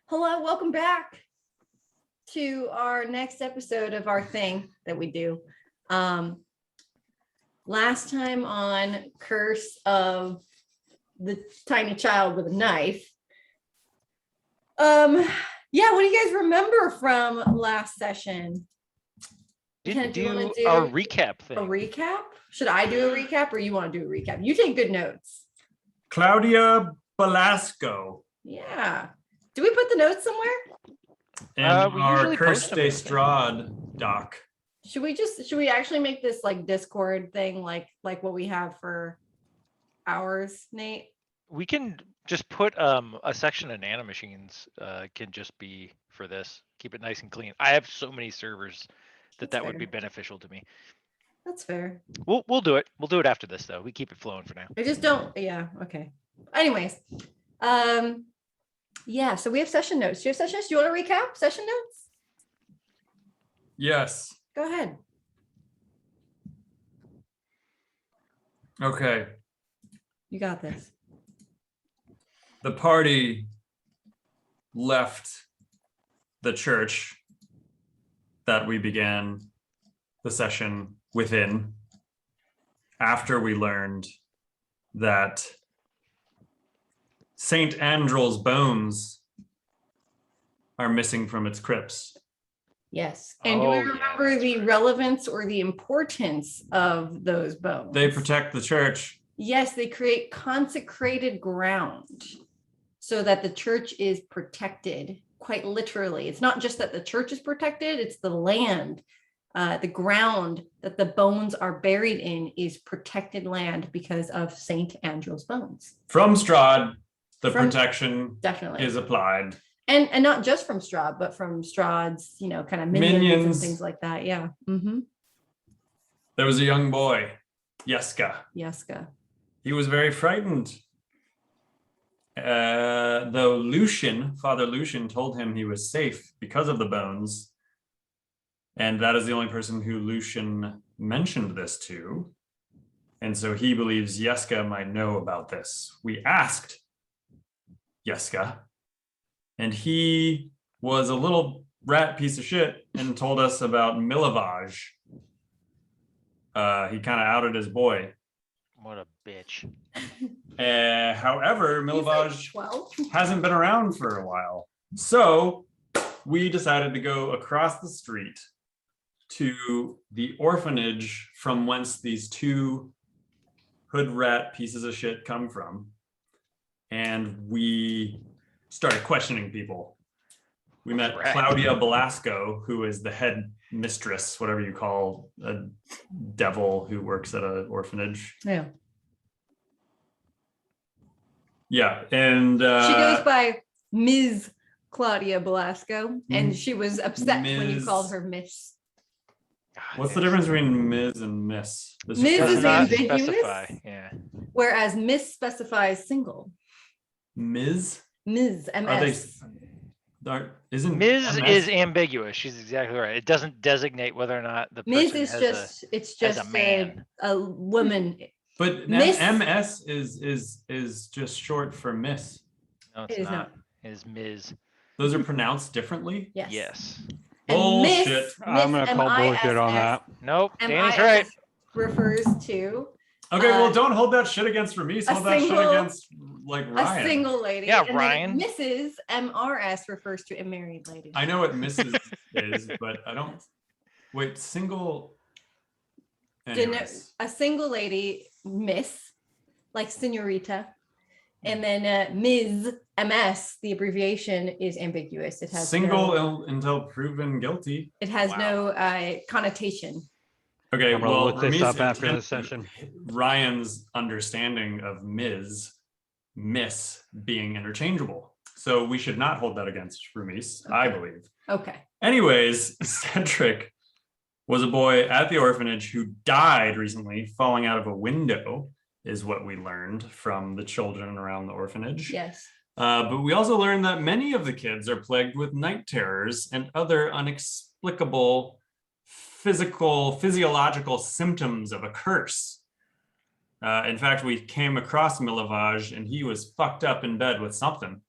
Hello, welcome back to our next episode of our thing that we do. Last time on Curse of the Tiny Child with a Knife. Yeah, what do you guys remember from last session? Didn't do a recap thing. A recap? Should I do a recap or you want to do a recap? You take good notes. Claudia Belasco. Yeah. Do we put the notes somewhere? And our Curse de Strahd doc. Should we actually make this like Discord thing like what we have for ours, Nate? We can just put a section of nanomachines can just be for this. Keep it nice and clean. I have so many servers that would be beneficial to me. That's fair. We'll do it. We'll do it after this though. We keep it flowing for now. I just don't, yeah, okay. Anyways, yeah, so we have session notes. Do you have session notes? Do you want to recap session notes? Yes. Go ahead. Okay. You got this. The party left the church that we began the session within after we learned that Saint Andrew's bones are missing from its crypts. Yes. And do we remember the relevance or the importance of those bones? They protect the church. Yes, they create consecrated ground so that the church is protected, quite literally. It's not just that the church is protected, it's the land, the ground that the bones are buried in is protected land because of Saint Andrew's bones. From Strahd, the protection definitely is applied. And not just from Strahd, but from Strahd's, kind of minions and things like that. Yeah. Mm-hmm. There was a young boy, Yeska. He was very frightened. Though Father Lucian told him he was safe because of the bones. And that is the only person who Lucian mentioned this to. And so he believes Yeska might know about this. We asked Yeska, and he was a little rat piece of shit and told us about Milovaj. He kind of outed his boy. What a bitch. However, Milovaj hasn't been around for a while. So we decided to go across the street to the orphanage from whence these two hood rat pieces of shit come from. And we started questioning people. We met Claudia Belasco, who is the head mistress, whatever you call a devil who works at an orphanage. Yeah. Yeah, and she goes by Ms. Claudia Belasco, and she was upset when you called her Miss. What's the difference between Ms. and Miss? Ms. is ambiguous, yeah. Whereas Miss specifies single. Ms. MS. Isn't Ms. MS? is ambiguous. She's exactly right. It doesn't designate whether or not the person is just a man, a woman. But Miss, MS is just short for Miss. No, it's not. It's Ms. Those are pronounced differently? Yes. Yes. Bullshit. I'm gonna call bullshit on that. Nope. Danny's right. Refers to. Okay, well, don't hold that shit against Ramis. Hold that shit against like Ryan. A single lady. Yeah, and Ryan. Mrs. MRS refers to a married lady. I know what Mrs. is, but I don't. Wait, single. Anyways. A single lady, Miss, like senorita, and then Ms. MS. The abbreviation is ambiguous. It has single until proven guilty. It has no connotation. Okay, well, look this up after the session. Ryan's understanding of Miss being interchangeable. So we should not hold that against Ramis, I believe. Okay. Anyways, Cedric was a boy at the orphanage who died recently, falling out of a window, is what we learned from the children around the orphanage. Yes. But we also learned that many of the kids are plagued with night terrors and other inexplicable physiological symptoms of a curse. In fact, we came across Milovaj and he was fucked up in bed with something.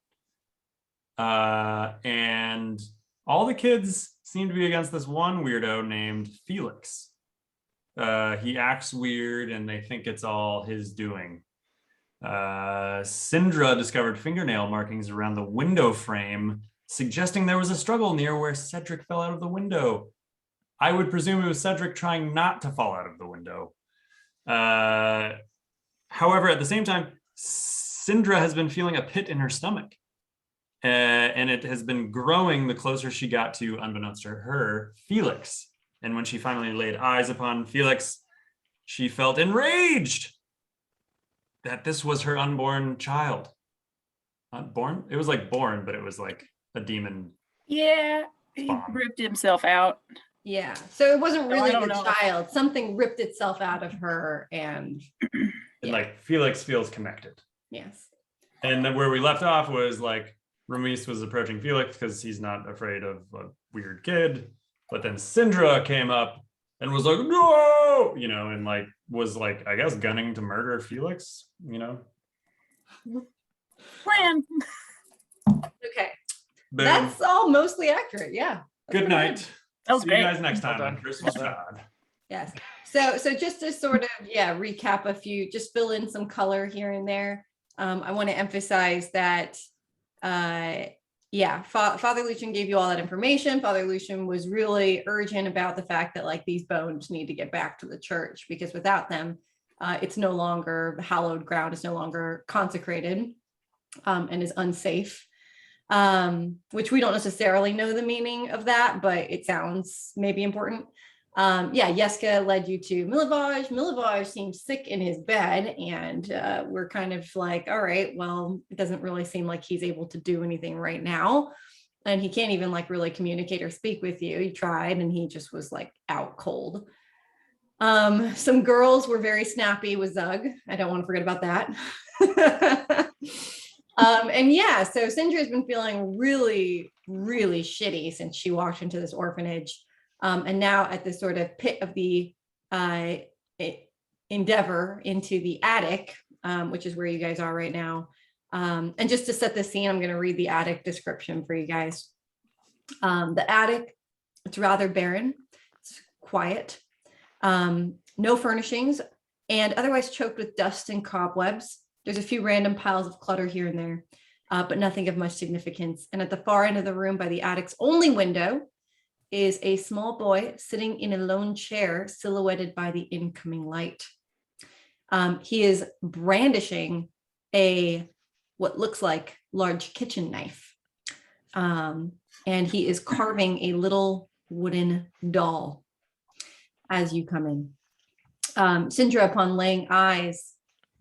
And all the kids seem to be against this one weirdo named Felix. He acts weird and they think it's all his doing. Syndra discovered fingernail markings around the window frame, suggesting there was a struggle near where Cedric fell out of the window. I would presume it was Cedric trying not to fall out of the window. However, at the same time, Syndra has been feeling a pit in her stomach. And it has been growing the closer she got to, unbeknownst to her, Felix. And when she finally laid eyes upon Felix, she felt enraged that this was her unborn child. Not born? It was like born, but it was like a demon. Yeah, he Bomb. ripped himself out. Yeah. So it wasn't So really I the don't know. child. Something ripped itself out of her, and And Yeah. like Felix feels connected. yes. And then where we left off was like Ramis was approaching Felix because he's not afraid of a weird kid. But then Syndra came up and was like, no, and like was like, I guess, gunning to murder Felix, Plan. Okay. Boom. That's all mostly accurate. Yeah. Good night. That was See great. you guys next time Well on done. Christmas Well done. God. Yes. So just to sort of, recap a few, just fill in some color here and there. I want to emphasize that, Father Lucian gave you all that information. Father Lucian was really urgent about the fact that like these bones need to get back to the church, because without them, it's no longer hallowed ground, it's no longer consecrated, and is unsafe. Which we don't necessarily know the meaning of that, but it sounds maybe important. Yeska led you to Milivaj. Milivaj seems sick in his bed, and we're kind of like, all right, well, it doesn't really seem like he's able to do anything right now. And he can't even like really communicate or speak with you. He tried and he just was like out cold. Some girls were very snappy with Zug. I don't want to forget about that. So Sindra has been feeling really, really shitty since she walked into this orphanage. And now at this sort of pit of the endeavor into the attic, which is where you guys are right now. And just to set the scene, I'm going to read the attic description for you guys. The attic, it's rather barren, it's quiet, no furnishings, and otherwise choked with dust and cobwebs. There's a few random piles of clutter here and there, but nothing of much significance. And at the far end of the room by the attic's only window is a small boy sitting in a lone chair silhouetted by the incoming light. He is brandishing what looks like large kitchen knife. And he is carving a little wooden doll as you come in. Sindra, upon laying eyes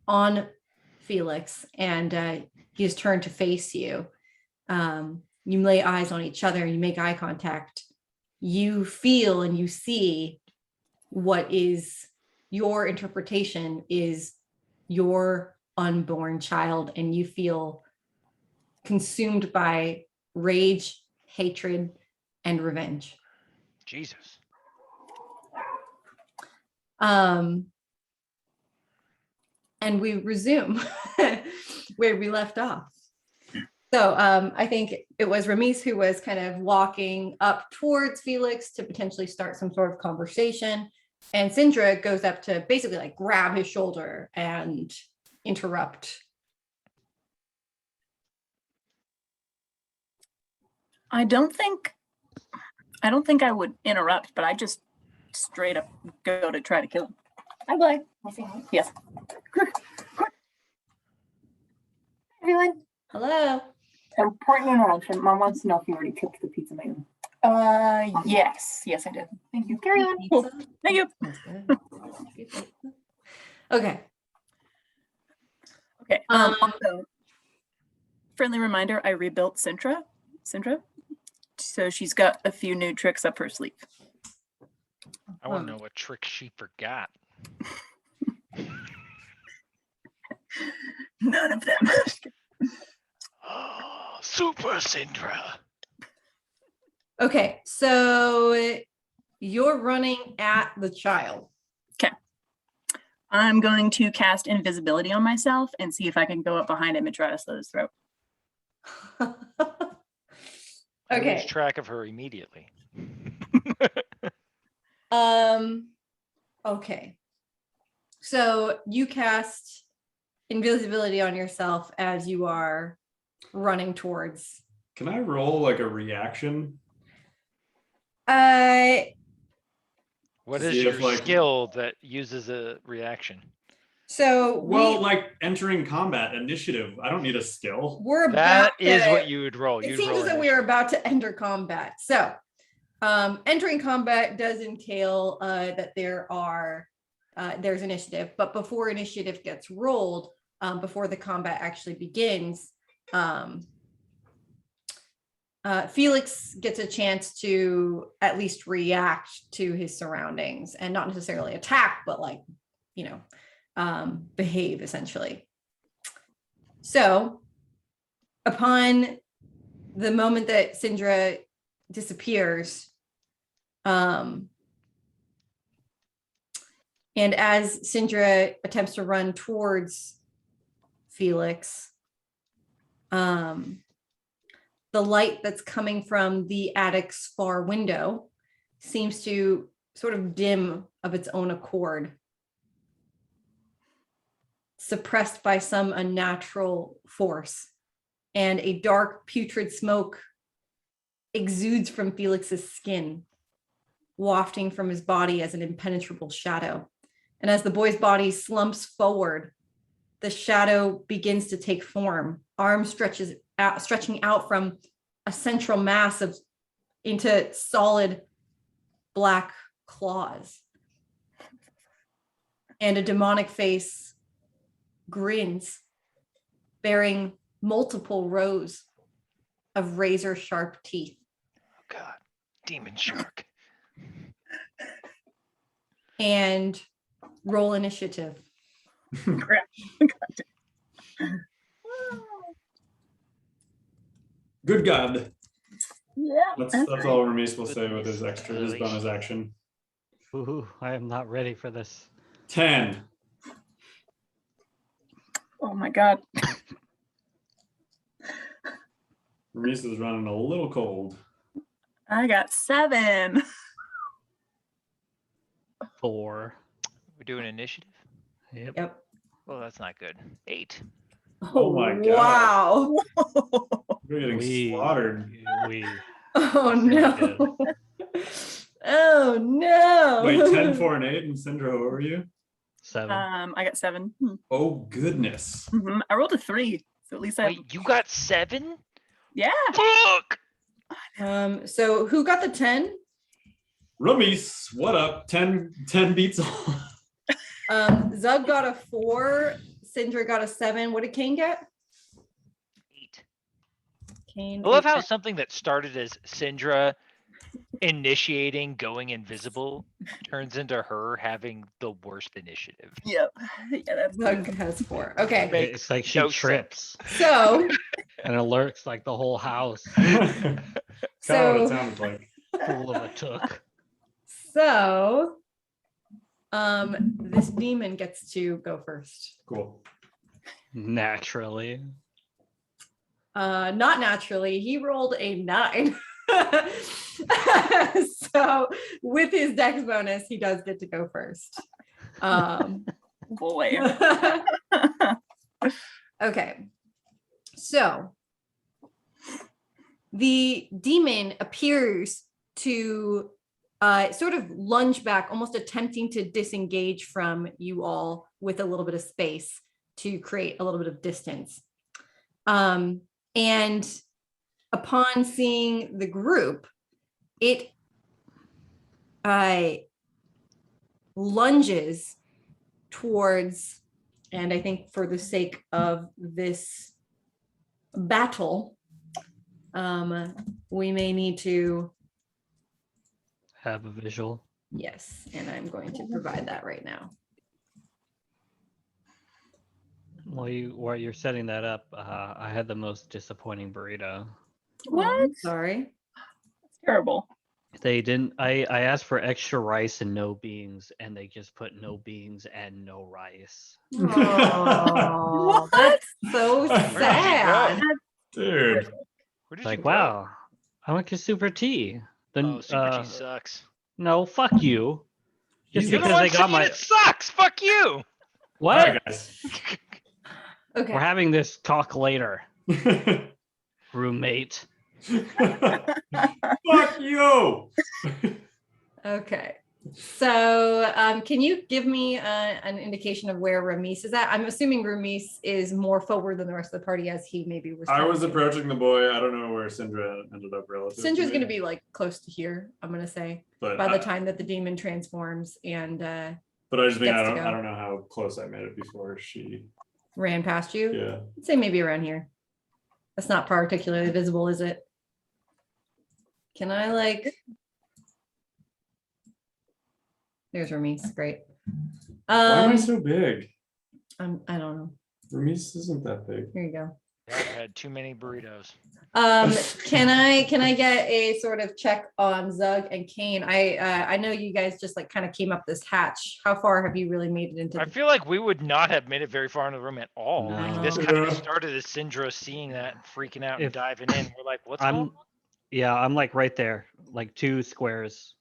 on Felix and he has turned to face you, you lay eyes on each other, you make eye contact, you feel and you see what is your interpretation is your unborn child, and you feel consumed by rage, hatred, and revenge. Jesus. And we resume where we left off. So I think it was Ramis who was kind of walking up towards Felix to potentially start some sort of conversation. And Sindra goes up to basically like grab his shoulder and interrupt. I don't think I would interrupt, but I just straight up go to try to kill him. Hi, Blair. Yes. Everyone. Hello. Important interaction. Mom wants to know if you already cooked the pizza mayo. Yes, I did. Thank you. Carry on. Pizza? Thank you. That's good. Okay. Okay. Um, Also, friendly reminder: I rebuilt Sindra, so she's got a few new tricks up her sleeve. I want to know what trick she forgot. None of them. Oh, Super Syndra. Okay, so you're running at the child. I'm going to cast invisibility on myself and see if I can go up behind him and try to slit his throat. I Okay. lose track of her immediately. Okay. So you cast invisibility on yourself as you are running towards. Can I roll like a reaction? Uh What To is see your if, like- skill that uses a reaction? so Well, like entering combat initiative. I don't need a skill. we're about That is to- what you would roll. It You'd seems roll as though we are about to enter combat. So entering combat does entail that there's initiative, but before initiative gets rolled, before the combat actually begins, Felix gets a chance to at least react to his surroundings and not necessarily attack, but like, behave essentially. So upon the moment that Syndra disappears, and as Syndra attempts to run towards Felix, the light that's coming from the attic's far window seems to sort of dim of its own accord, suppressed by some unnatural force, and a dark putrid smoke exudes from Felix's skin, wafting from his body as an impenetrable shadow. And as the boy's body slumps forward, the shadow begins to take form, arms stretching out from a central mass into solid black claws. And a demonic face grins, bearing multiple rows of razor sharp teeth. Oh God, demon shark. And roll initiative. Good God. Yeah. That's all Ramis will say with his bonus action. Ooh, I am not ready for this. 10. Oh my God. Ramis is running a little cold. I got 7. 4. We're doing initiative. Yep. Yep. Well, that's not good. 8. Oh my God. Wow. We're getting slaughtered. We Oh Very no. Oh no. Wait, 10, 4, and 8, and Syndra, what were you? 7. I got 7. Oh goodness. I rolled a 3, so at least I. Wait, you got 7? Yeah. Fuck! So who got the 10? Ramis, what up? 10 beats all. Zug got a 4. Syndra got a 7. What did Kane get? 8. Kane. I love how 8. something that started as Syndra initiating going invisible turns into her having the worst initiative. Yep. Yeah, that's Zug has 4. Okay. Makes It's like she no trips So and alerts like the whole house Kind of what it so sounded like. full of a took. so this demon gets to go first. Cool. Naturally. Not naturally. He rolled a 9. So with his dex bonus, he does get to go first. boy. Okay. So the demon appears to sort of lunge back, almost attempting to disengage from you all with a little bit of space to create a little bit of distance. And upon seeing the group, it lunges towards, and I think for the sake of this battle, we may need to, Have a visual. yes, and I'm going to provide that right now. While you're setting that up, I had the most disappointing burrito. What? Oh, I'm sorry. That's terrible. They didn't. I asked for extra rice and no beans, and they just put no beans and no rice. Oh, that's so Where did you sad. Dude. Where did Like, you go? wow, I went to Super T. Then Oh, Super T sucks. no, fuck you. Just You're the because one I got saying my it sucks. Fuck you. what? All right, guys. Okay. We're having this talk later, roommate. Fuck you. Okay. So can you give me an indication of where Ramis is at? I'm assuming Ramis is more forward than the rest of the party as he maybe was. I trying was to. approaching the boy. I don't know where Syndra ended up relative. Syndra's to going to me, be like close to here, I'm going to say, but by the time that the demon transforms and But I just mean gets to I go. don't know how close I made it before she. ran past you. Yeah. I'd say maybe around here. That's not particularly visible, is it? Can I like? There's Ramis. Great. Why am I so big? I don't know. Ramis isn't that big. Here you go. I had too many burritos. Can I get a sort of check on Zug and Kane? I know you guys just like kind of came up this hatch. How far have you really made it into? I feel like we would not have made it very far into the room at all. Like this No. kind of Yeah. started as Syndra seeing that and freaking out and If diving in. We're like, what's going on? Yeah, I'm like right there, like 2 squares.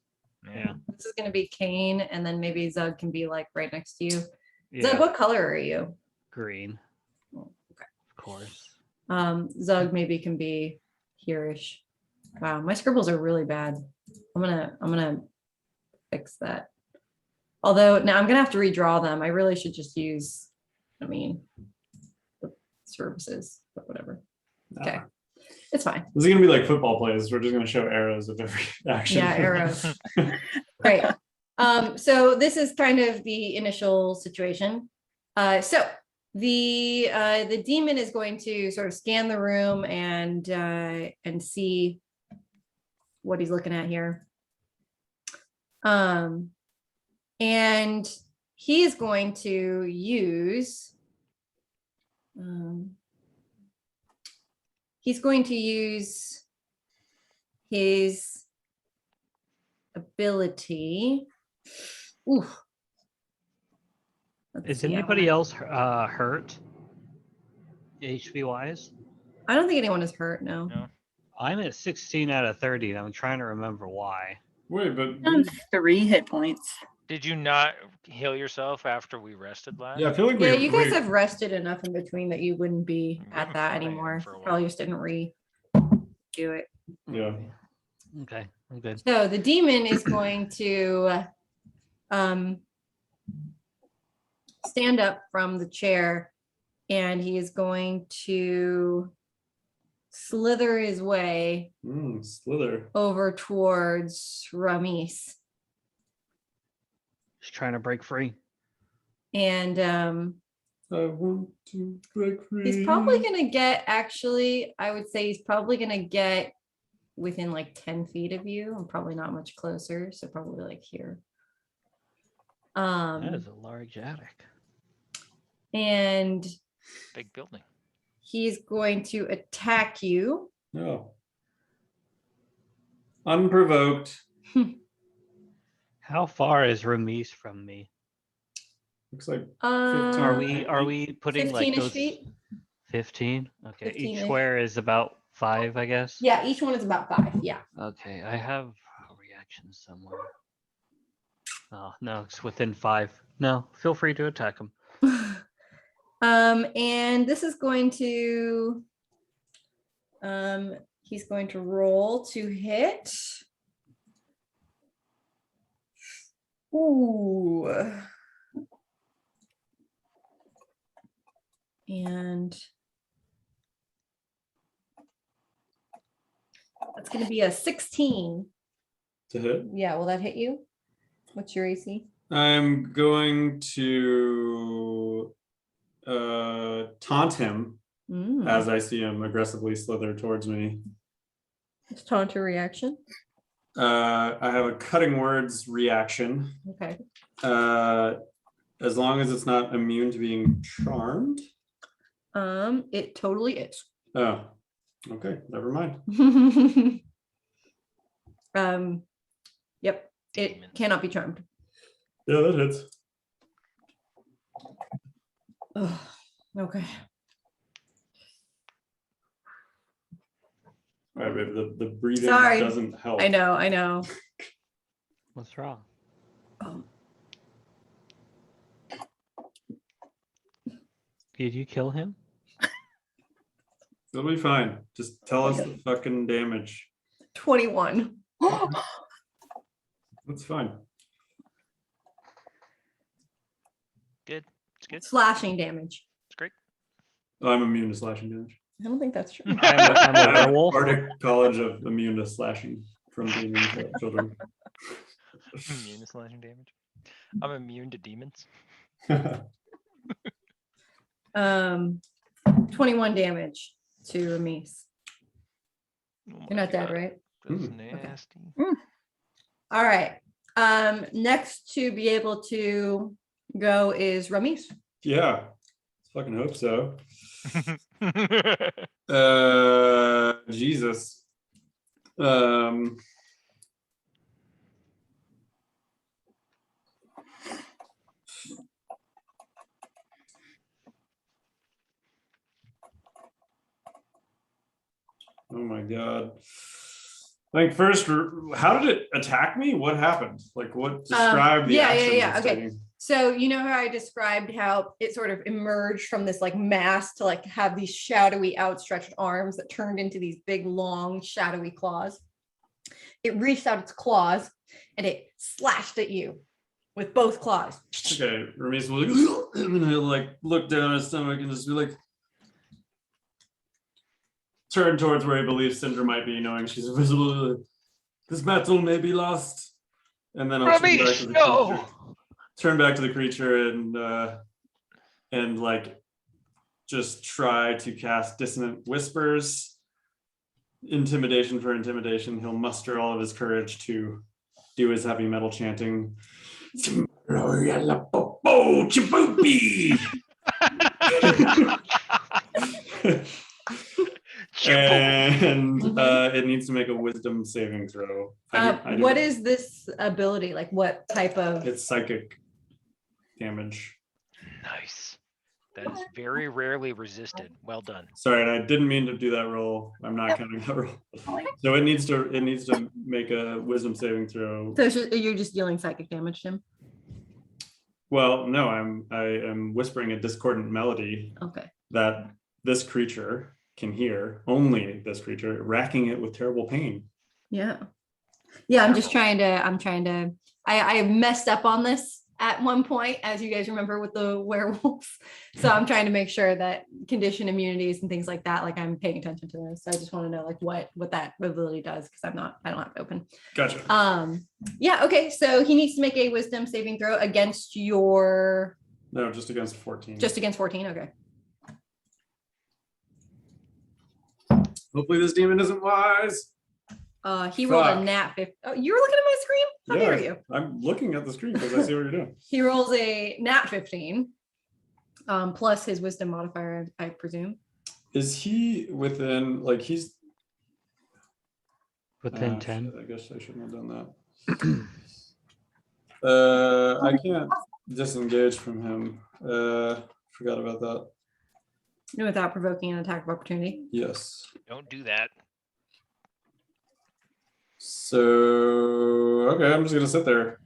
Yeah. This is gonna be Kane, and then maybe Zug can be like right next to you. Zug, Yeah. what color are you? Green. Oh, okay. Of course. Zug maybe can be here-ish. Wow, my scribbles are really bad. I'm gonna fix that. Although now I'm gonna have to redraw them. I really should just use, I mean, the services, but whatever. Okay, it's fine. This is gonna be like football plays. We're just gonna show arrows of every action. Yeah, arrows. Great. So this is kind of the initial situation. So the demon is going to sort of scan the room and see what he's looking at here. And he is going to use his ability. Ooh. Is See, I anybody wanna- else hurt? HP wise? I don't think anyone is hurt. No. No. I'm at 16 out of 30, and I'm trying to remember why. Wait, but Down 3 hit points. Did you not heal yourself after we rested last? yeah, I feel like Yeah, you guys have rested enough in between that you wouldn't be We at haven't that fought anyone anymore. for a while. Probably just didn't do it. Yeah. Okay, I'm good. So the demon is going to stand up from the chair, and he is going to slither his way Slither. over towards Ramis. Just trying to break free. And I want to break free. he's probably gonna get, actually, I would say he's probably gonna get within like 10 feet of you. I'm probably not much closer, so probably like here. That is a large attic. And Big building. he's going to attack you. No. Unprovoked. How far is Ramis from me? Looks like Are we putting like 15-ish those feet? 15? Okay, 15-ish. each square is about 5, I guess. Yeah, each one is about 5. Yeah. Okay, I have a reaction somewhere. Oh no, it's within 5. No, feel free to attack him. And this is going to he's going to roll to hit. Ooh. And that's going to be a 16. to hit. Yeah, will that hit you? What's your AC? I'm going to taunt him as I see him aggressively slither towards me. It's taunt or reaction. I have a cutting words reaction. Okay. As long as it's not immune to being charmed. It totally is. Oh, okay. Never mind. Yep. It cannot be charmed. Yeah, that hits. Ugh, okay. All right, babe, the breathing Sorry. doesn't help. I know. What's wrong? Oh, Did you kill him? It'll be fine. Just tell us the fucking damage. 21. That's fine. Good. It's good. Slashing damage. It's great. Oh, I'm immune to slashing damage. I don't think that's true. I'm I a have a werewolf. Bardic College of immune to slashing from being in children. I'm immune to slashing damage. I'm immune to demons. 21 damage to Ramis. Oh my You're not dead, God, right? That's Mm. nasty. All right. Next to be able to go is Ramis. Yeah, fucking hope so. Jesus. Oh my God. Like first, how did it attack me? What happened? Like what described the yeah, action? yeah. it's Okay. taking? So you know how I described how it sort of emerged from this like mass to like have these shadowy outstretched arms that turned into these big, long, shadowy claws. It reached out its claws and it slashed at you with both claws. Okay, Ramis will like, and then he'll like look down his stomach and just be like, turn towards where he believes Cinder might be, knowing she's invisible. This battle may be lost. And then I'll turn back to the creature. Turn back to the creature and like just try to cast Dissonant Whispers. Intimidation for intimidation. He'll muster all of his courage to do his heavy metal chanting. And it needs to make a wisdom saving throw. What is this ability? Like what type of? It's psychic damage. Nice. That is very rarely resisted. Well done. Sorry, and I didn't mean to do that roll. I'm not counting that roll. So it needs to make a wisdom saving throw. So it's you're just dealing psychic damage to him. Well, no, I am whispering a discordant melody Okay. that this creature can hear, only this creature, racking it with terrible pain. Yeah. I'm just trying to, I messed up on this at one point, as you guys remember with the werewolves. So I'm trying to make sure that condition immunities and things like that, like I'm paying attention to this. So I just want to know like what that ability does, because I don't have it open. Gotcha. Yeah, okay. So he needs to make a wisdom saving throw against your. No, just against 14. Just against 14, okay. Hopefully this demon isn't wise. He rolled a Fuck. nat 50. Oh, you were looking at my screen? How dare you? I'm looking at the screen because I see what you're doing. He rolls a nat 15, plus his wisdom modifier, I presume. Is he within, like he's Within 10. I guess I shouldn't have done that. I can't disengage from him. Forgot about that. Without provoking an attack of opportunity. Yes. Don't do that. So okay, I'm just gonna sit there.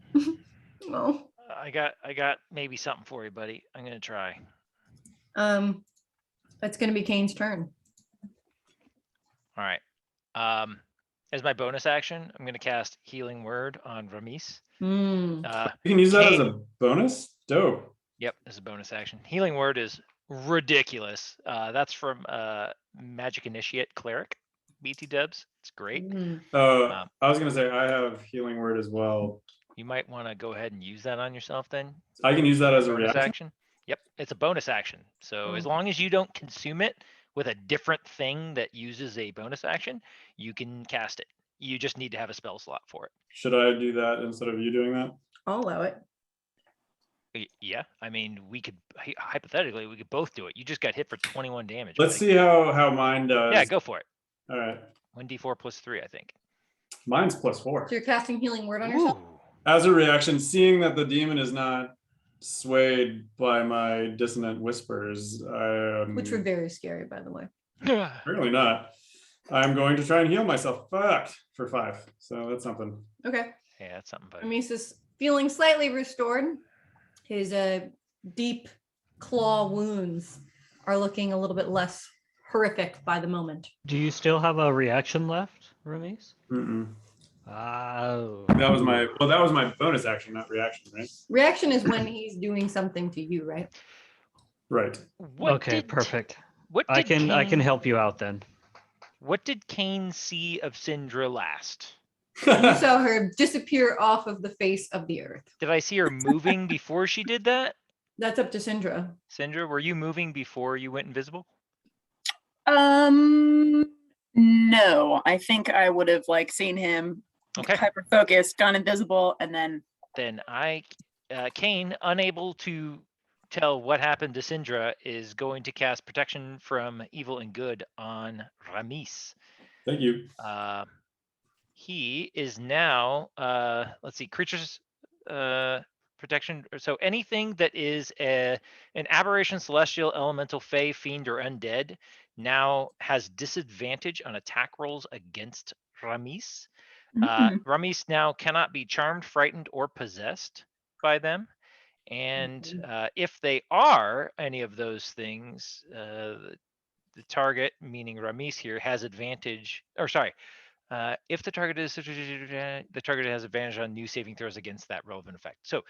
Oh. I got maybe something for you, buddy. I'm gonna try. That's gonna be Kane's turn. All right. As my bonus action, I'm gonna cast Healing Word on Ramis. Hmm. You can use that as Kane- a bonus. Dope. Yep, as a bonus action. Healing Word is ridiculous. That's from Magic Initiate Cleric, BT Dubs. It's great. I was gonna say I have healing word as well. You might want to go ahead and use that on yourself then. I can use that as a Bonus reaction. action. Yep, it's a bonus action. So as Oh. long as you don't consume it with a different thing that uses a bonus action, you can cast it. You just need to have a spell slot for it. Should I do that instead of you doing that? I'll allow it. Yeah, I mean, we could hypothetically we could both do it. You just got hit for 21 damage. Let's buddy. see how mine does. Yeah, go for it. All right. 1d4 plus 3, I think. Mine's +4. So you're casting healing word on yourself? Ooh. As a reaction, seeing that the demon is not swayed by my dissonant whispers, Which were very scary, by the way. apparently not. I'm going to try and heal myself. Fuck, for 5. So that's something. Okay. Yeah, that's something. Buddy. Ramis is feeling slightly restored. His deep claw wounds are looking a little bit less horrific by the moment. Do you still have a reaction left, Ramis? Mm-mm. Oh. That was my bonus action, not reaction, right? Reaction is when he's doing something to you, right? Right. What Okay, did, perfect. What I did can Kane, help you out then. What did Kane see of Syndra last? You saw her disappear off of the face of the earth. Did I see her moving before she did that? That's up to Syndra. Syndra, were you moving before you went invisible? No, I think I would have like seen him Okay. hyper focused, gone invisible, and then Then Kane, unable to tell what happened to Syndra, is going to cast protection from evil and good on Ramis. Thank you. He is now, let's see, creatures protection. So anything that is an aberration, celestial, elemental, fey, fiend, or undead now has disadvantage on attack rolls against Ramis. Ramis now cannot be charmed, frightened, or possessed by them. And if they are any of those things, the target, meaning Ramis here, has advantage, or sorry, if the target has advantage on new saving throws against that relevant effect. So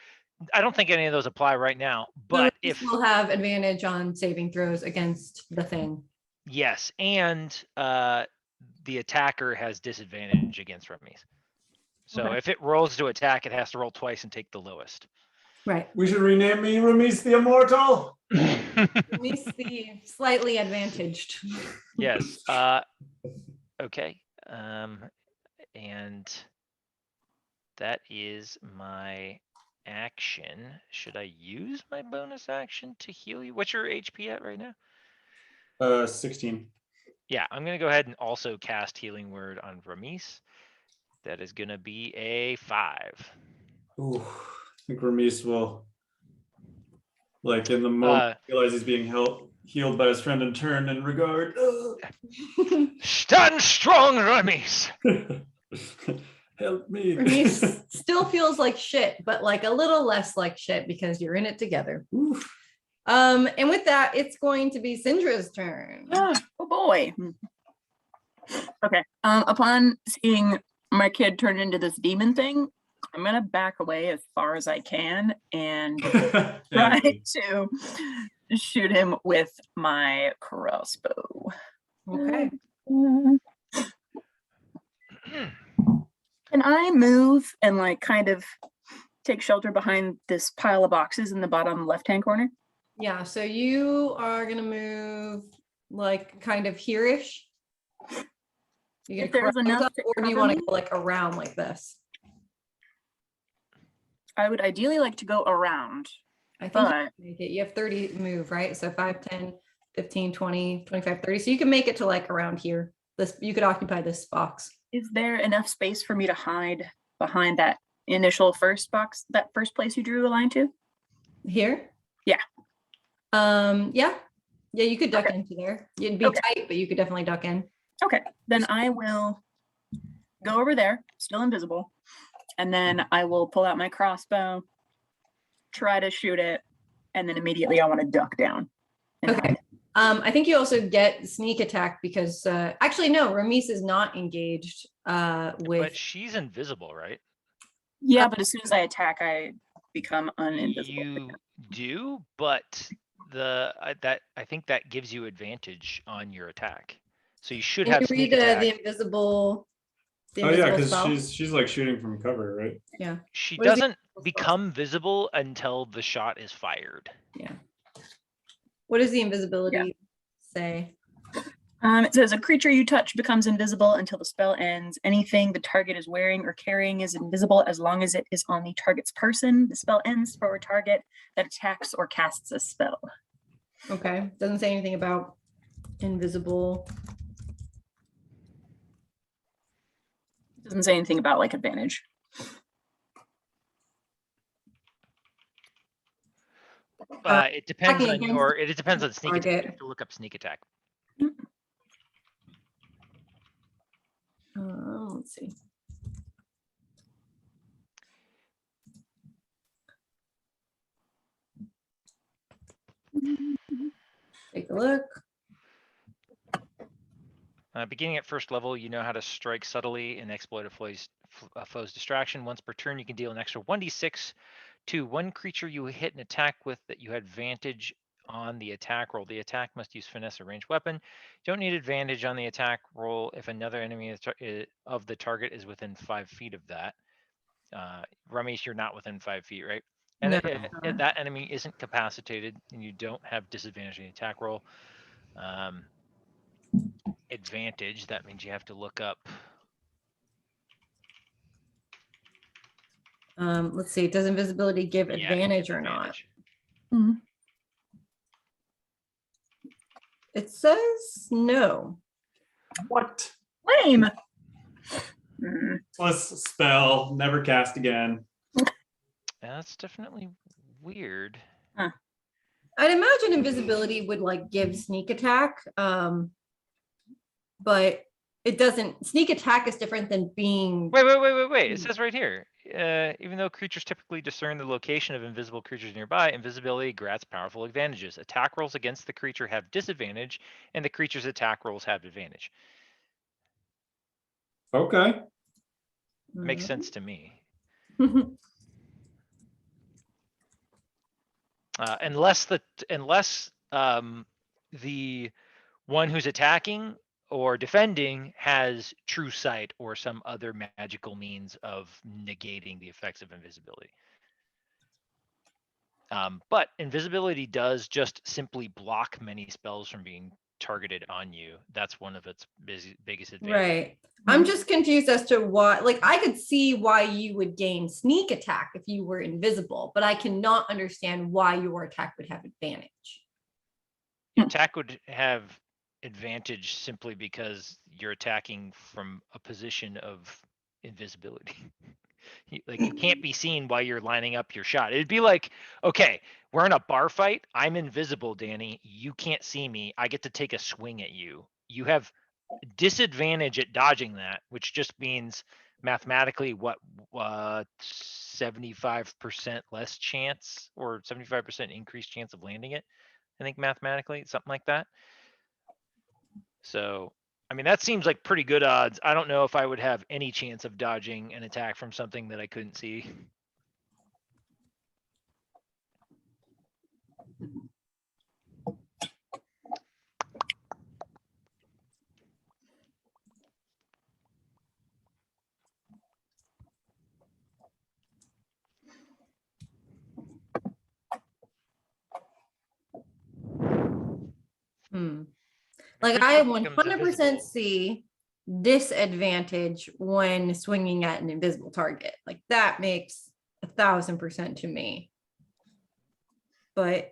I don't think any of those apply right now, but if we'll have advantage on saving throws against the thing. Yes, and the attacker has disadvantage against Ramis. So Okay. if it rolls to attack, it has to roll twice and take the lowest. Right. We should rename me Ramis the Immortal. Ramis the slightly advantaged. Yes. Okay. And that is my action. Should I use my bonus action to heal you? What's your HP at right now? 16. Yeah, I'm gonna go ahead and also cast Healing Word on Ramis. That is gonna be a 5. Ooh, I think Ramis will, like in the moment, realize he's being healed by his friend and turn in regard. Stand strong, Ramis. Help me. Ramis still feels like shit, but like a little less like shit because you're in it together. Oof. And with that, it's going to be Syndra's turn. oh boy. Okay. Upon seeing my kid turn into this demon thing, I'm gonna back away as far as I can and try to shoot him with my crossbow. Okay. Can I move and like kind of take shelter behind this pile of boxes in the bottom left-hand corner? Yeah, so you are gonna move like kind of here-ish. You If there's enough to or do you cover want to me? go like around like this? I would ideally like to go around. I think But- you can make it. You have 30 move, right? So 5, 10, 15, 20, 25, 30. So you can make it to like around here. This you could occupy this box. Is there enough space for me to hide behind that initial first box, that first place you drew a line to? Here? Yeah. Yeah. Yeah, you could duck Okay. into there. You'd be Okay. tight, but you could definitely duck in. Okay, then I will go over there, still invisible, and then I will pull out my crossbow, try to shoot it, and then immediately I want to duck down. and Okay. hide. I think you also get sneak attack because actually no, Ramis is not engaged But with she's invisible, right? Yeah, but as soon as I attack, I become uninvisible. You do, but I think that gives you advantage on your attack. So you should Can have you sneak read attack. the invisible Oh yeah, because spell? she's like shooting from cover, right? Yeah. She What is the doesn't invisible spell? become visible until the shot is fired. Yeah. What does the invisibility say? It says a creature you touch becomes invisible until the spell ends. Anything the target is wearing or carrying is invisible as long as it is on the target's person. The spell ends for a target that attacks or casts a spell. Okay. Doesn't say anything about invisible. Doesn't say anything about like advantage. It depends attacking on against it depends on sneak attack. You target. have to look up sneak attack. Let's see. Take a look. Beginning at first level, you know how to strike subtly and exploit a foe's distraction. Once per turn, you can deal an extra 1d6 to one creature you hit an attack with that you had advantage on the attack roll. The attack must use finesse or ranged weapon. You don't need advantage on the attack roll if another enemy of the target is within 5 feet of that. Ramesh, you're not within 5 feet, right? And No. if that enemy isn't capacitated and you don't have disadvantage on the attack roll. Advantage, that means you have to look up. Let's see, does invisibility give Yeah, you advantage get or not? advantage. It says no. What? Lame. Mm. Plus spell, never cast again. That's definitely weird. I'd imagine invisibility would like give sneak attack, but it doesn't. Sneak attack is different than being. Wait. It says right here, even though creatures typically discern the location of invisible creatures nearby, invisibility grants powerful advantages. Attack rolls against the creature have disadvantage, and the creature's attack rolls have advantage. Okay. Makes sense to me. Unless the one who's attacking or defending has true sight or some other magical means of negating the effects of invisibility. But invisibility does just simply block many spells from being targeted on you. That's one of its biggest advantages. Right. I'm just confused as to why, like, I could see why you would gain sneak attack if you were invisible, but I cannot understand why your attack would have advantage. Your attack would have advantage simply because you're attacking from a position of invisibility. You can't be seen while you're lining up your shot. It'd be like, okay, we're in a bar fight. I'm invisible, Danny. You can't see me. I get to take a swing at you. You have disadvantage at dodging that, which just means mathematically 75% less chance or 75% increased chance of landing it. I think mathematically, something like that. So, I mean, that seems like pretty good odds. I don't know if I would have any chance of dodging an attack from something that I couldn't see. Like I Creature becomes 100% invisible. see disadvantage when swinging at an invisible target. Like that makes 1000% to me. But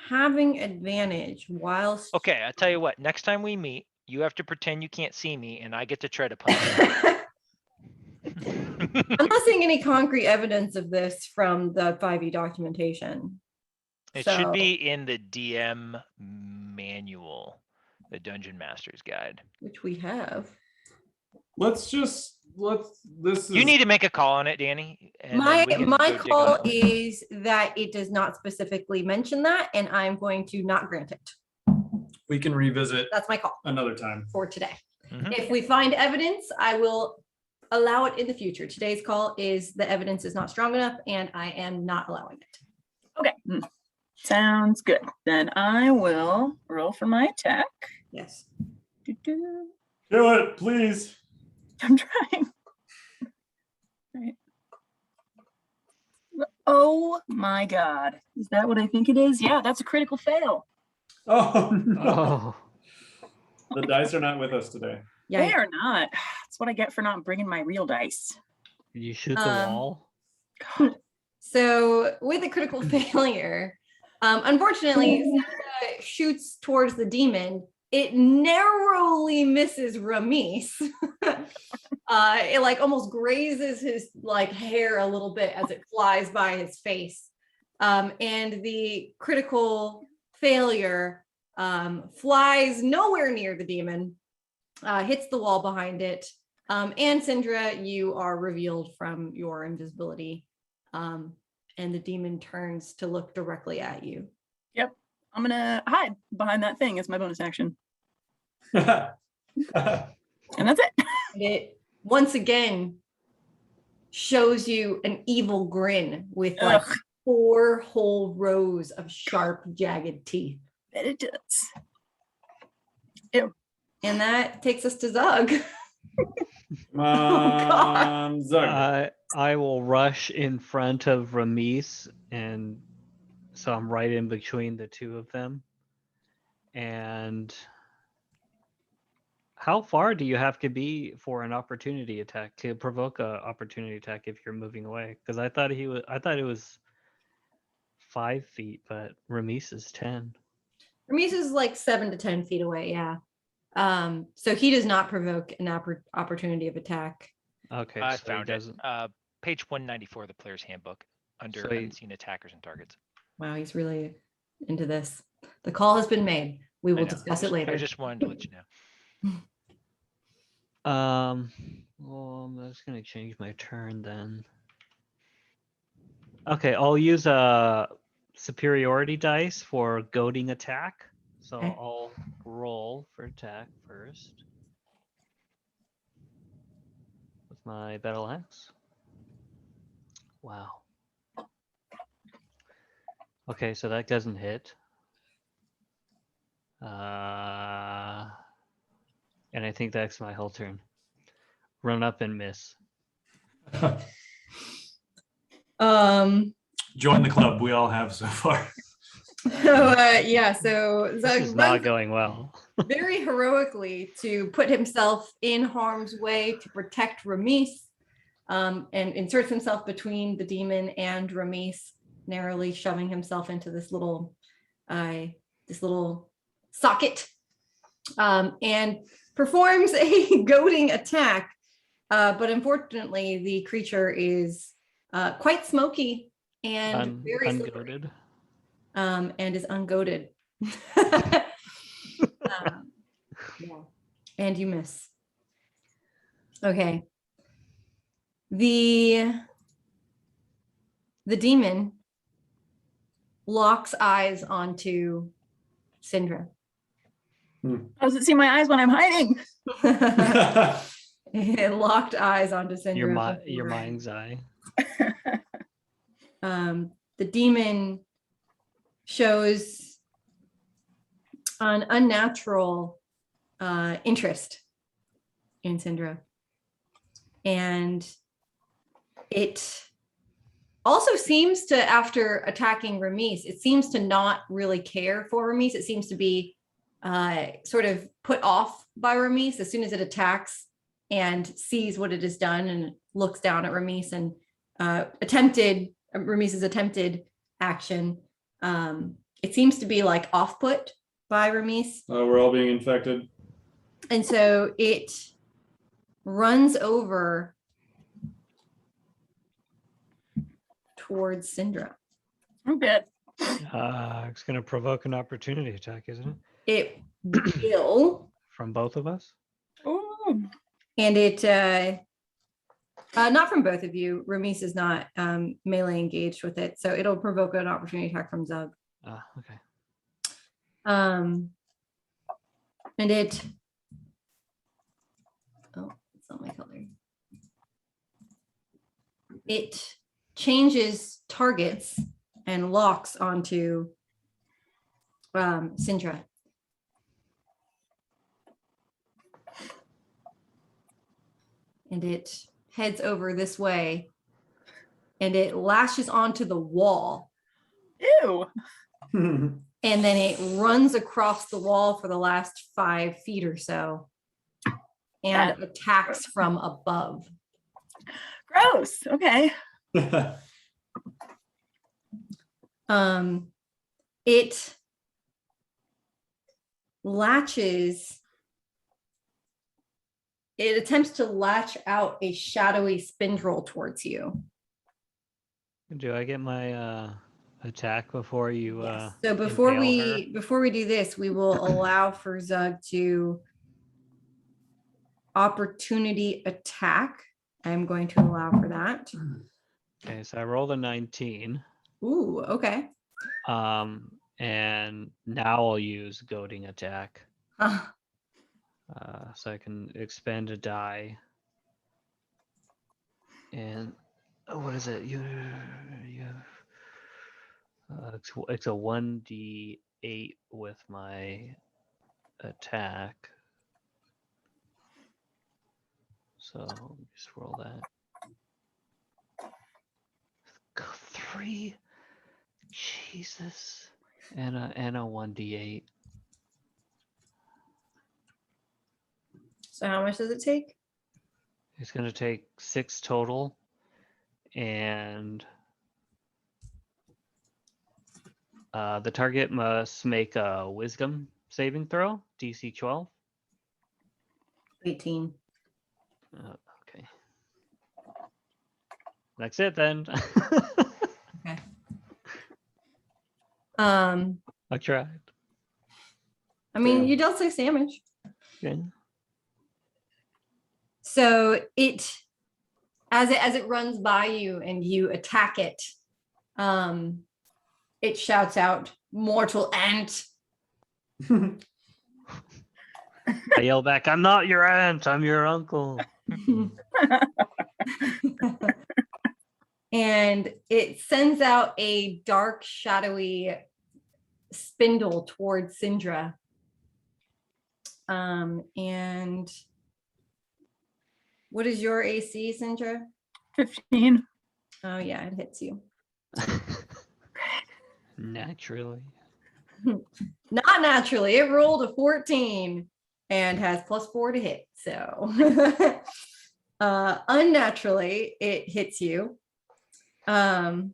having advantage whilst Okay, I'll tell you what. Next time we meet, you have to pretend you can't see me, and I get to try to punch you. I'm not seeing any concrete evidence of this from the 5e documentation. It So- should be in the DM manual, the Dungeon Master's Guide. which we have. This is. You need to make a call on it, Danny. And My then we can my go dig call on it. is that it does not specifically mention that, and I'm going to not grant it. We can revisit That's my call another time. for today. Mhm. If we find evidence, I will allow it in the future. Today's call is the evidence is not strong enough, and I am not allowing it. Okay. Sounds good. Then I will roll for my attack. Yes. Doo-doo. Do it, please. I'm trying. Right. Oh my God. Is that what I think it is? Yeah, that's a critical fail. Oh no. Oh, The dice are not with us today. Yeah. They are not. That's what I get for not bringing my real dice. did you shoot the wall? God. So with a critical failure, unfortunately, Seneca shoots towards the demon. It narrowly misses Ramis. It like almost grazes his like hair a little bit as it flies by his face. And the critical failure flies nowhere near the demon, hits the wall behind it, And Syndra, you are revealed from your invisibility. And the demon turns to look directly at you. Yep. I'm gonna hide behind that thing as my bonus action. And that's it. And it once again shows you an evil grin with like Ugh. 4 whole rows of sharp, jagged teeth. Bet it does. And that takes us to Zug. Come on, Zug. I will rush in front of Ramis, and so I'm right in between the two of them. And how far do you have to be for an opportunity attack to provoke a opportunity attack if you're moving away? Because I thought it was 5 feet, but Ramis is 10. Ramis is like 7 to 10 feet away. Yeah. So he does not provoke an opportunity of attack. Okay, I so he found it. doesn't. Page 194 of the player's handbook under So he- unseen attackers and targets. Wow, he's really into this. The call has been made. We I will know. discuss it later. I just wanted to let you know. Well, I'm just gonna change my turn then. Okay, I'll use a superiority dice for goading attack. So Okay. I'll roll for attack first with my battle axe. Wow. Okay, so that doesn't hit. And I think that's my whole turn. Run up and miss. Join the club. We all have so far. So yeah, so This Zug is not runs going well. very heroically to put himself in harm's way to protect Ramis, and inserts himself between the demon and Ramis, narrowly shoving himself into this little socket, and performs a goading attack. But unfortunately, the creature is quite smoky and very slippery. Ungoaded. And is ungoaded. Yeah. And you miss. Okay. The demon locks eyes onto Syndra. How does it see my eyes when I'm hiding? It locked eyes onto Syndra. Your mind's eye. The demon shows an unnatural interest in Syndra. And it also seems to, after attacking Ramis, it seems to not really care for Ramis. It seems to be sort of put off by Ramis as soon as it attacks and sees what it has done and looks down at Ramis and Ramis's attempted action. It seems to be like off-put by Ramis. Oh, we're all being infected. And so it runs over towards Syndra. I'm good. It's going to provoke an opportunity attack, isn't it? It will, From both of us? Ooh. and it not from both of you. Ramis is not melee engaged with it, so it'll provoke an opportunity attack from Zug. Okay. And it, oh, it's not my color. It changes targets and locks onto Syndra. And it heads over this way and it lashes onto the wall. Ew. And then it runs across the wall for the last 5 feet or so and attacks from above. Gross. Okay. It latches, it attempts to latch out a shadowy spindle towards you. Do I get my attack before you Yes. So before impale her? we do this, we will allow for Zug to opportunity attack. I'm going to allow for that. Okay, so I rolled a 19. Ooh, okay. And now I'll use goading attack. Huh. So I can expend a die. And what is it? It's a 1d8 with my attack. So let me just roll that. 3. Jesus. And a 1d8. So how much does it take? It's gonna take 6 total. And the target must make a wisdom saving throw, DC 12. 18. Okay. That's it then. Okay. I tried. I mean, you dealt 6 damage. Okay. So it as it runs by you and you attack it, it shouts out, "Mortal ant." I yell back, "I'm not your aunt, I'm your uncle." And it sends out a dark, shadowy spindle towards Syndra. And what is your AC, Syndra? 15. Oh yeah, it hits you. Naturally. Not naturally. It rolled a 14 and has +4 to hit. So unnaturally, it hits you. And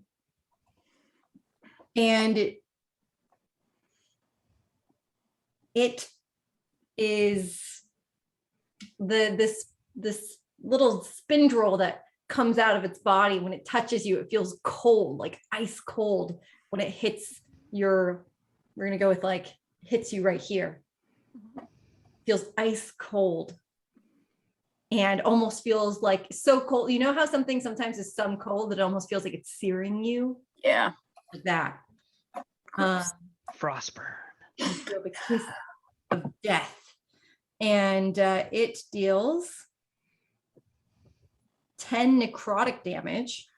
it is this little spindle that comes out of its body. When it touches you, it feels cold, like ice cold. When it hits your, we're gonna go with like hits you right here. Feels ice cold. And almost feels like so cold. You know how something sometimes is so cold that it almost feels like it's searing you? Yeah. Like that. Frostburn. You feel the kiss of death. And it deals 10 necrotic damage.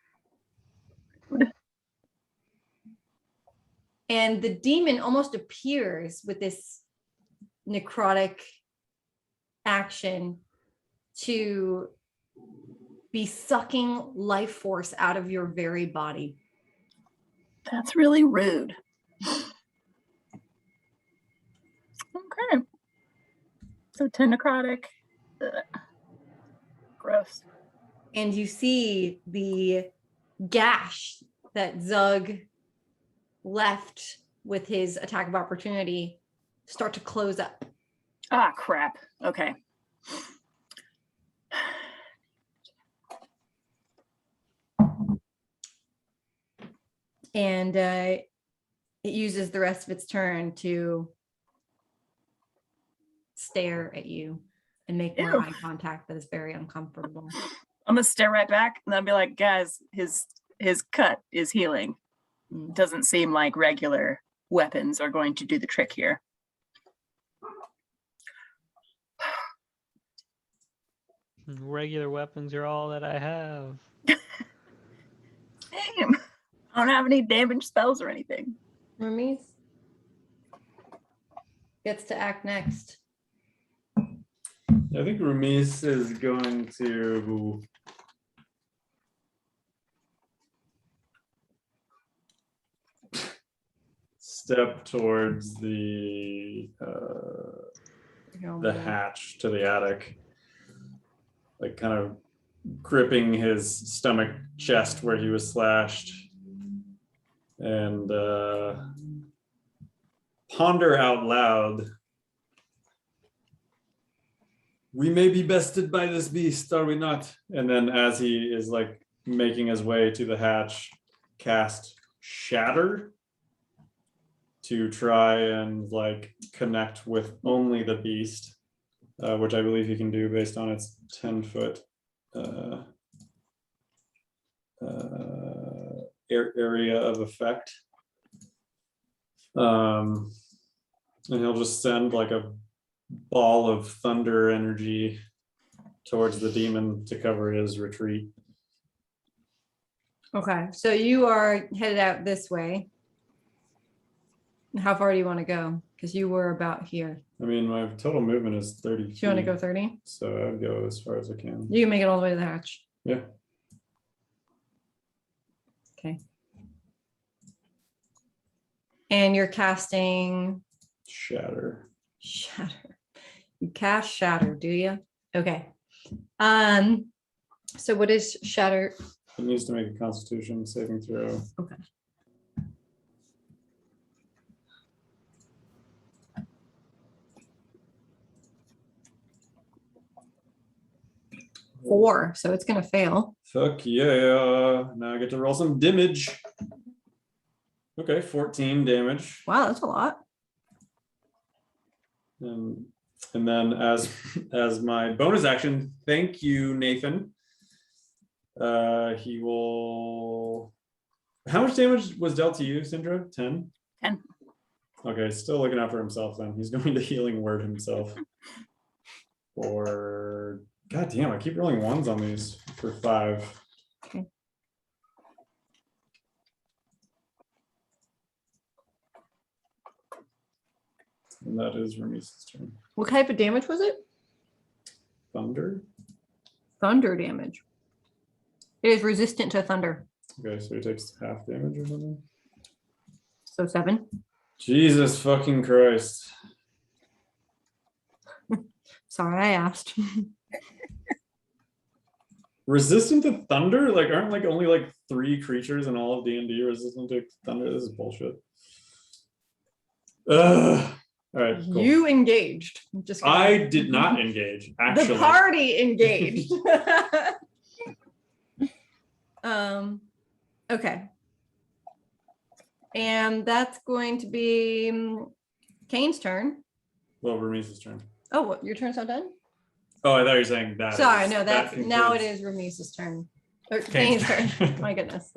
And the demon almost appears with this necrotic action to be sucking life force out of your very body. That's really rude. Okay. So 10 necrotic. Ugh. Gross. And you see the gash that Zug left with his attack of opportunity start to close up. Ah, crap. Okay. And it uses the rest of its turn to stare at you and make more Ew. eye contact that is very uncomfortable. I'm gonna stare right back and I'll be like, guys, his cut is healing. Doesn't seem like regular weapons are going to do the trick here. Regular weapons are all that I have. Damn. I don't have any damage spells or anything. Hermes gets to act next. I think Ramis is going to step towards the hatch to the attic, like kind of gripping his stomach chest where he was slashed, and ponder out loud. We may be bested by this beast, are we not? And then as he is like making his way to the hatch, cast Shatter to try and like connect with only the beast. which I believe he can do based on its 10-foot area of effect. And he'll just send like a ball of thunder energy towards the demon to cover his retreat. Okay, so you are headed out this way. How far do you want to go? Because you were about here. I mean, my total movement is 30 Do you want to feet, go 30? so I would go as far as I can. You can make it all the way to the hatch. Yeah. Okay. And you're casting Shatter. Shatter. You cast Shatter, do you? Okay. So what is Shatter? It needs to make a Constitution saving throw. Okay. Four, so it's gonna fail. Fuck yeah. Now I get to roll some damage. Okay, 14 damage. Wow, that's a lot. And then as my bonus action, thank you, Nathan. He will. How much damage was dealt to you, Syndra? 10? 10. Okay, still looking out for himself then. He's going to healing word himself. For God damn, I keep rolling ones on these for 5. Okay. And that is Remise's turn. What type of damage was it? Thunder. Thunder damage. It is resistant to thunder. Okay, so he takes half damage or something. So 7. Jesus fucking Christ. Sorry, I asked. Resistant to thunder? Like, aren't like only like 3 creatures in all of D&D resistant to thunder? This is bullshit. Ugh. All right, cool. You engaged. Just kidding. I did not engage, actually. The party engaged. Okay. And that's going to be Kane's turn. Well, Remise's turn. Oh, what, your turn's not done? Oh, I thought you were saying that. Sorry, is- no, that that's now it concludes is Remise's turn. Or Kane's Kane's turn. turn. My goodness.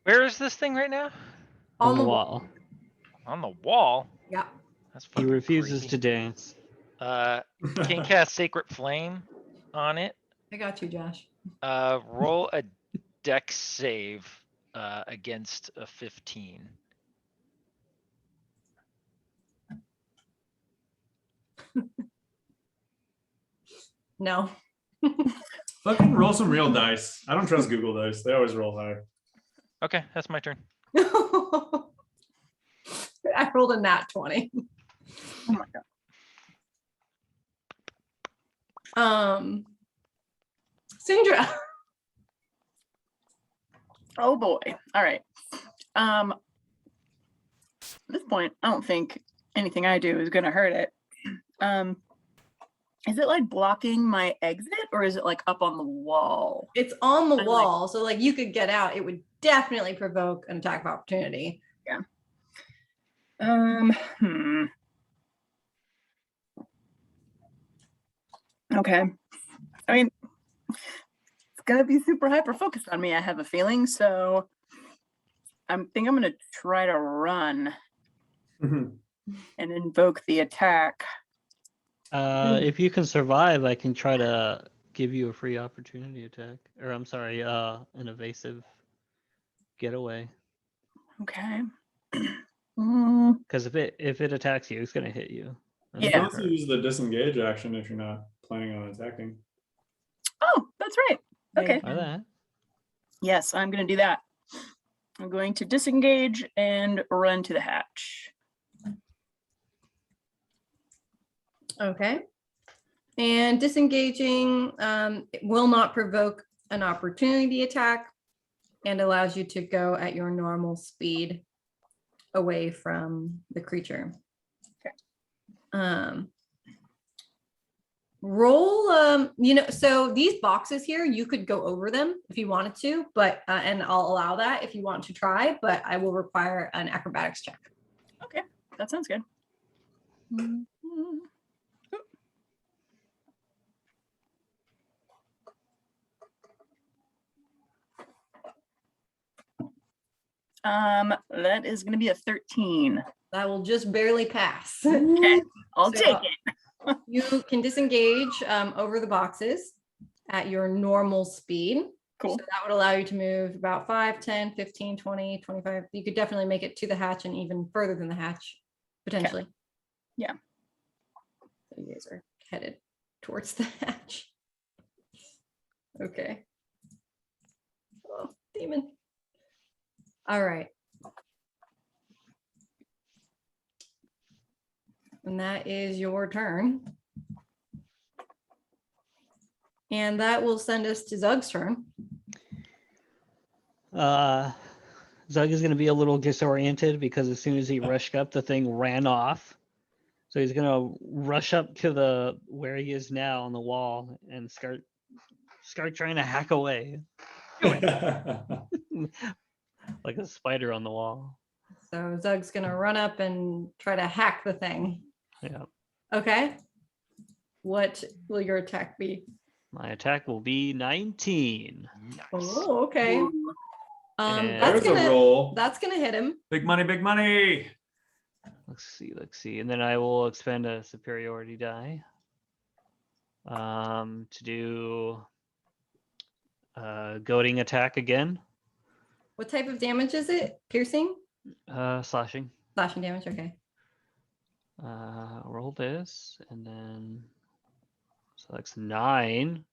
Where is this thing right now? On the wall. On the wall. Yeah. That's He fucking refuses creepy. to dance. King cast Sacred Flame on it. I got you, Josh. Roll a dex save against a 15. No. Fucking roll some real dice. I don't trust Google dice. They always roll high. Okay, that's my turn. I rolled a nat 20. Oh my god. Sindra. Oh boy. All right. At this point, I don't think anything I do is gonna hurt it. Is it like blocking my exit or is it like up on the wall? It's on the I'm like- wall, so like you could get out. It would definitely provoke an attack of opportunity. Okay. I mean, it's gonna be super hyper focused on me, I have a feeling. So I think I'm gonna try to run and invoke the attack. If you can survive, I can try to give you a free opportunity attack. Or I'm sorry, an evasive getaway. Okay. Because if it attacks you, it's gonna hit you. and You Yeah. can hurt. also use the disengage action if you're not planning on attacking. Oh, that's right. Okay. Try that. Yes, I'm going to do that. I'm going to disengage and run to the hatch. Okay. And disengaging it will not provoke an opportunity attack and allows you to go at your normal speed away from the creature. Okay. Roll, so these boxes here, you could go over them if you wanted to, but, and I'll allow that if you want to try, but I will require an acrobatics check. Okay, that sounds good. That is gonna be a 13. That will just barely pass. Okay, I'll So, take it. You can disengage over the boxes at your normal speed. Cool. So that would allow you to move about 5, 10, 15, 20, 25. You could definitely make it to the hatch and even further than the hatch, potentially. Yeah. So you guys are headed towards the hatch. Okay. Oh, demon. All right. And that is your turn. And that will send us to Zug's turn. Zug is going to be a little disoriented because as soon as he rushed up, the thing ran off. So he's going to rush up to the where he is now on the wall and start trying to hack away like a spider on the wall. So Zug's gonna run up and try to hack the thing. Yeah. Okay. What will your attack be? My attack will be 19. Nice. Oh, okay. Ooh. And- That's There's a roll. gonna hit him. Big money, big money. Let's see. And then I will expend a superiority die to do goading attack again. What type of damage is it? Piercing? Slashing. Slashing damage, okay. Roll this, and then so that's 9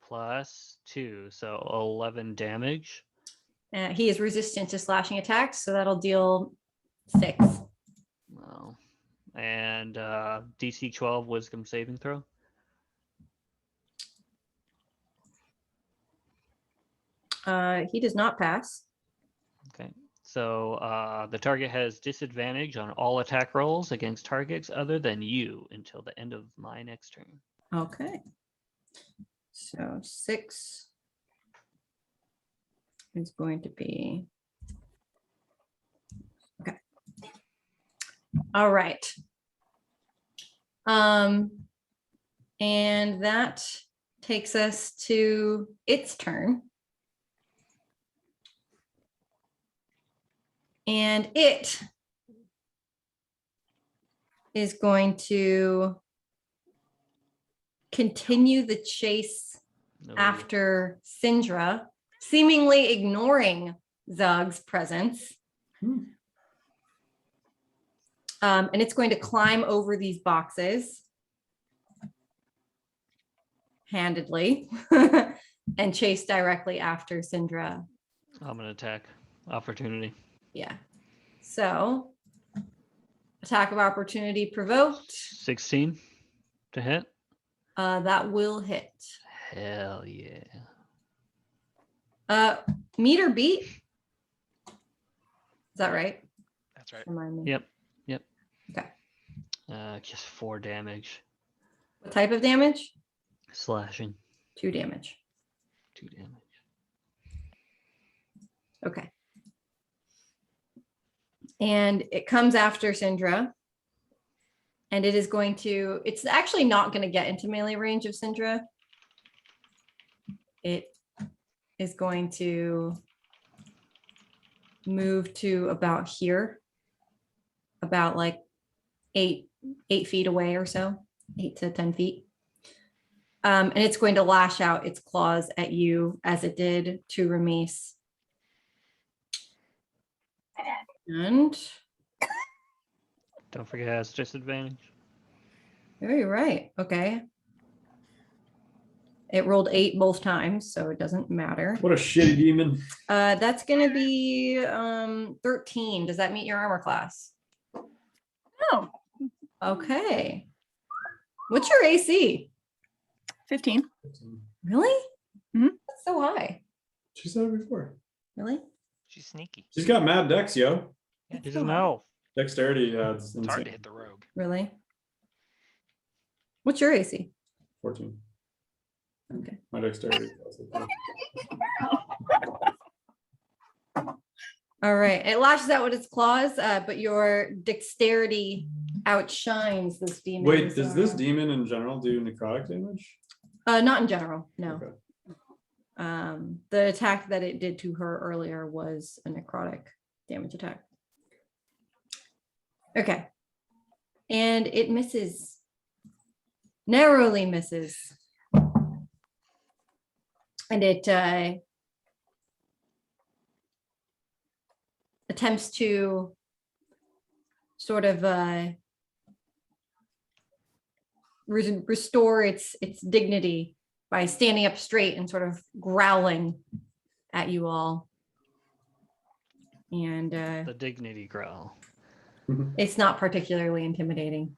plus 2, so 11 damage. He is resistant to slashing attacks, so that'll deal 6. Wow. And DC 12 Wisdom saving throw. He does not pass. Okay. So the target has disadvantage on all attack rolls against targets other than you until the end of my next turn. Okay. So 6 is going to be okay. All right. And that takes us to its turn. And it is going to continue the chase No. after Syndra, seemingly ignoring Zug's presence. And it's going to climb over these boxes handedly and chase directly after Syndra. I'm gonna attack. Opportunity. Yeah. So, attack of opportunity provoked. 16 to hit. That will hit. Hell yeah. Meet or beat? Is that right? That's right. Remind me. Yep. Okay. Just 4 damage. What type of damage? Slashing. 2 damage. 2 damage. Okay. And it comes after Syndra. And it is going to, it's actually not going to get into melee range of Syndra. It is going to move to about here, about like 8 feet away or so, 8 to 10 feet. And it's going to lash out its claws at you as it did to Ramis. And Don't forget it has disadvantage. very right. Okay. It rolled 8 both times, so it doesn't matter. What a shitty demon. That's gonna be 13. Does that meet your armor class? Oh, Okay. What's your AC? 15. Really? Mhm. That's so high. She said it before. Really? She's sneaky. She's got mad dex, yo. He's an elf. Dexterity. It's hard to hit the rogue. Really? What's your AC? 14. Okay. My dexterity. is also 14. All right. It lashes out with its claws, but your dexterity outshines this demon. Wait, does this demon in general do necrotic damage? Not in general, no. Okay. The attack that it did to her earlier was a necrotic damage attack. Okay. And it misses. Narrowly misses. And it attempts to sort of restore its dignity by standing up straight and sort of growling at you all. And The dignity growl. it's not particularly intimidating.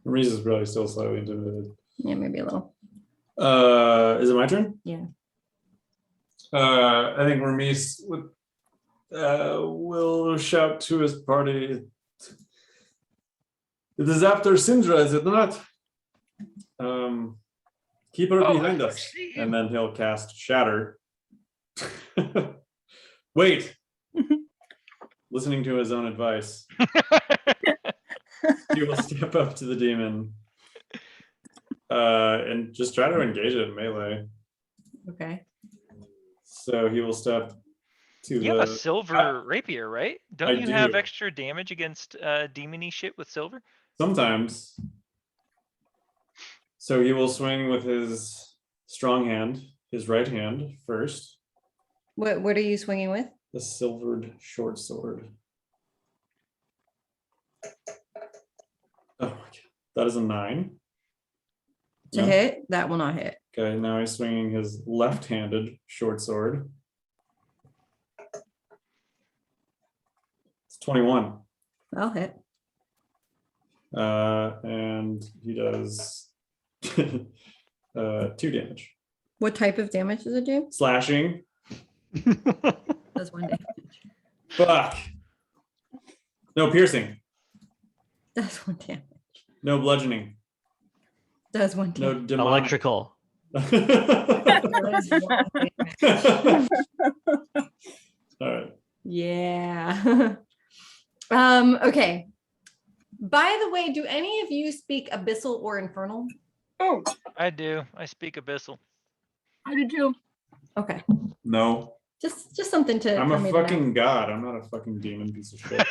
Reese is probably still slightly intimidated. Yeah, maybe a little. Is it my turn? Yeah. I think Ramis will shout to his party. It is after Syndra, is it not? Keep her behind us. And then he'll cast Shatter. Wait. Listening to his own advice. He will step up to the demon and just try to engage it in melee. Okay. So he will step to You have a silver rapier, right? Don't I you have do. extra damage against demon-y shit with silver? Sometimes. So he will swing with his strong hand, his right hand first. What are you swinging with? The silvered short sword. Oh my god. That is a 9. To No? hit? That will not hit. Okay, now he's swinging his left-handed short sword. It's 21. I'll hit. And he does 2 damage. What type of damage does it do? Slashing. Does 1 damage. Fuck. No piercing. Does 1 damage. No bludgeoning. Does 1 No damage. demonic. Electrical. Does 1 damage. All right. Yeah. Okay. By the way, do any of you speak Abyssal or Infernal? Oh, I do. I speak Abyssal. I did too. Okay. No. Just something to. I'm for a me to know. fucking god. I'm not a fucking demon piece of shit.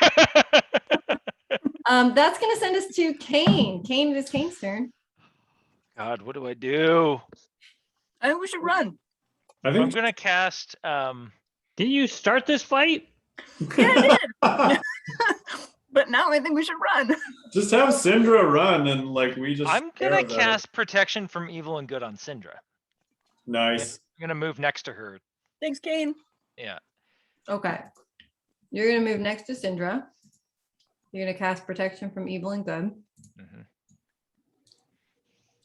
That's gonna send us to Kane. Kane, it is Kane's turn. God, what do I do? I think we should run. I I'm think gonna cast Didn't you start this fight? But now I think we should run. just have Syndra run and like we just I'm gonna stare at her. cast Protection from Evil and Good on Syndra. Nice. I'm gonna move next to her. Thanks, Kane. Yeah. Okay. You're gonna move next to Syndra. You're gonna cast Protection from Evil and Good. Mhm.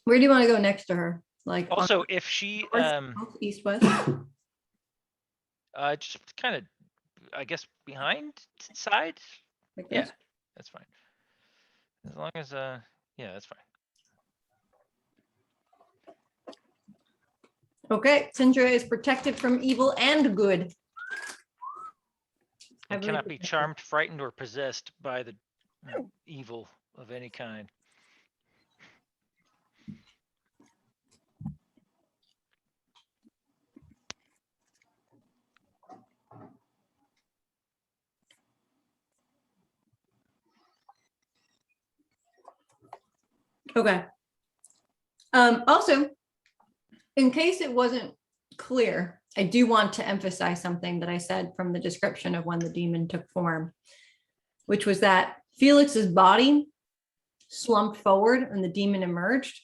Where do you want to go next to her? Like on Also, if she south, east, west? just kind of, I guess, behind side. Like Yeah, this? that's fine. As long as yeah, that's fine. Okay. Syndra is protected from evil and good. I Heavily cannot be protected. charmed, frightened, or possessed by the evil of any kind. Okay. Also, in case it wasn't clear, I do want to emphasize something that I said from the description of when the demon took form, which was that Felix's body slumped forward and the demon emerged.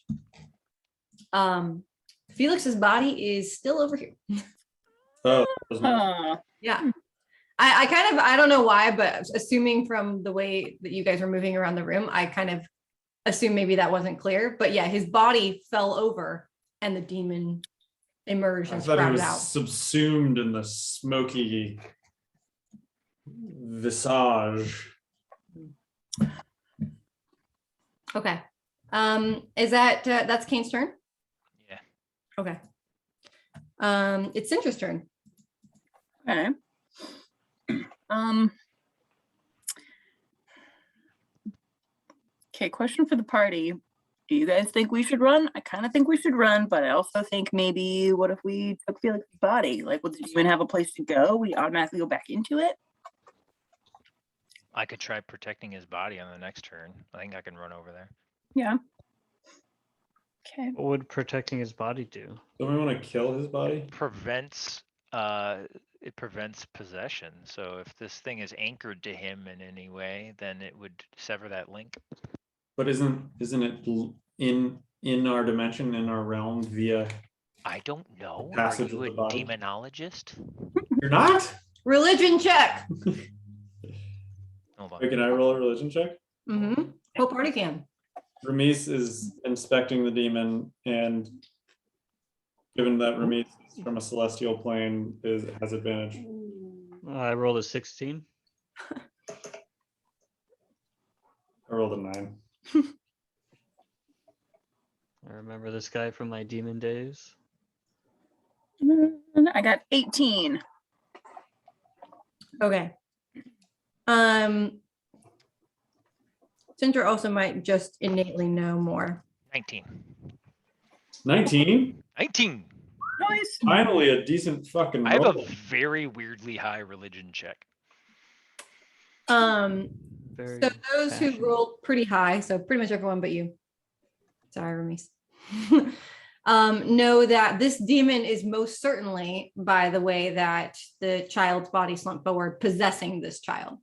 Felix's body is still over here. Oh, Yeah. I kind of, I don't know why, but assuming from the way that you guys were moving around the room, I kind of assumed maybe that wasn't clear. But yeah, his body fell over and the demon emerged I and thought he sprouted was out. subsumed in the smoky visage. Okay. Is that that's Kane's turn? Yeah. Okay. It's Syndra's turn. Okay. Okay, question for the party. Do you guys think we should run? I kind of think we should run, but I also think maybe what if we took Felix's body? Like, would the demon have a place to go? We automatically go back into it? I could try protecting his body on the next turn. I think I can run over there. Yeah. Okay. What would protecting his body do? Don't we want to kill his body? Prevents it prevents possession. So if this thing is anchored to him in any way, then it would sever that link. But isn't it in our dimension, in our realm via? I don't know. Are Passage you of a the body? demonologist? You're not? Religion check. Hold on. Wait, can I roll a religion check? Mm-hmm. Whole party can. Ramis is inspecting the demon, and given that Ramis is from a celestial plane, has advantage. I rolled a 16. I rolled a 9. I remember this guy from my demon days. I got 18. Okay. Cinder also might just innately know more. 19. 19? 19. Nice. Finally, a decent fucking I have roll. a very weirdly high religion check. Very So those who passionate. rolled pretty high, so pretty much everyone but you. Sorry, Ramis. Know that this demon is most certainly, by the way that the child's body slumped forward, possessing this child.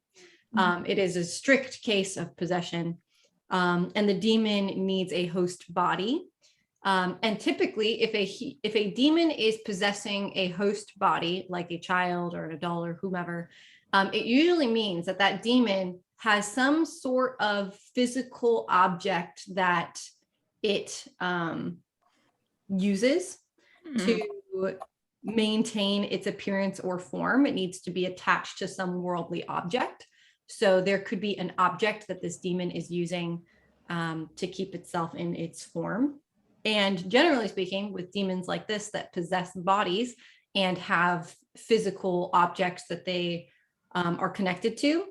It is a strict case of possession, and the demon needs a host body. And typically, if a demon is possessing a host body, like a child or an adult or whomever, it usually means that that demon has some sort of physical object that it uses to maintain its appearance or form. It needs to be attached to some worldly object. So there could be an object that this demon is using to keep itself in its form. And generally speaking, with demons like this that possess bodies and have physical objects that they are connected to,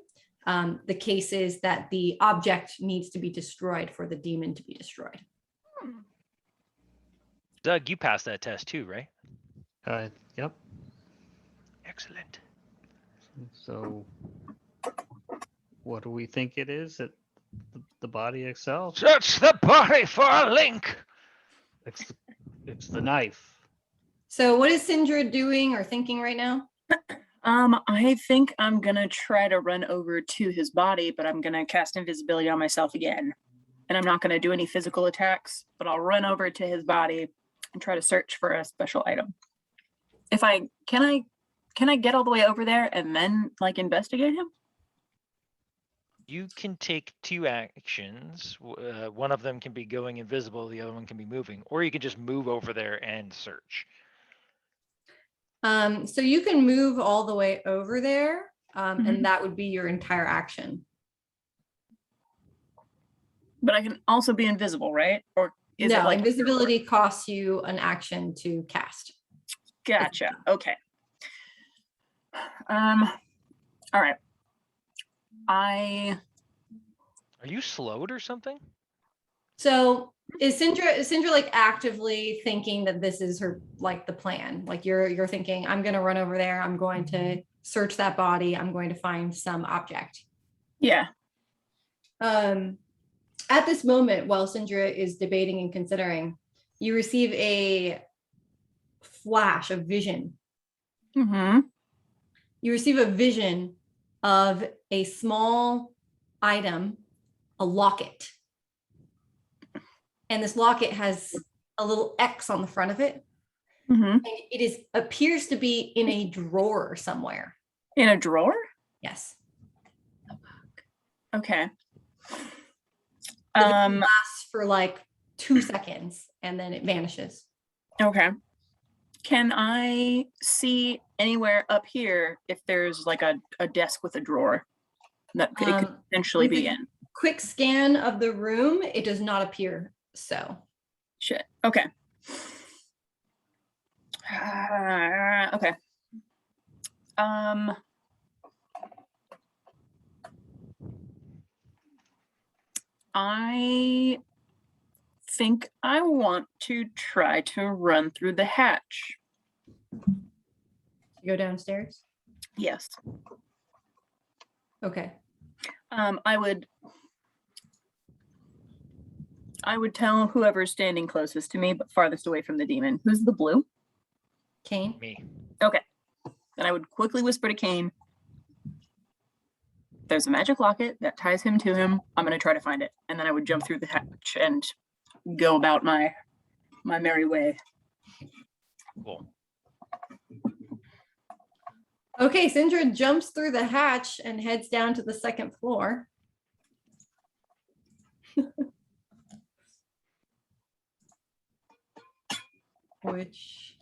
the case is that the object needs to be destroyed for the demon to be destroyed. Doug, you passed that test too, right? Yep. Excellent. So, what do we think it is? The body itself? Search the body for a link. It's the knife. So what is Sindra doing or thinking right now? I think I'm gonna try to run over to his body, but I'm gonna cast invisibility on myself again. And I'm not gonna do any physical attacks, but I'll run over to his body and try to search for a special item. Can I get all the way over there and then like investigate him? You can take 2 actions. One of them can be going invisible, the other one can be moving, or you can just move over there and search. So you can move all the way over there, Mhm. and that would be your entire action. But I can also be invisible, right? Or is it No, like invisibility costs you an action to cast. Gotcha. Okay. All right. Are you slowed or something? So is Sindra like actively thinking that this is her, like the plan? Like you're thinking, I'm going to run over there. I'm going to search that body. I'm going to find some object. Yeah. At this moment, while Sindra is debating and considering, you receive a flash of vision. Mm-hmm. You receive a vision of a small item, a locket. And this locket has a little X on the front of it. Mm-hmm. And it appears to be in a drawer somewhere. In a drawer? Yes. Okay. The vision lasts for like 2 seconds and then it vanishes. Okay. Can I see anywhere up here if there's like a desk with a drawer that it could potentially with be a in? Quick scan of the room, it does not appear so. Shit. Okay. Okay. I think I want to try to run through the hatch. Go downstairs. Yes. Okay. I would tell whoever's standing closest to me, but farthest away from the demon. Who's the blue? Kane. Me. Okay. Then I would quickly whisper to Kane, there's a magic locket that ties him to him. I'm going to try to find it. And then I would jump through the hatch and go about my merry way. Cool. Okay, Sindra jumps through the hatch and heads down to the second floor. Which,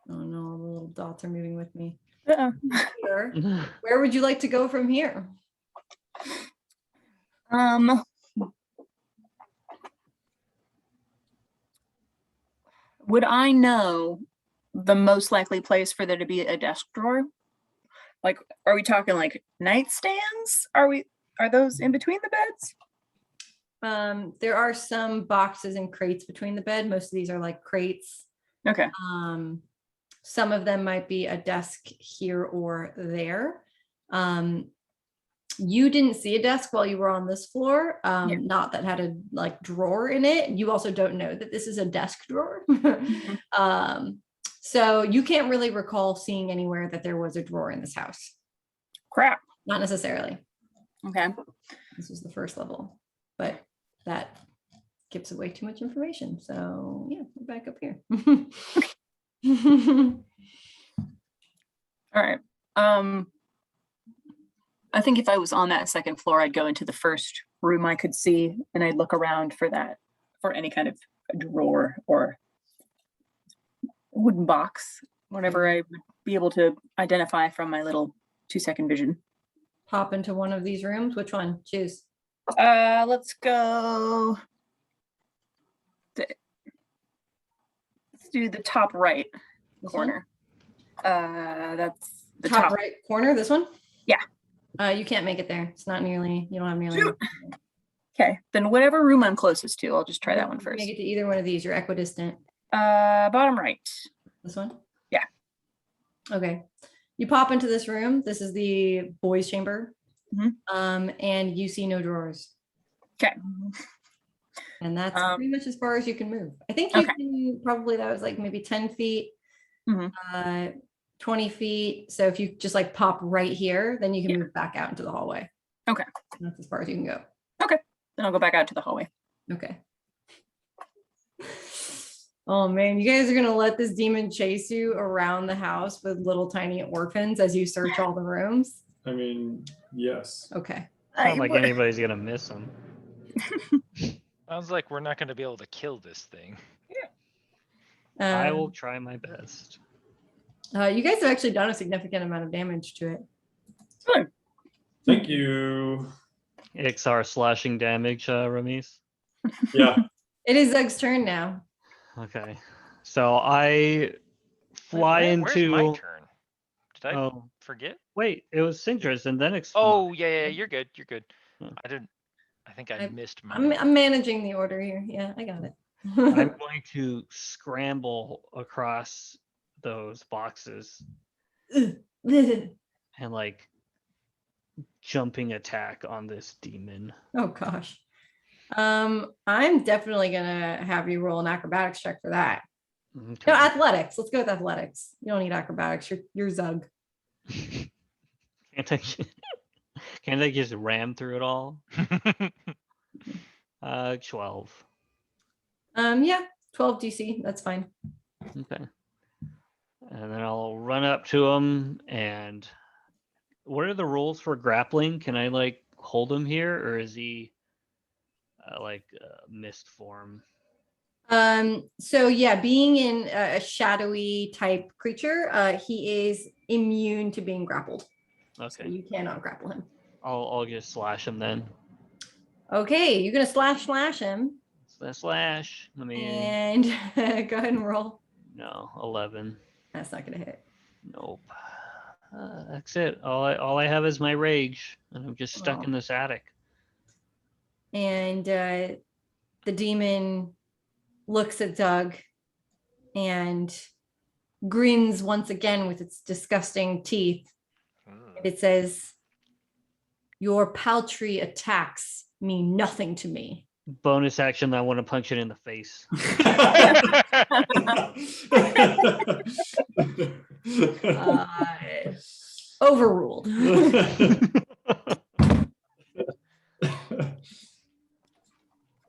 oh no, the little dots are moving with me. Uh-oh. Where would you like to go from here? Would I know the most likely place for there to be a desk drawer? Like, are we talking like nightstands? Are those in between the beds? There are some boxes and crates between the bed. Most of these are like crates. Okay. Some of them might be a desk here or there. You didn't see a desk while you were on this floor, not that had a like drawer in it. You also don't know that this is a desk drawer. So you can't really recall seeing anywhere that there was a drawer in this house. Crap. Not necessarily. Okay. This was the first level, but that gives away too much information. So yeah, we're back up here. All right. I think if I was on that second floor, I'd go into the first room I could see and I'd look around for any kind of drawer or wooden box, whatever I would be able to identify from my little 2-second vision. Pop into one of these rooms. Which one? Choose. Let's go. Let's do the top right This corner. That's the top top. right corner. This one? Yeah. You can't make it there. It's not nearly, you don't have nearly. Shoot. Okay, then whatever room I'm closest to, I'll just try that one first. Make it to either one of these. You're equidistant. Bottom right. This one? Yeah. Okay. You pop into this room. This is the boys' chamber. Mhm. And you see no drawers. Okay. And that's pretty much as far as you can move. I think you can probably, that was like maybe 10 feet, Mhm. 20 feet. So if you just like pop right here, then you can move back out into the hallway. Okay. That's as far as you can go. Then I'll go back out to the hallway. Okay. Oh man, you guys are gonna let this demon chase you around the house with little tiny orphans as you search all the rooms? I mean, yes. Okay. Not like anybody's gonna miss him. Sounds like we're not going to be able to kill this thing. I will try my best. You guys have actually done a significant amount of damage to it. Good. Thank you. XR slashing damage, Ramis. Yeah. It is Zug's turn now. Okay. So I fly Where's into. my turn? Did I Oh, forget? wait, it was Sintra's and then Oh, yeah, you're good. You're good. Hmm. I think I missed I'm mine. managing the order here. Yeah, I got it. I'm going to scramble across those boxes and like jumping attack on this demon. Oh gosh. I'm definitely gonna have you roll an acrobatics check for that. Okay. No, athletics. Let's go with athletics. You don't need acrobatics. You're Zug. Can't I just ram through it all? 12. Yeah, 12 DC. That's fine. Okay. And then I'll run up to him. And what are the rules for grappling? Can I like hold him here, or is he like mist form? So yeah, being in a shadowy type creature, he is immune to being grappled. Okay. So you cannot grapple him. I'll just slash him then. Okay, you're gonna slash him. Slash. Let me. And go ahead and roll. No, 11. That's not gonna hit. Nope. That's it. All I have is my rage, and I'm just stuck Oh. in this attic. And the demon looks at Zug and grins once again with its disgusting teeth. It says, "Your paltry attacks mean nothing to me." Bonus action, I want to punch it in the face. Overruled.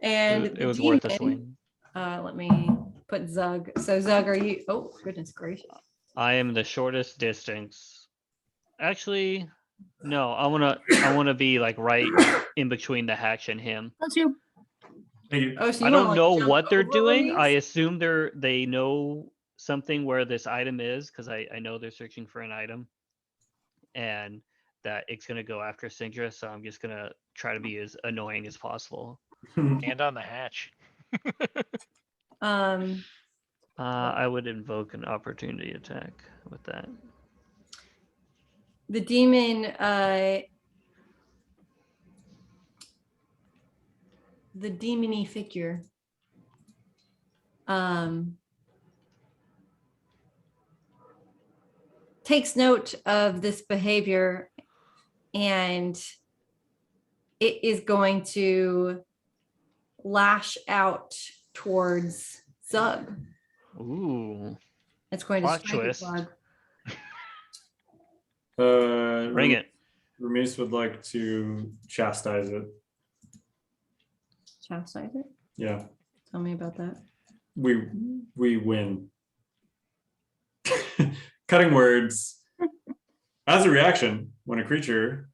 And It was worth a swing. let me put Zug. So Zug, are you? Oh goodness gracious! I am the shortest distance. Actually, no. I wanna be like right in between the hatch and him. That's you. Hey, Oh, so you I wanna, don't like, know jump what they're over doing. these? I assume they know something where this item is because I know they're searching for an item, and that it's gonna go after Sindra. So I'm just gonna try to be as annoying as possible. And on the hatch. I would invoke an opportunity attack with that. The demon, the demony figure, takes note of this behavior, and it is going to lash out towards Zug. Ooh, It's going to Plot strike at twist. Zug. bring it. Ramis would like to chastise it. Chastise it. Yeah, Tell me about that. we win. Cutting words. As a reaction, when a creature.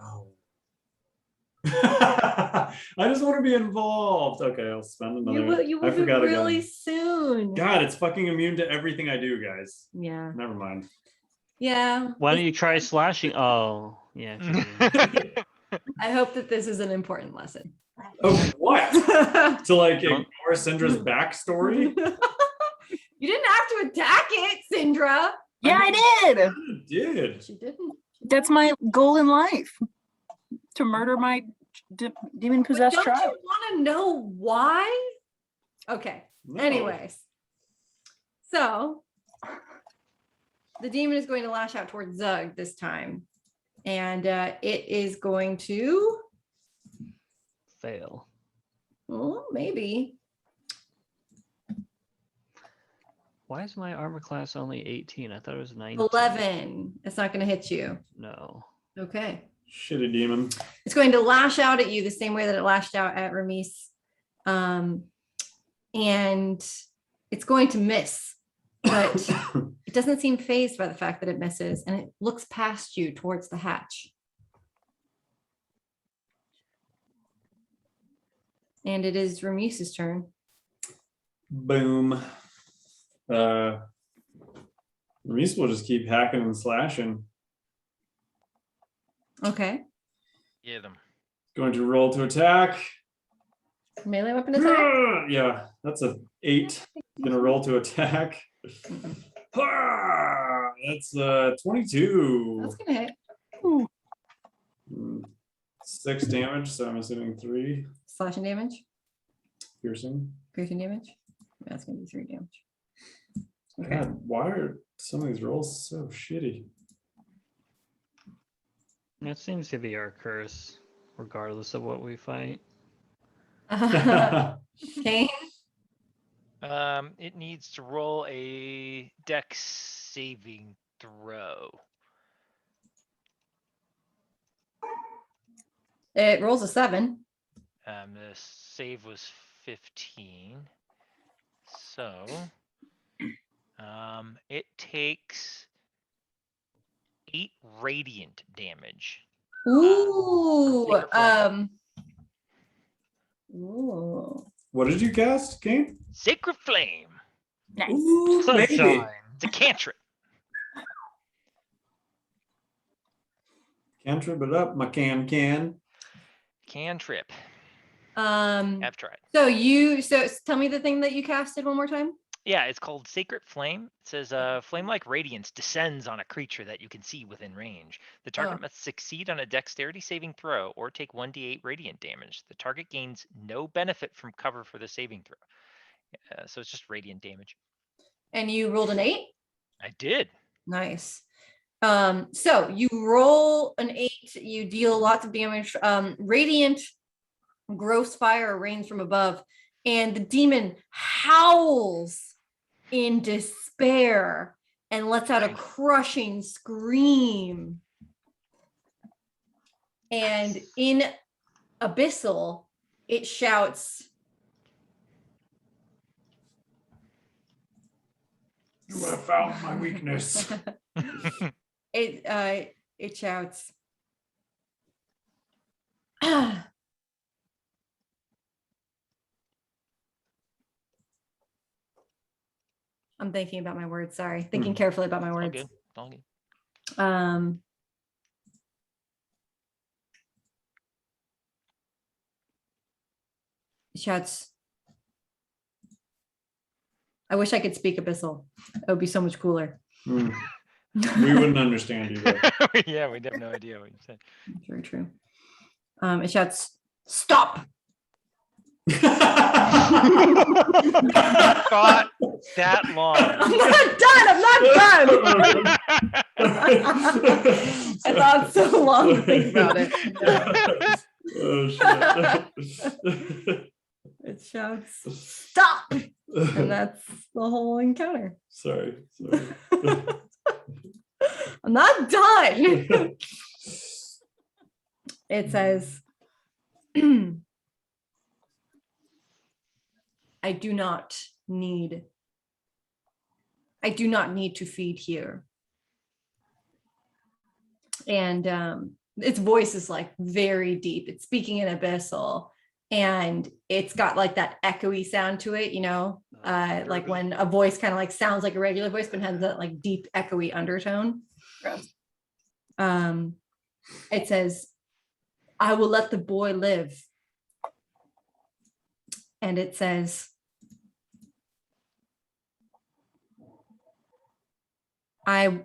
Oh. I just want to be involved. Okay, I'll spend another. You I will be forgot really again. soon. God, it's fucking immune to everything I do, guys. Yeah. Never mind. Yeah. Why don't you try slashing? Oh, yeah. I hope that this is an important lesson. Oh, what? To like Don't- ignore Syndra's backstory? You didn't have to attack it, Syndra. Yeah, I did. You did. She didn't. That's my goal in life. To murder my demon But possessed don't child. you want to know why? Okay. No. Anyways. So the demon is going to lash out towards Zug this time. And it is going to, Fail. well, maybe. Why is my armor class only 18? I thought it was 19. 11. It's not going to hit you. No. Okay. Shitty demon. It's going to lash out at you the same way that it lashed out at Ramis. And it's going to miss, but it doesn't seem fazed by the fact that it misses, and it looks past you towards the hatch. And it is Ramis's turn. Boom. Ramis will just keep hacking and slashing. Okay. Get them. Going to roll to attack. Melee weapon attack. Yeah, that's a 8. Gonna roll to attack. That's 22. That's gonna hit. 6 damage, so I'm assuming 3 Slashing damage. piercing. Piercing damage. That's gonna be 3 damage. Okay. God, why are some of these rolls so shitty? That seems to be our curse, regardless of what we fight. Kane. It needs to roll a dex saving throw. It rolls a 7. The save was 15. So, it takes 8 radiant damage. Ooh. Sacred Flame. Ooh. What did you cast, Kane? Sacred Flame. Nice. Ooh, baby. Sunshine. It's a cantrip. Cantrip it up, my can. Cantrip. Um. I've tried. So tell me the thing that you casted one more time. Yeah, it's called Sacred Flame. It says, flame-like radiance descends on a creature that you can see within range. The target Oh. must succeed on a dexterity saving throw or take 1d8 radiant damage. The target gains no benefit from cover for the saving throw. So it's just radiant damage. And you rolled an 8? I did. Nice. So you roll an 8, you deal lots of damage. Radiant gross fire rains from above, and the demon howls in despair and lets out a crushing scream. And in Abyssal, it shouts, You have found my weakness. it shouts, I'm thinking about my words, sorry. Thinking carefully about my All words. good. All good. It shouts, I wish I could speak Abyssal. It would be so much cooler. We wouldn't understand you though. Yeah, we have no idea what you said. That's very true. It shouts, stop. Thought that long. I'm not done. I thought so long to think about it. Oh shit. It shouts, stop. And that's the whole encounter. Sorry. I'm not done. It says, I do not need to feed here. And its voice is like very deep. It's speaking in Abyssal, and it's got like that echoey sound to it, you know, like when a voice kind of like sounds like a regular voice, but has that like deep echoey undertone. Gross. It says, I will let the boy live. And it says, I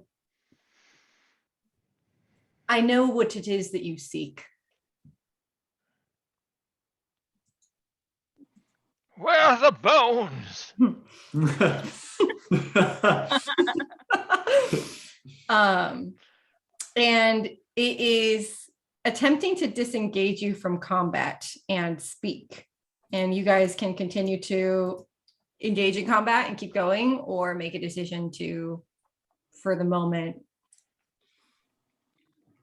know what it is that you seek. Where are the bones? And it is attempting to disengage you from combat and speak. And you guys can continue to engage in combat and keep going, or make a decision to, for the moment.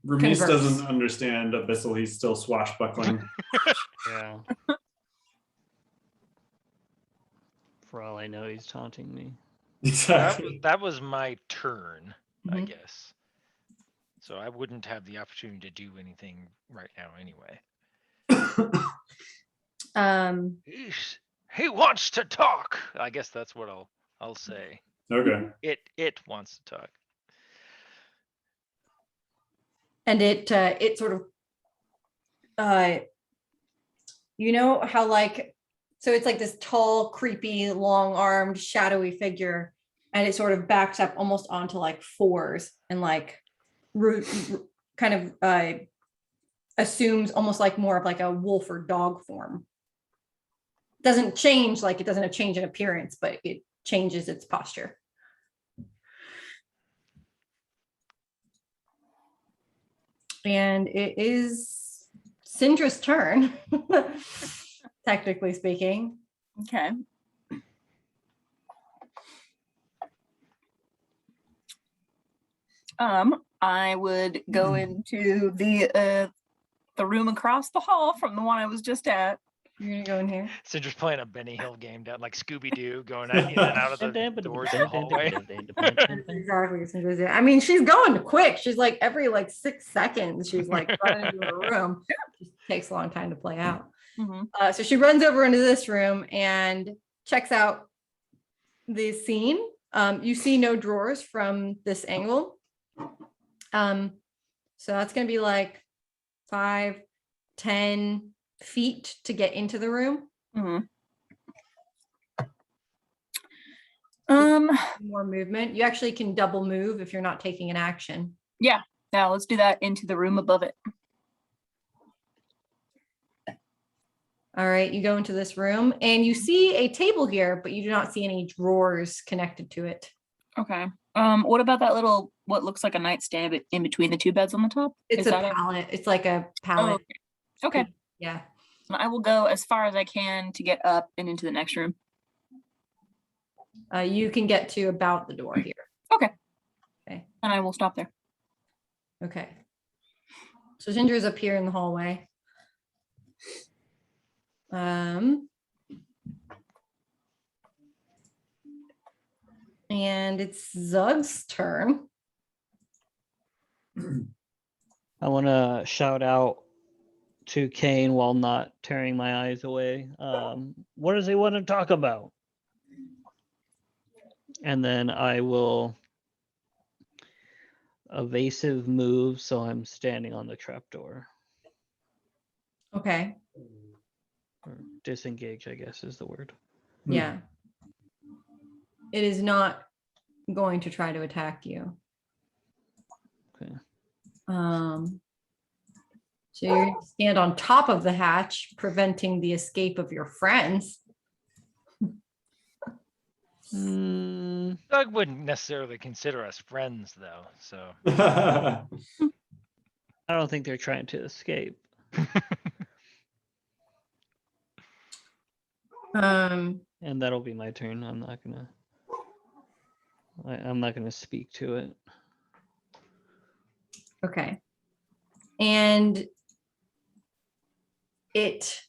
Ramis Converse. doesn't understand Abyssal. He's still swashbuckling. Yeah. For all I know, he's taunting me. Exactly. That was my turn, I Mhm. guess. So I wouldn't have the opportunity to do anything right now anyway. He wants to talk. I guess that's what I'll say. Okay. It wants to talk. And it sort of, you know how like, so it's like this tall, creepy, long-armed, shadowy figure, and it sort of backs up almost onto like fours and like kind of assumes almost like more of like a wolf or dog form. Doesn't change, like it doesn't change in appearance, but it changes its posture. And it is Syndra's turn, technically speaking. Okay. I would go into the room across the hall from the one I was just at. You're gonna go in here. Cinder's playing a Benny Hill game down like Scooby-Doo, going in and out of the doors of the hallway. Exactly. Syndra's it. I mean, she's going quick. She's like every like 6 seconds, she's like running into a room. It just takes a long time to play out. Mm-hmm. So she runs over into this room and checks out the scene. You see no drawers from this angle. So that's going to be like 5-10 feet to get into the room. Mm-hmm. More movement. You actually can double move if you're not taking an action. Yeah, let's do that into the room above it. All right, you go into this room and you see a table here, but you do not see any drawers connected to it. Okay. What about that little, what looks like a nightstand in between the two beds on the top? It's Is a that pallet. It's like a pallet. Oh, okay. Yeah. I will go as far as I can to get up and into the next room. You can get to about the door here. Okay. Okay. And I will stop there. Okay. So Ginger's up here in the hallway. And it's Zug's turn. I want to shout out to Kane while not tearing my eyes away. What does he want to talk about? And then I will evasive move, so I'm standing on the trapdoor. Okay. Or disengage, I guess is the word. Yeah. It is not going to try to attack you. Okay. So you're going to stand on top of the hatch, preventing the escape of your friends. Doug wouldn't necessarily consider us friends, though. So I don't think they're trying to escape. And that'll be my turn. I'm not gonna speak to it. Okay. And it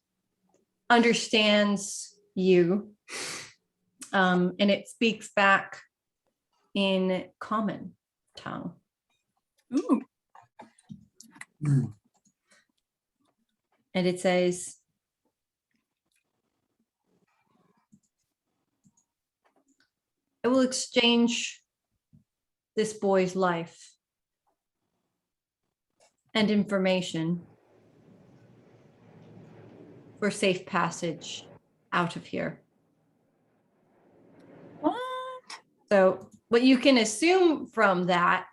understands you. And it speaks back in common tongue. Ooh. And it says, I will exchange this boy's life and information for safe passage out of here. What? So what you can assume from that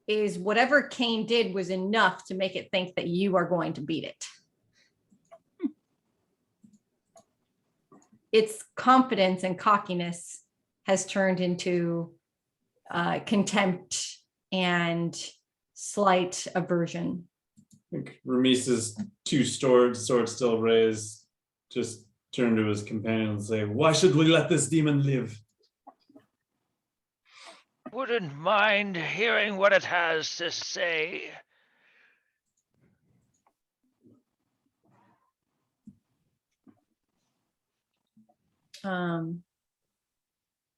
is whatever Kane did was enough to make it think that you are going to beat it. Its confidence and cockiness has turned into contempt and slight aversion. I think Ramise's two swords still raised, just turn to his companion and say, "Why should we let this demon live?" wouldn't mind hearing what it has to say.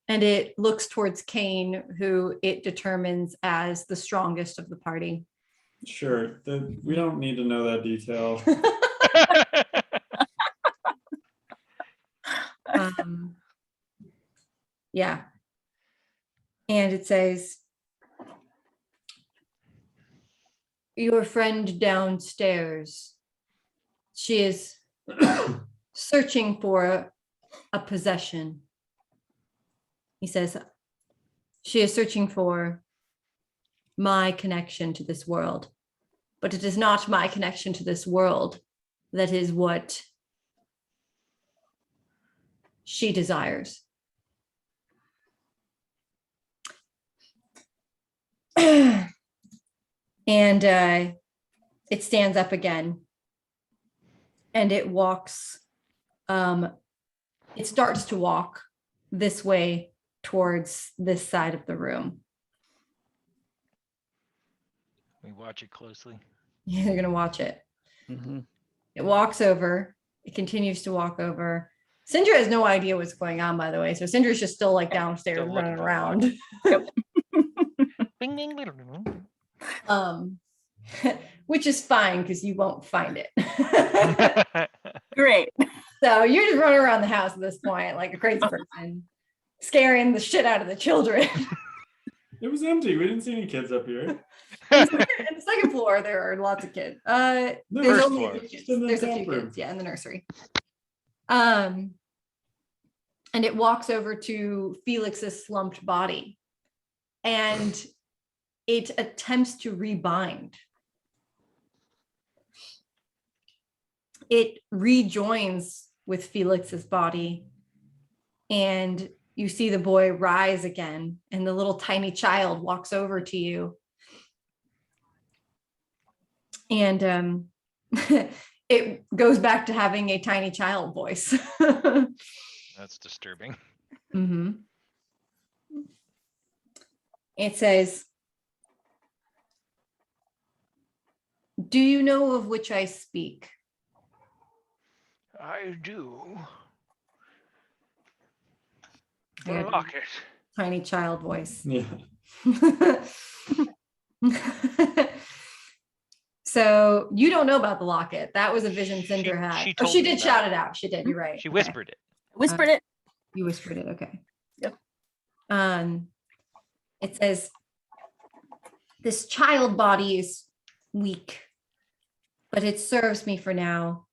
And it looks towards Kane, who it determines as the strongest of the party. Sure, we don't need to know that detail. Yeah. And it says, your friend downstairs, she is searching for a possession. He says, she is searching for my connection to this world, but it is not my connection to this world that is what she desires. And it stands up again and it walks, it starts to walk this way towards this side of the room. We watch it closely. You're going to watch it. Mm-hmm. It walks over. It continues to walk over. Sindra has no idea what's going on, by the way. So Sindra's just still like downstairs Still looking running for around. Bing, bing, bing, bing. Which is fine because you won't find it. Great. So you're just running around the house at this point like a crazy person, scaring the shit out of the children. It was empty. We didn't see any kids up here. In the second floor, there are lots of kids. There's first only floor. a few kids. Just in the There's a top few room. kids, yeah, in the nursery. And and it walks over to Felix's slumped body, and it attempts to rebind. It rejoins with Felix's body, and you see the boy rise again, and the little tiny child walks over to you. And it goes back to having a tiny child voice. That's disturbing. Mm-hmm. It says, "Do you know of which I speak?" I do. I got Locket. tiny child voice. Yeah. So you don't know about the locket. That was a vision Cinder had. she Oh, told she me did about shout it. it out. She did. You're right. She Okay. whispered it. Whispered it. You whispered it. Okay. Yep. It says, "This child body is weak, but it serves me for now."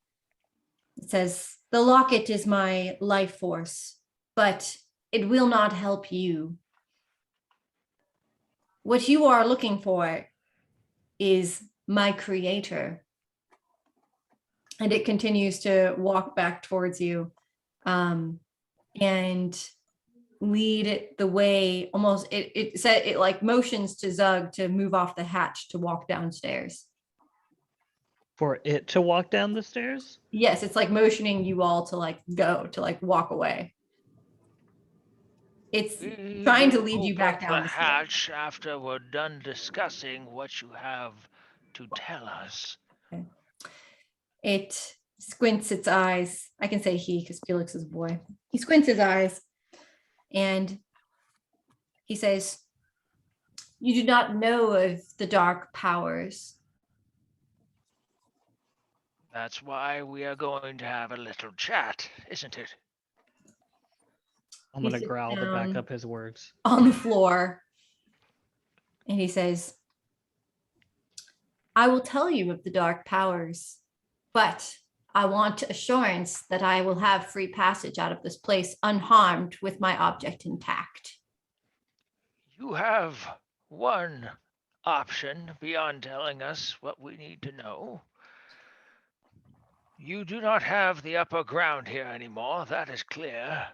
It says, "The locket is my life force, but it will not help you. What you are looking for is my creator." And it continues to walk back towards you, and lead the way. Almost, it said it like motions to Zug to move off the hatch to walk downstairs. For it to walk down the stairs? Yes, it's like motioning you all to like go, to like walk away. It's trying to lead you back down the the stairs. hatch after we're done discussing what you have to tell us. It squints its eyes. I can say he because Felix is a boy. He squints his eyes and he says, "You do not know of the dark powers." That's why we are going to have a little chat, isn't it? I'm He gonna sits growl to back down up his words. on the floor and he says, "I will tell you of the dark powers, but I want assurance that I will have free passage out of this place unharmed with my object intact." You have one option beyond telling us what we need to know. You do not have the upper ground here anymore, that is clear.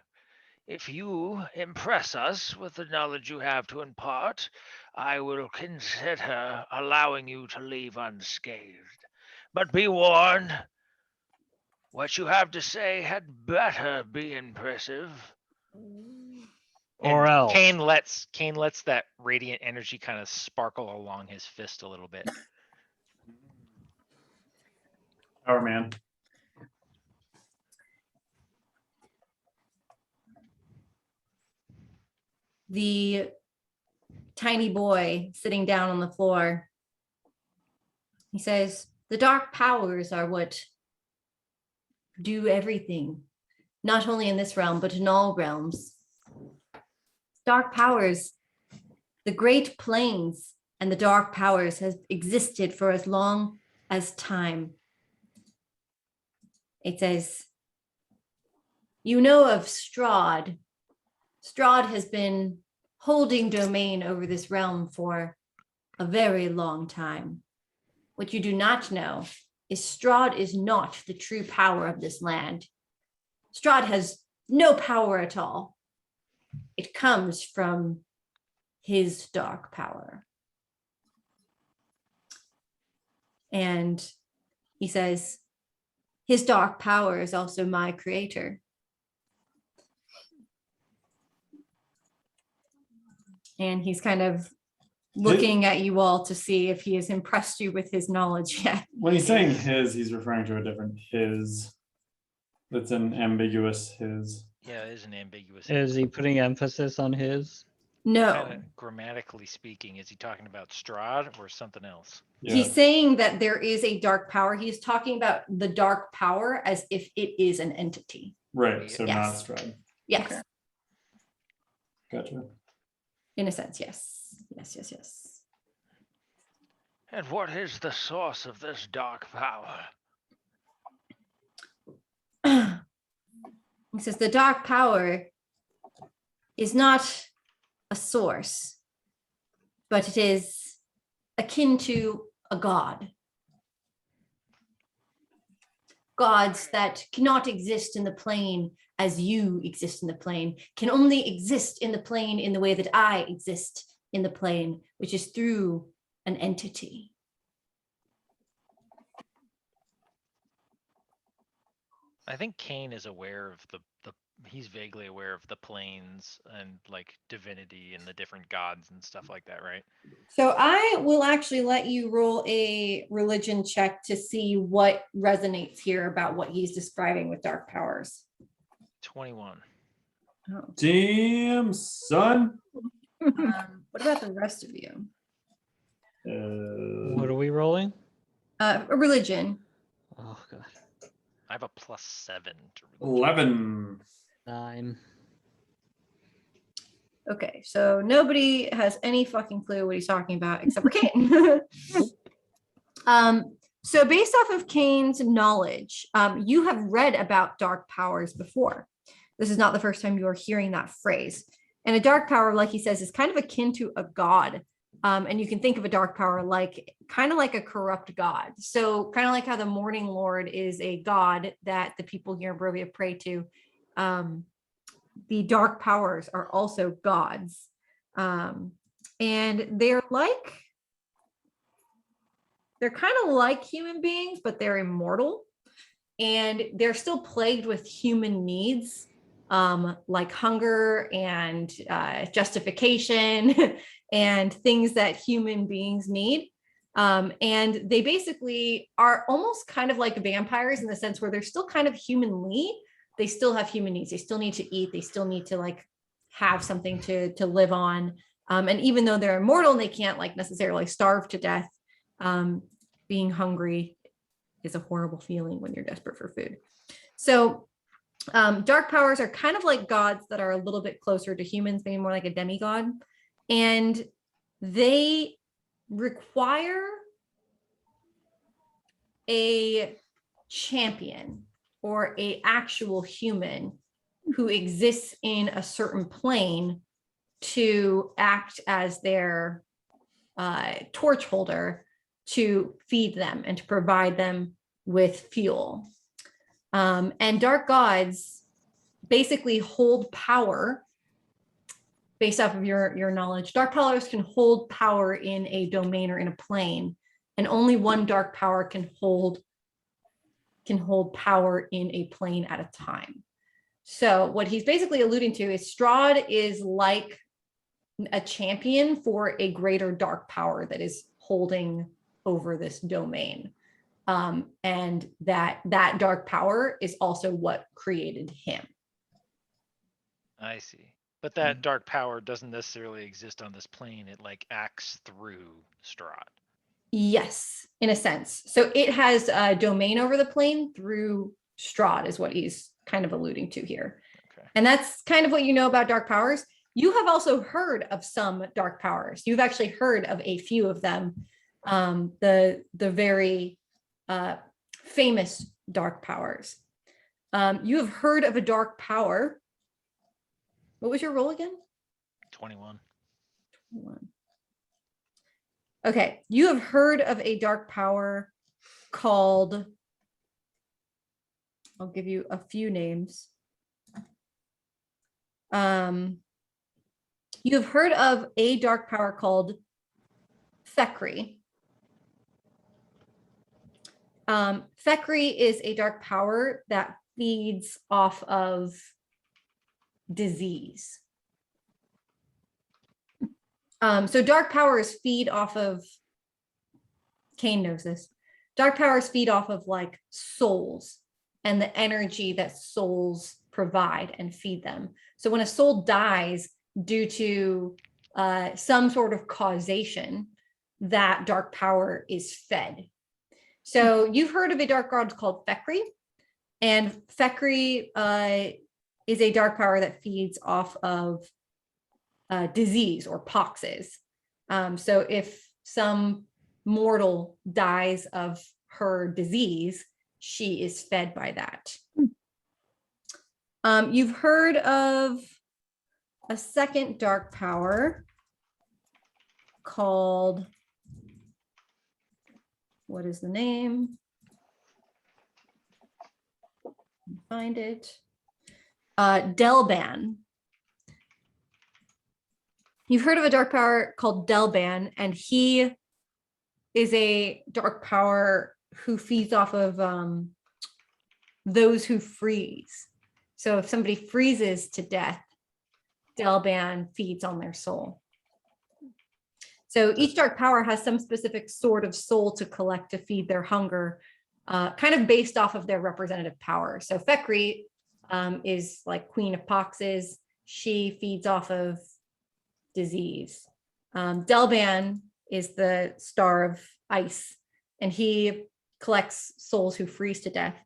If you impress us with the knowledge you have to impart, I will consider allowing you to leave unscathed. But be warned, what you have to say had better be impressive. Or And else. Kane lets that radiant energy kind of sparkle along his fist a little bit. Power man. The tiny boy sitting down on the floor, he says, "The dark powers are what do everything, not only in this realm, but in all realms. Dark powers, the great planes and the dark powers has existed for as long as time." It says, "You know of Strahd. Strahd has been holding domain over this realm for a very long time. What you do not know is Strahd is not the true power of this land. Strahd has no power at all. It comes from his dark power." And he says, "His dark power is also my creator." And he's kind of looking at you all to see if he has impressed you with his knowledge yet. When he's saying his, he's referring to a different his. That's an ambiguous his. Yeah, it is an ambiguous. Is he putting emphasis on his? No, Kinda grammatically speaking, is he talking about Strahd or something else? Yeah. he's saying that there is a dark power. He's talking about the dark power as if it is an entity. Right. So not Yes. Strahd. Yes, Okay. Gotcha. in a sense, yes. Yes. And what is the source of this dark power? He says the dark power is not a source, but it is akin to a god. Gods that cannot exist in the plane as you exist in the plane, can only exist in the plane in the way that I exist in the plane, which is through an entity. I think Kane is aware of the he's vaguely aware of the planes and like divinity and the different gods and stuff like that, right? So I will actually let you roll a religion check to see what resonates here about what he's describing with dark powers. 21. Oh. Damn, son. What about the rest of you? What are we rolling? A religion. Oh god. I have a +7 to religion. 11. 9. Okay, so nobody has any fucking clue what he's talking about except for Kane. So based off of Kane's knowledge, you have read about dark powers before. This is not the first time you are hearing that phrase. And a dark power, like he says, is kind of akin to a god. And you can think of a dark power like kind of like a corrupt god. So kind of like how the Morning Lord is a god that the people here in Barovia pray to. The dark powers are also gods. And they're kind of like human beings, but they're immortal. And they're still plagued with human needs, like hunger and justification and things that human beings need. And they basically are almost kind of like vampires in the sense where they're still kind of humanly. They still have human needs. They still need to eat. They still need to like have something to live on. And even though they're immortal and they can't like necessarily starve to death, being hungry is a horrible feeling when you're desperate for food. So dark powers are kind of like gods that are a little bit closer to humans, maybe more like a demigod. And they require a champion or a actual human who exists in a certain plane to act as their torch holder to feed them and to provide them with fuel. And dark gods basically hold power based off of your knowledge. Dark powers can hold power in a domain or in a plane, and only one dark power can hold power in a plane at a time. So what he's basically alluding to is Strahd is like a champion for a greater dark power that is holding over this domain. And that dark power is also what created him. I see. But that dark power doesn't necessarily exist on this plane. It like acts through Strahd. Yes, in a sense. So it has a domain over the plane through Strahd is what he's kind of alluding to here. Okay. And that's kind of what you know about dark powers. You have also heard of some dark powers. You've actually heard of a few of them. The very famous dark powers. You have heard of a dark power. What was your roll again? 21. 21. Okay, you have heard of a dark power called, I'll give you a few names. You have heard of a dark power called Thekri. Thekri is a dark power that feeds off of disease. So dark powers feed off of, Kane knows this, dark powers feed off of like souls and the energy that souls provide and feed them. So when a soul dies due to some sort of causation, that dark power is fed. So you've heard of a dark god called Thekri, and Thekri is a dark power that feeds off of disease or poxes. So if some mortal dies of her disease, she is fed by that. You've heard of a second dark power called, what is the name? Find it. Delban. You've heard of a dark power called Delban, and he is a dark power who feeds off of those who freeze. So if somebody freezes to death, Delban feeds on their soul. So each dark power has some specific sort of soul to collect to feed their hunger, kind of based off of their representative power. So Fekri is like Queen of Poxes. She feeds off of disease. Delban is the Star of Ice, and he collects souls who freeze to death.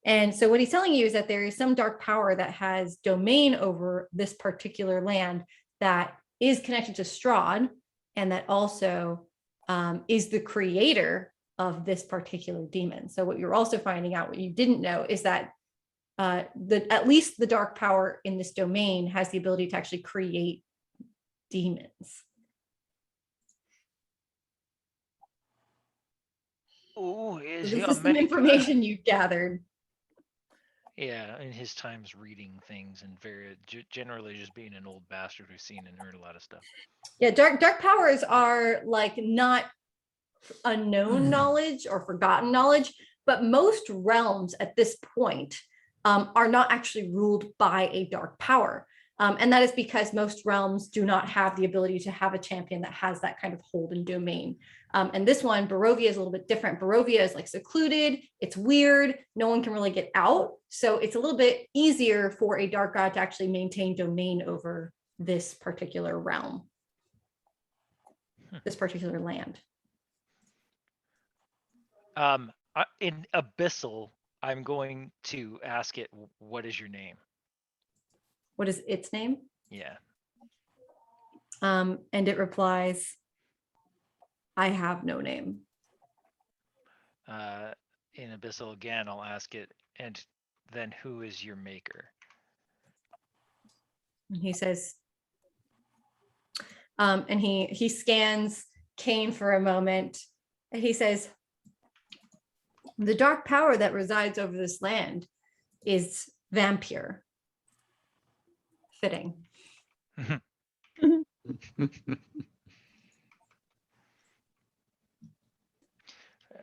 And so what he's telling you is that there is some dark power that has domain over this particular land that is connected to Strahd, and that also is the creator of this particular demon. So what you're also finding out, what you didn't know, is that at least the dark power in this domain has the ability to actually create demons. Who is This your is some maker? information you gathered. Yeah, in his times reading things and generally just being an old bastard who's seen and heard a lot of stuff. Yeah, dark powers are like not unknown knowledge or forgotten knowledge, but most realms at this point are not actually ruled by a dark power. And that is because most realms do not have the ability to have a champion that has that kind of hold and domain. And this one, Barovia, is a little bit different. Barovia is like secluded, it's weird, no one can really get out. So it's a little bit easier for a dark god to actually maintain domain over this particular realm, this particular land. In Abyssal, I'm going to ask it, what is your name? What is its name? Yeah. And it replies, I have no name. In Abyssal again, I'll ask it, and then who is your maker? And he says, and he scans Cain for a moment, and he says, the dark power that resides over this land is vampire. Fitting.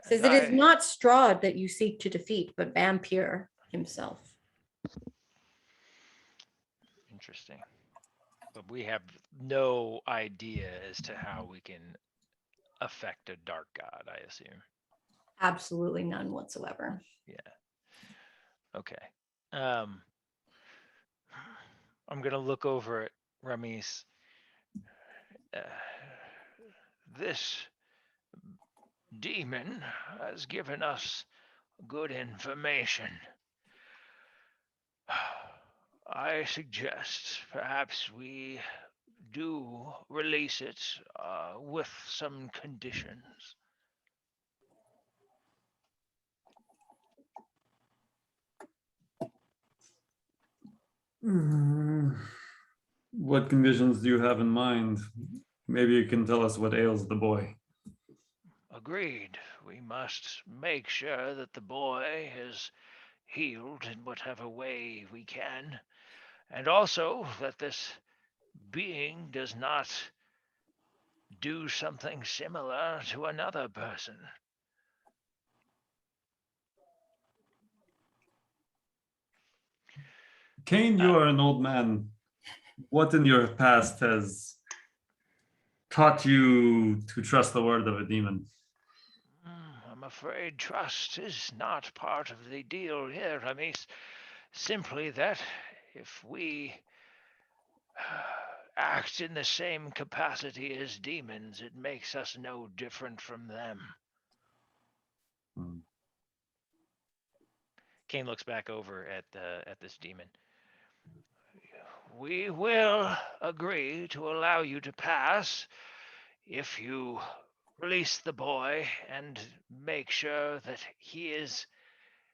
Says it is not Strahd that you seek to defeat, but vampire himself. Interesting. But we have no idea as to how we can affect a dark god, I assume. Absolutely none whatsoever. Yeah. Okay. I'm gonna look over at Ramis. This demon has given us good information. I suggest perhaps we do release it with some conditions. What conditions do you have in mind? Maybe you can tell us what ails the boy. Agreed. We must make sure that the boy is healed in whatever way we can, and also that this being does not do something similar to another person. Cain, you are an old man. What in your past has taught you to trust the word of a demon? I'm afraid trust is not part of the deal here, Ramis. Simply that if we act in the same capacity as demons, it makes us no different from them. Cain looks back over at this demon. We will agree to allow you to pass if you release the boy and make sure that he is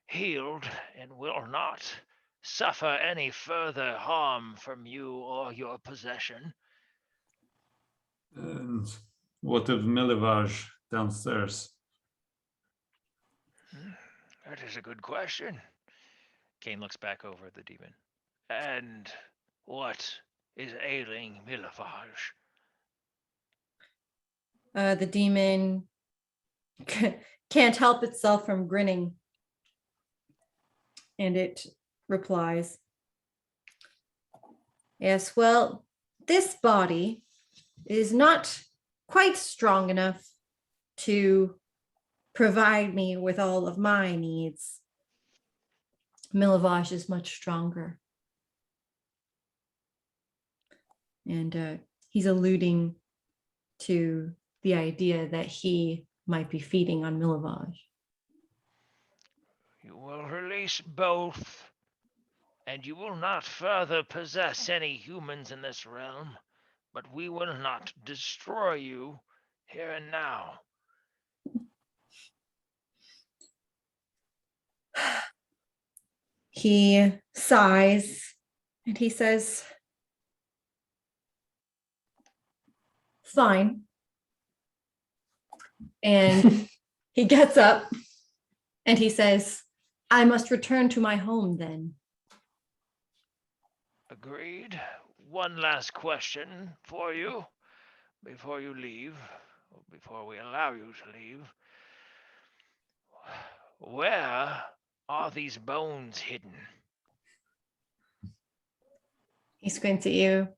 healed and will not suffer any further harm from you or your possession. And what of Milivage downstairs? That is a good question. Kane looks back over at the demon. And what is ailing Milivage? The demon can't help itself from grinning. And it replies, yes, well, this body is not quite strong enough to provide me with all of my needs. Milivage is much stronger. And he's alluding to the idea that he might be feeding on Milivage. You will release both, and you will not further possess any humans in this realm, but we will not destroy you here and now. He sighs and he says, fine. And he gets up and he says, I must return to my home then. Agreed. One last question for you before you leave, or before we allow you to leave. Where are these bones hidden? He squints at you.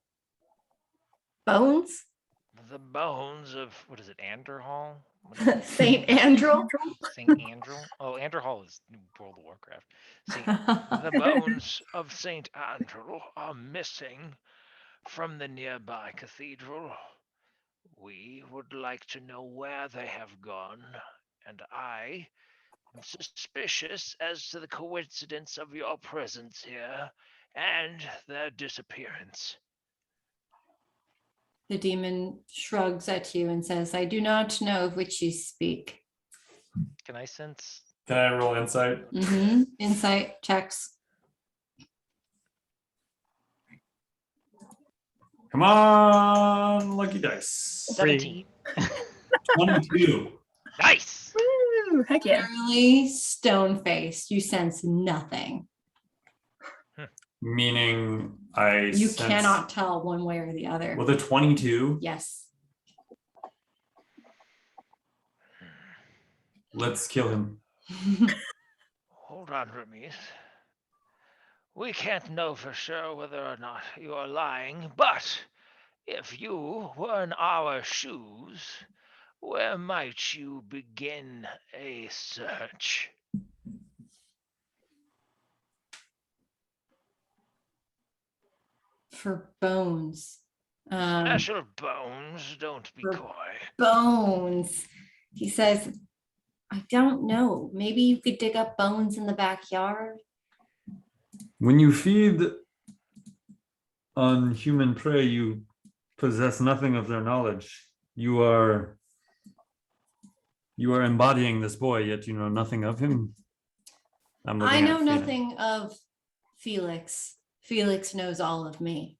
Bones? The bones of, What is it, Anderhall? Saint Andrew? St. Andrew? Oh, Anderhall is World of Warcraft. The bones of St. Andrew are missing from the nearby cathedral. We would like to know where they have gone, and I am suspicious as to the coincidence of your presence here and their disappearance. The demon shrugs at you and says, I do not know of which you speak. Can I sense? Can I roll insight? Insight checks. Come on, lucky dice. 17. 22. Nice. Woo, heck yeah. Really stone-faced. You sense nothing. Meaning I You sense... cannot tell one way or the other. With a 22, Yes. let's kill him. Hold on, Ramis. We can't know for sure whether or not you are lying, but if you were in our shoes, where might you begin a search? For bones. Special bones, don't be for- coy. Bones. He says, I don't know. Maybe you could dig up bones in the backyard. When you feed on human prey, you possess nothing of their knowledge. You are embodying this boy, yet you know nothing of him. I know nothing of Felix. Felix knows all of me.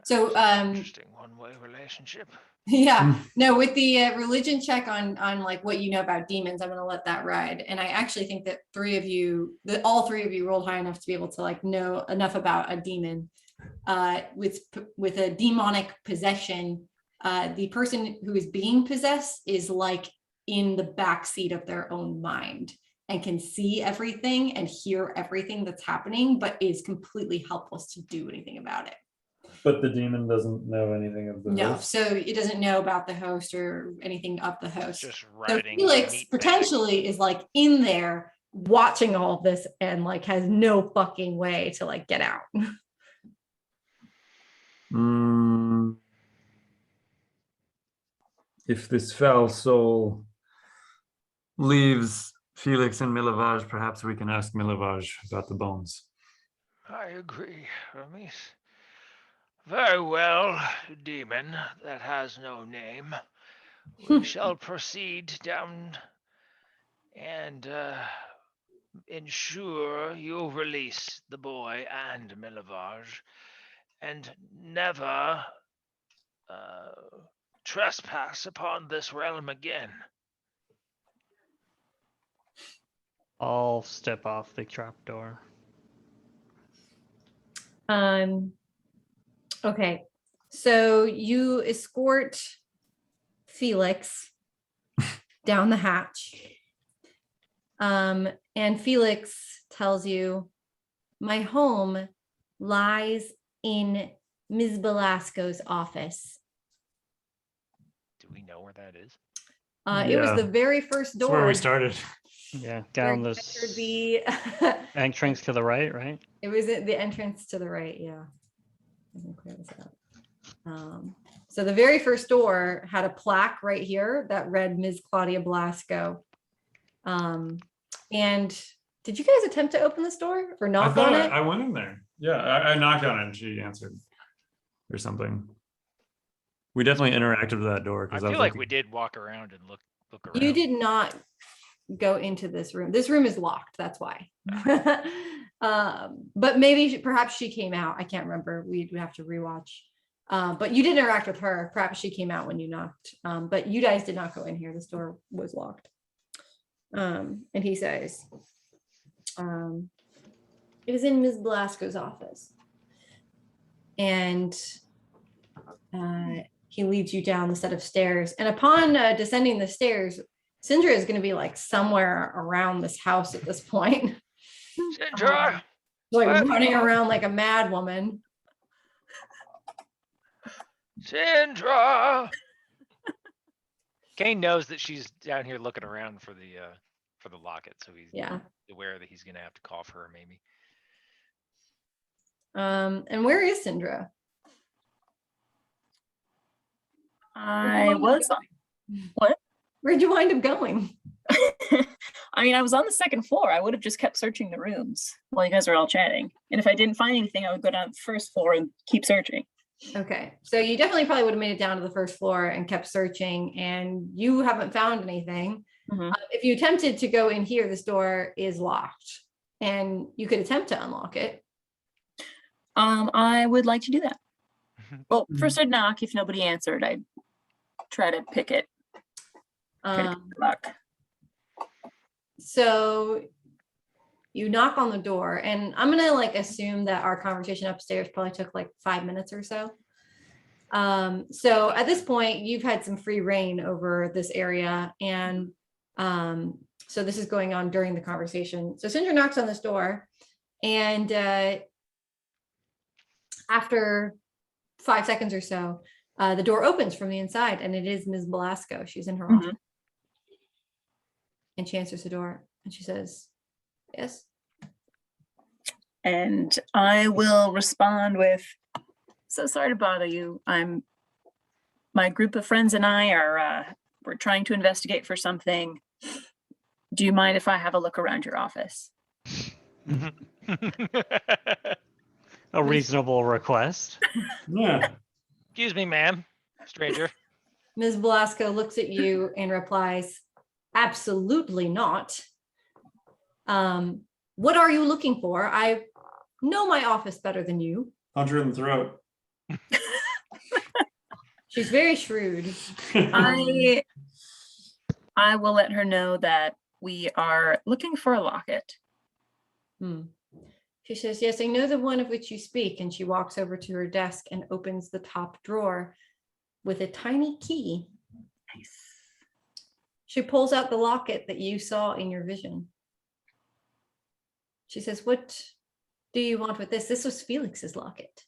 So, Interesting one-way relationship. yeah, no, with the religion check on like what you know about demons, I'm going to let that ride. And I actually think that all three of you rolled high enough to be able to like know enough about a demon. With a demonic possession, the person who is being possessed is like in the backseat of their own mind and can see everything and hear everything that's happening, but is completely helpless to do anything about it. But the demon doesn't know anything of the No, host. so it doesn't know about the host or anything of the host. Just So riding. Felix meat potentially is like in there watching all of this and like has no fucking way to like get out. If this foul soul leaves Felix and Milivage, perhaps we can ask Milivage about the bones. I agree, Ramis. Very well, demon that has no name. We shall proceed down and ensure you release the boy and Milavage, and never trespass upon this realm again. I'll step off the trapdoor. Okay. So you escort Felix down the hatch. And Felix tells you, my home lies in Ms. Belasco's office. Do we know where that is? It was Yeah. the very first That's where door. we started. Yeah, where down you this entered the entrance to the right, right? it was at the entrance to the right. Yeah. I can clear this out. So the very first door had a plaque right here that read Ms. Claudia Blasco. And did you guys attempt to open this door or I knock thought on it? I went in there. Yeah, I knocked on it and she answered or something. We definitely interacted with that door I because I feel was like like, we did walk around and look around. You did not go into this room. This room is locked. That's why. But maybe perhaps she came out. I can't remember. We'd have to rewatch. But you did interact with her. Perhaps she came out when you knocked. But you guys did not go in here. This door was locked. And he says, it is in Ms. Blasco's office. And he leads you down the set of stairs. And upon descending the stairs, Sindra is going to be like somewhere around this house at this point. Sindra, Like Where- running around like a mad woman. Sindra. Kane knows that she's down here looking around for the locket, so he's Yeah. aware that he's gonna have to call for her maybe. And where is Sindra? I was. Where'd you wind up going? I mean, I was on the second floor. I would have just kept searching the rooms while you guys were all chatting. And if I didn't find anything, I would go down to the first floor and keep searching. Okay, so you definitely probably would have made it down to the first floor and kept searching, and you haven't found anything. Mhm. If you attempted to go in here, this door is locked, and you could attempt to unlock it. I would like to do that. Well, first I'd knock. If nobody answered, I'd try to pick it. Try to pick Um, the lock. So you knock on the door, and I'm gonna like assume that our conversation upstairs probably took like 5 minutes or so. So at this point, you've had some free reign over this area, and so this is going on during the conversation. So Sindra knocks on this door, and after 5 seconds or so, the door opens from the inside, and it is Ms. Belasco. She's in her Mhm. office. And she answers the door and she says, yes. And I will respond with, so sorry to bother you. My group of friends and I are, we're trying to investigate for something. Do you mind if I have a look around your office? A reasonable request. yeah. Excuse me, ma'am, stranger. Ms. Belasco looks at you and replies, absolutely not. What are you looking for? I know my office better than you. Punch her in the throat. She's very shrewd. I will let her know that we are looking for a locket. She says, yes, I know the one of which you speak. And she walks over to her desk and opens the top drawer with a tiny key. Nice. She pulls out the locket that you saw in your vision. She says, what do you want with this? This was Felix's locket.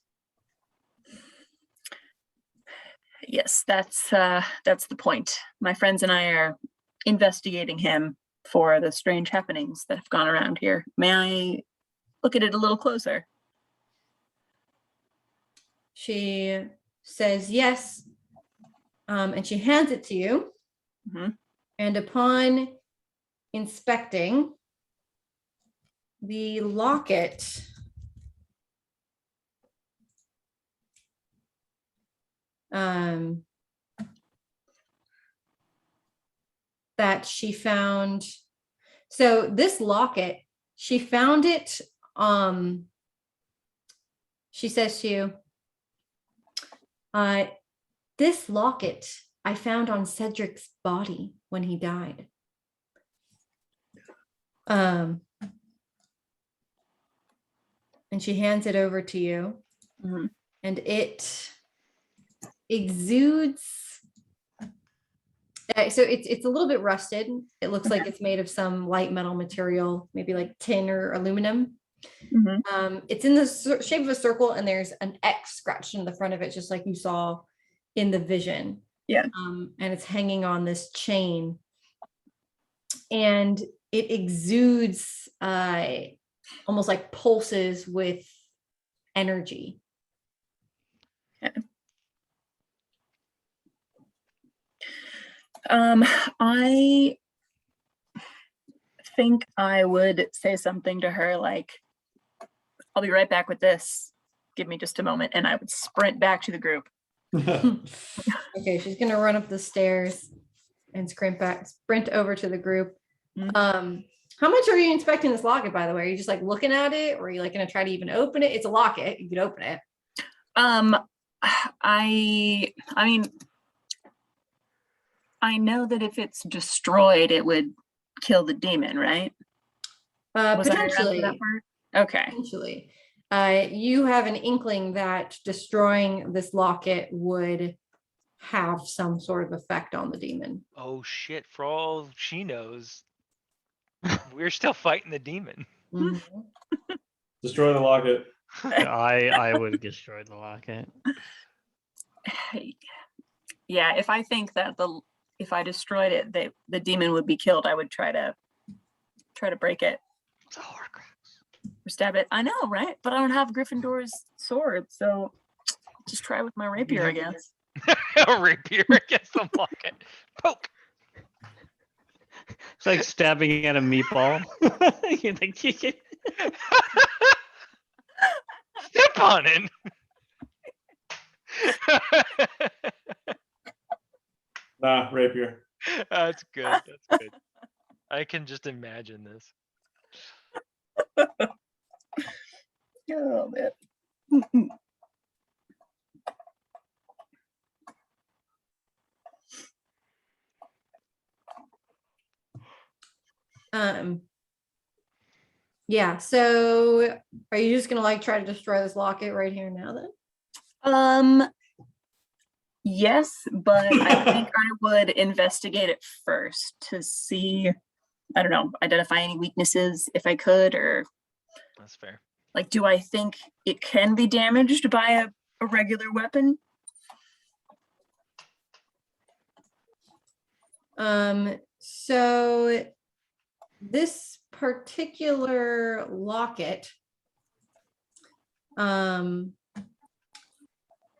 Yes, that's the point. My friends and I are investigating him for the strange happenings that have gone around here. May I look at it a little closer? She says yes, and she hands it to you. Mhm. And upon inspecting the locket, that she found, so this locket She found it. She says to you, this locket I found on Cedric's body when he died. And she hands it over to you, and it exudes. So it's a little bit rusted. It looks like it's made of some light metal material, maybe like tin or aluminum. It's in the shape of a circle, and there's an X scratched in the front of it, just like you saw in the vision. Yeah. And it's hanging on this chain, and it exudes almost like pulses with energy. Okay. I think I would say something to her like, I'll be right back with this. Give me just a moment. And I would sprint back to the group. Okay, she's gonna run up the stairs and sprint over to the group. How much are you inspecting this locket, by the way? Are you just like looking at it, or are you like gonna try to even open it? It's a locket, you could open it. I mean, I know that if it's destroyed, it would kill the demon, right? Was I around for Potentially. that part? Okay. Potentially. You have an inkling that destroying this locket would have some sort of effect on the demon. Oh shit, for all she knows, we're still fighting the demon. Mhm. Destroy the locket. I would destroy the locket. Yeah, if I think that if I destroyed it, the demon would be killed, I would try to break it. It's a Horcrux. Or stab it. I know, right? But I don't have Gryffindor's sword, so just try with my rapier, I guess. A rapier against the locket. Poke. It's like stabbing at a meatball. You're like, Step on it. Nah, rapier. That's good. That's good. I can just imagine this. Oh, man. Yeah, so are you just gonna like try to destroy this locket right here now then? Yes, but I think I would investigate it first to see, I don't know, identify any weaknesses if I could, or That's fair. like, do I think it can be damaged by a regular weapon? So this particular locket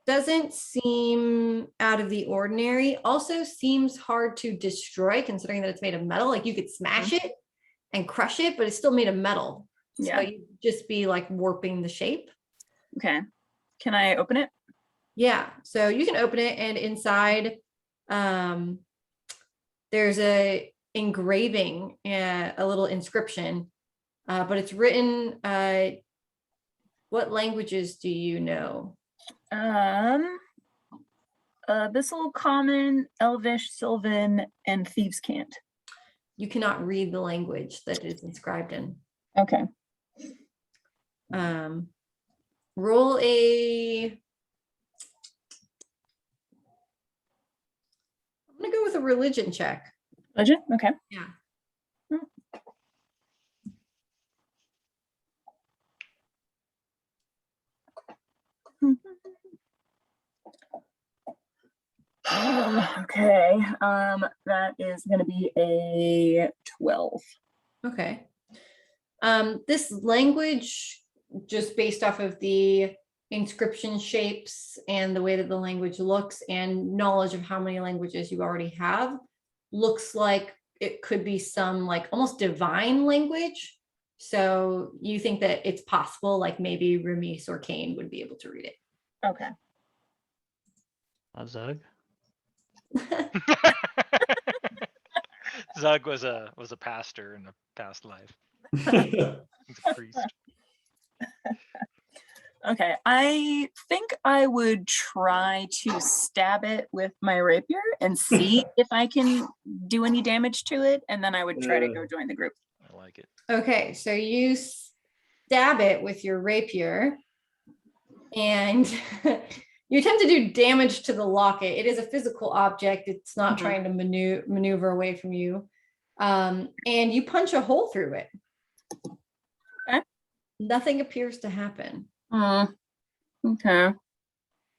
doesn't seem out of the ordinary. Also seems hard to destroy considering that it's made of metal. Like you could smash it and crush it, but it's still made of metal. Yeah. So you'd just be like warping the shape. Okay. Can I open it? Yeah, so you can open it, and inside there's a engraving, a little inscription, but it's written, what languages do you know? Abyssal, Common, Elvish, Sylvan, and Thieves' Cant. You cannot read the language that it's inscribed in. Okay. Roll a, I'm gonna go with a religion check. Legend? Okay. Yeah. Okay. That is going to be a 12. Okay. This language, just based off of the inscription shapes and the way that the language looks and knowledge of how many languages you already have, looks like it could be some like almost divine language. So you think that it's possible, like maybe Remis or Kane would be able to read it. Okay. Zug. Zug was a pastor in a past life. He's a priest. Okay, I think I would try to stab it with my rapier and see if I can do any damage to it, and then I would try to go join the group. I like it. Okay, so you stab it with your rapier and you attempt to do damage to the locket. It is a physical object. It's not trying to maneuver away from you. And you punch a hole through it. Okay. Nothing appears to happen. Okay.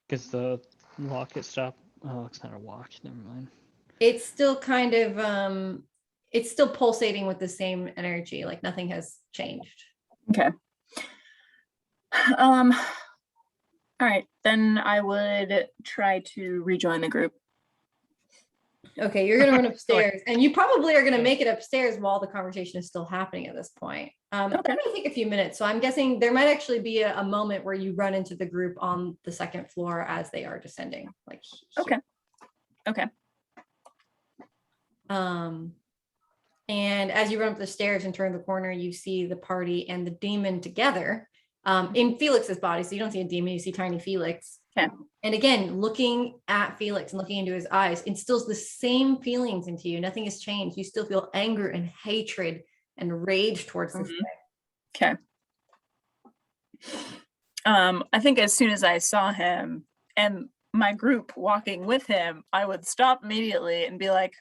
Because the locket stopped. Oh, it's not a watch. Never mind. It's still kind of it's still pulsating with the same energy, like nothing has changed. Okay. All right, then I would try to rejoin the group. Okay, you're gonna run upstairs, and you probably are gonna make it upstairs while the conversation is still happening at this point. That might take a few minutes, so I'm guessing there might actually be a moment where you run into the group on the second floor as they are descending. Like Okay. Okay. And as you run up the stairs and turn the corner, you see the party and the demon together in Felix's body. So you don't see a demon, you see tiny Felix. Okay. And again, looking at Felix and looking into his eyes instills the same feelings into you. Nothing has changed. You still feel anger and hatred and rage towards this thing. Okay. I think as soon as I saw him and my group walking with him, I would stop immediately and be like,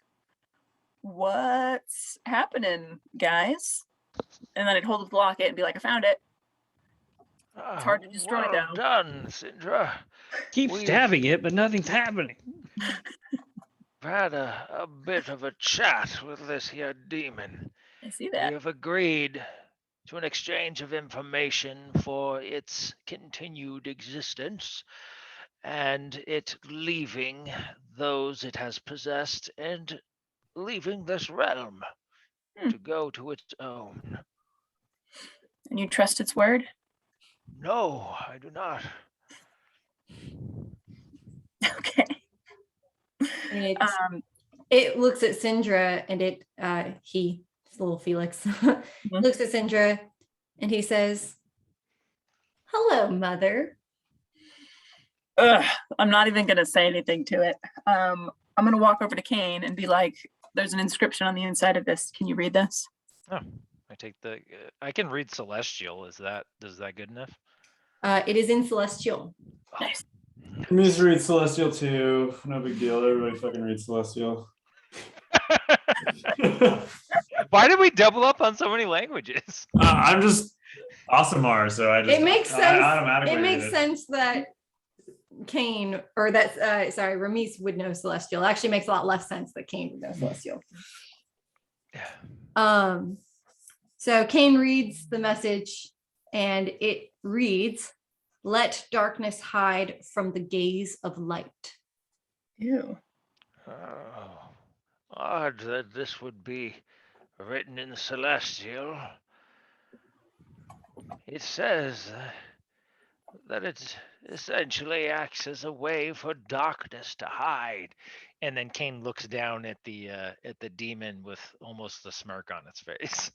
what's happening, guys? And then I'd hold up the locket and be like, I found it. It's hard to destroy, well though. done, Sindra. Keep We've- stabbing it, but nothing's happening. Had a bit of a chat with this here demon. I see We that. have agreed to an exchange of information for its continued existence and it leaving those it has possessed and leaving this realm to go to its own. And you trust its word? No, I do not. Okay. And it looks at Sindra and his little Felix looks at Sindra and he says, hello, mother. Ugh, I'm not even going to say anything to it. I'm going to walk over to Kane and be like, there's an inscription on the inside of this. Can you read this? Oh, I take the. I can read Celestial. Is that good enough? It is in Celestial. Nice. Me just read Celestial too. No big deal. Everybody fucking reads Celestial. Why did we double up on so many languages? I'm just Asimar, so I just. It makes sense. I automatically It makes read sense that Kane or that Ramis would know Celestial. It actually makes a lot less sense that Kane would know Celestial. So Kane reads the message and it reads, let darkness hide from the gaze of light. Ew. Oh, odd that this would be written in Celestial. It says that it essentially acts as a way for darkness to hide. And then Kane looks down at the demon with almost a smirk on its face.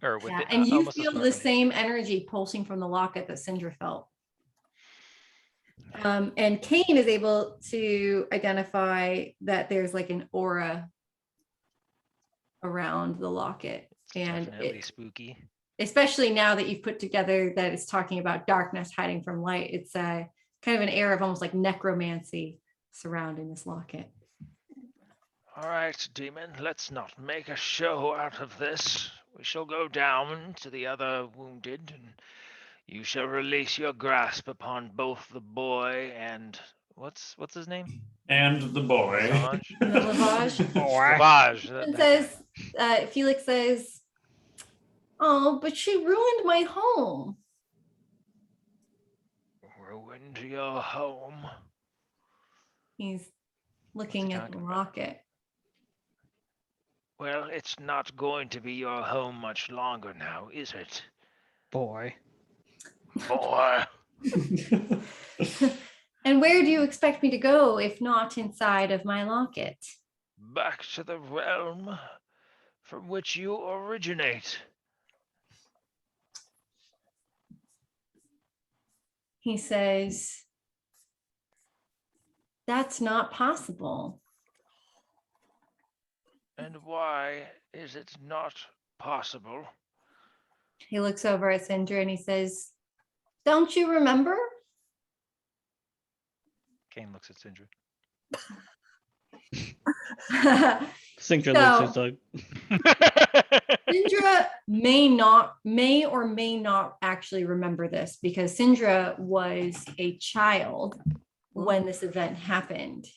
Or with Yeah, it, and you almost a feel smirk the on its same energy pulsing from the locket that Sindra felt. And Kane is able to identify that there's like an aura around the locket. And Definitely spooky. especially now that you've put together that it's talking about darkness hiding from light, it's a kind of an air of almost like necromancy surrounding this locket. All right, demon, let's not make a show out of this. We shall go down to the other wounded, and you shall release your grasp upon both the boy and what's his name? And the boy. Lavage? Lavage. Lavage. And says, Felix says, oh, but she ruined my home. Ruined your home. He's looking at the talking about? locket. Well, it's not going to be your home much longer now, is it? Boy. Boy. And where do you expect me to go if not inside of my locket? Back to the realm from which you originate. he says, "That's not possible." And why is it not possible? He looks over at Sindra and he says, "Don't you remember?" Kane looks at Sindra. Syncra So- looks at Doug. Sindra may or may not actually remember this because Sindra was a child when this event happened.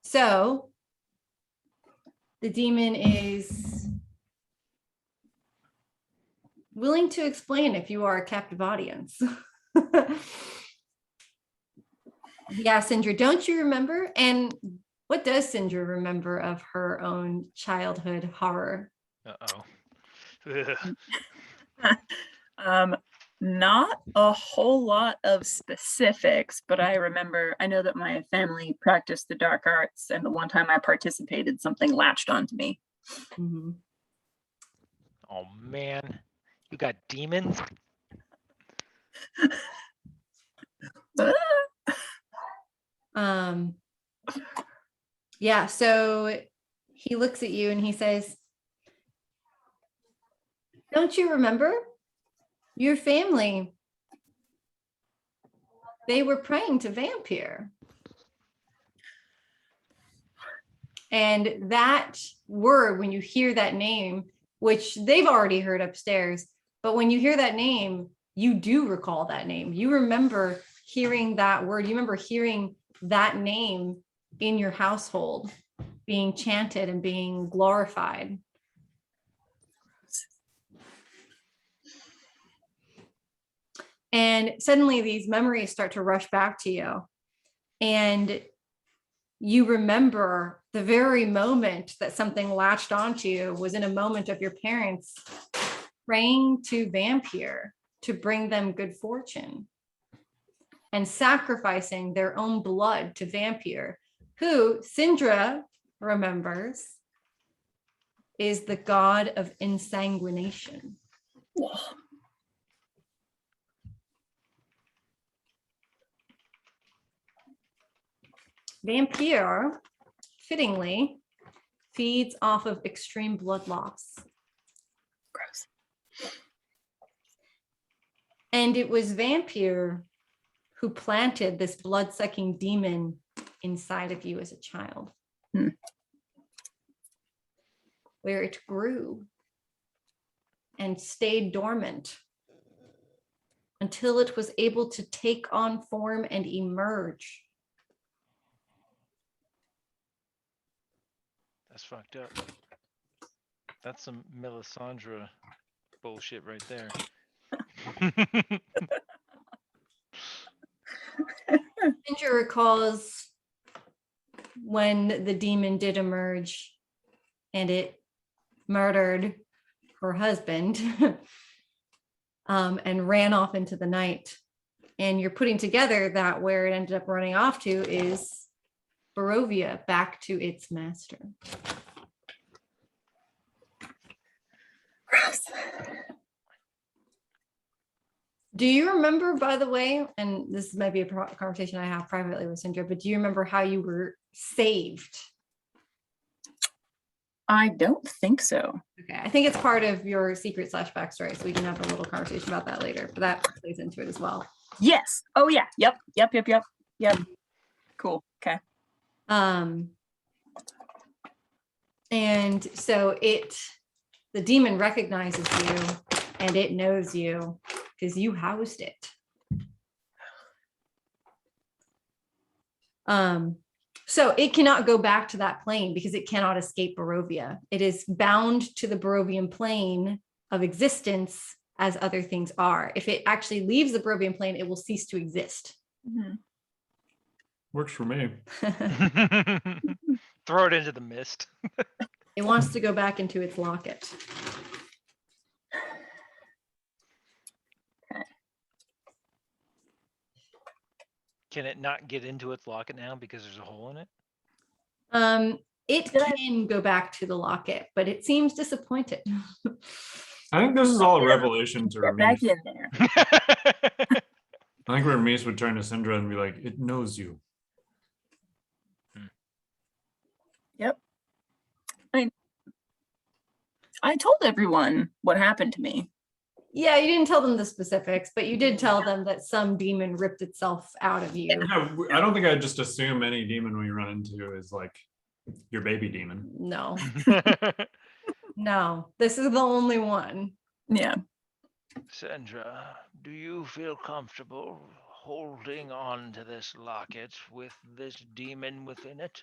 So the demon is willing to explain if you are a captive audience. Yeah, Sindra, don't you remember? And what does Sindra remember of her own childhood horror? Ugh. Not a whole lot of specifics, but I know that my family practiced the dark arts, and the one time I participated, something latched onto me. Mhm. Oh man, you got demons? Yeah, so he looks at you and he says, "Don't you remember? Your family, they were praying to Vampire." And that word, when you hear that name, which they've already heard upstairs, but when you hear that name, you do recall that name. You remember hearing that word. You remember hearing that name in your household being chanted and being glorified. And suddenly these memories start to rush back to you. And you remember the very moment that something latched onto you was in a moment of your parents praying to Vampire to bring them good fortune and sacrificing their own blood to Vampire, who Sindra remembers is the god of insanguination. Vampire, fittingly, feeds off of extreme blood loss. Gross. And it was Vampire who planted this blood-sucking demon inside of you as a child, where it grew and stayed dormant until it was able to take on form and emerge. That's fucked up. That's some Melisandre bullshit right there. Ginger recalls when the demon did emerge and it murdered her husband and ran off into the night. And you're putting together that where it ended up running off to is Barovia, back to its master. Gross. Do you remember, by the way, and this might be a conversation I have privately with Sindra, but do you remember how you were saved? I don't think so. Okay, I think it's part of your secret / backstory, so we can have a little conversation about that later, but that plays into it as well. Yes. Oh yeah. Yep. Cool. Okay. And so the demon recognizes you and it knows you because you housed it. So it cannot go back to that plane because it cannot escape Barovia. It is bound to the Barovian plane of existence as other things are. If it actually leaves the Barovian plane, it will cease to exist. Mm-hmm. Works for me. Throw it into the mist. It wants to go back into its locket. Can it not get into its locket now because there's a hole in it? It can go back to the locket, but it seems disappointed. I think this is all a revelation to Get back Ramis. in there. I think Ramis would turn to Syndra and be like, it knows you. Yep. I told everyone what happened to me. Yeah, you didn't tell them the specifics, but you did tell them that some demon ripped itself out of you. Yeah, I don't think I'd just assume any demon we run into is like your baby demon. No, no, this is the only one. Yeah. Sandra, do you feel comfortable holding on to this locket with this demon within it?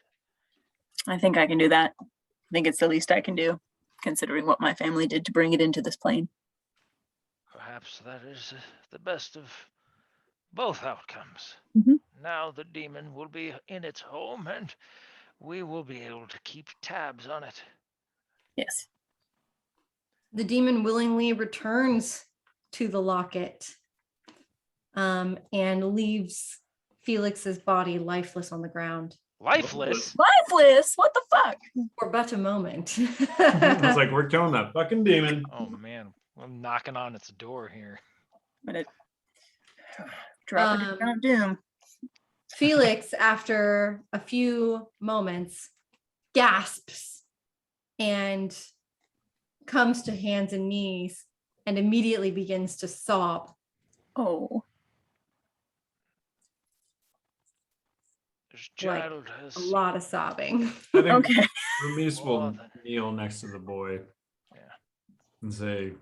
I think I can do that. I think it's the least I can do, considering what my family did to bring it into this plane. Perhaps that is the best of both outcomes. Mhm. Now the demon will be in its home and we will be able to keep tabs on it. Yes. The demon willingly returns to the locket and leaves Felix's body lifeless on the ground Lifeless. Lifeless? What the fuck? for but a moment. I was like, we're killing that fucking demon. Oh man, I'm knocking on its door here. But it drop it in Mount Doom. Felix, after a few moments, gasps and comes to hands and knees and immediately begins to sob. Oh. This Like, child has A lot of sobbing. I think Okay. Ramis More will than- kneel next to the boy Yeah. and say,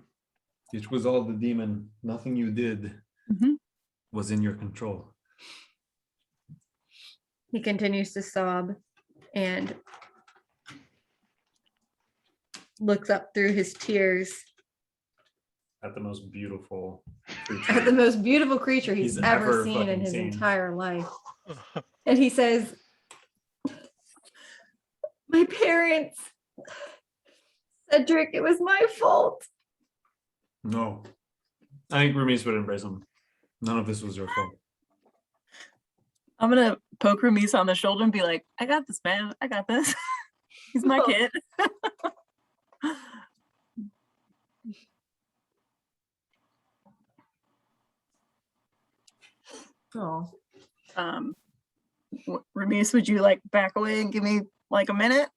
it was all the demon. Nothing you did Mhm. was in your control. He continues to sob and looks up through his tears At the most beautiful at creature. the most beautiful creature he's He's ever ever seen in fucking his seen. entire life. And he says, my parents, Cedric, it was my fault. No. I think Ramis would embrace him. None of this was your fault. I'm gonna poke Ramis on the shoulder and be like, I got this, man. I got this. He's my kid. Oh, Ramis, would you like back away and give me like a minute?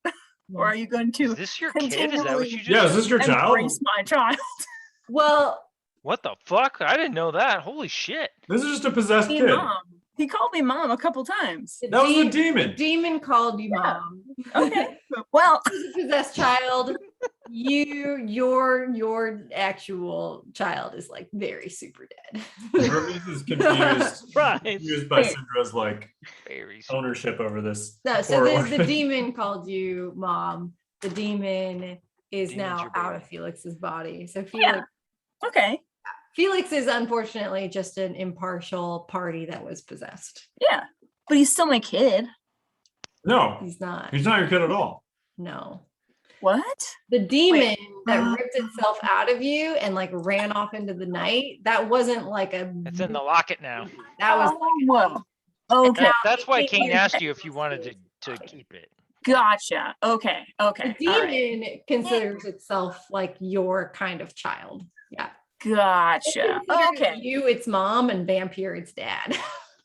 Or are you going Is to this your kid? Is that what you just Yeah, is said? this your child? embrace my child? well, What the fuck? I didn't know that. Holy shit. This is just a possessed Me kid. mom. He called me mom a couple times. the That was a de- demon. demon called you Yeah. mom. Okay. Well, This is a possessed child. Your actual child is like very super dead. Ramis is confused. Right. Confused by Wait. Syndra's like Very sweet. ownership over this. No, so poor the orphan. demon called you mom. The demon is Demon's now your out of baby. Felix's body. So Yeah. okay. Felix is unfortunately just an impartial party that was possessed. Yeah. But he's still my kid. No, He's not. he's not your kid at all. No. What? The demon that Uh, ripped itself out of you and like ran off into the night, that wasn't like a It's in the locket now. that was Whoa. Okay. That's why it Kane came asked back you if you wanted to keep it. Gotcha. Okay. the Okay. All right. demon considers itself like your kind of child. Yeah. Gotcha. It considers Okay. You, its mom, and Vampire, its dad.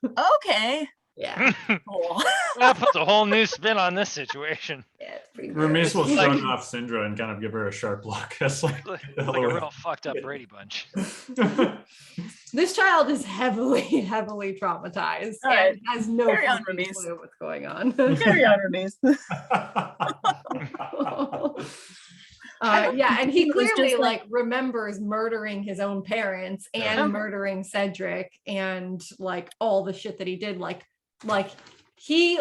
Okay. Yeah. Cool. That puts a whole new spin on this situation. Yeah, it's pretty Ramis will It's like- shrug off Syndra and kind of give her a sharp look. That's like, Like the a hell away. real fucked up Brady Bunch. This child is heavily, heavily traumatized All right. and has no Carry on, fucking Ramis. clue what's going on. Carry on, Ramis. Yeah, and he It was clearly just like- like remembers murdering his own parents and Okay. murdering Cedric and like all the shit that he did. Like he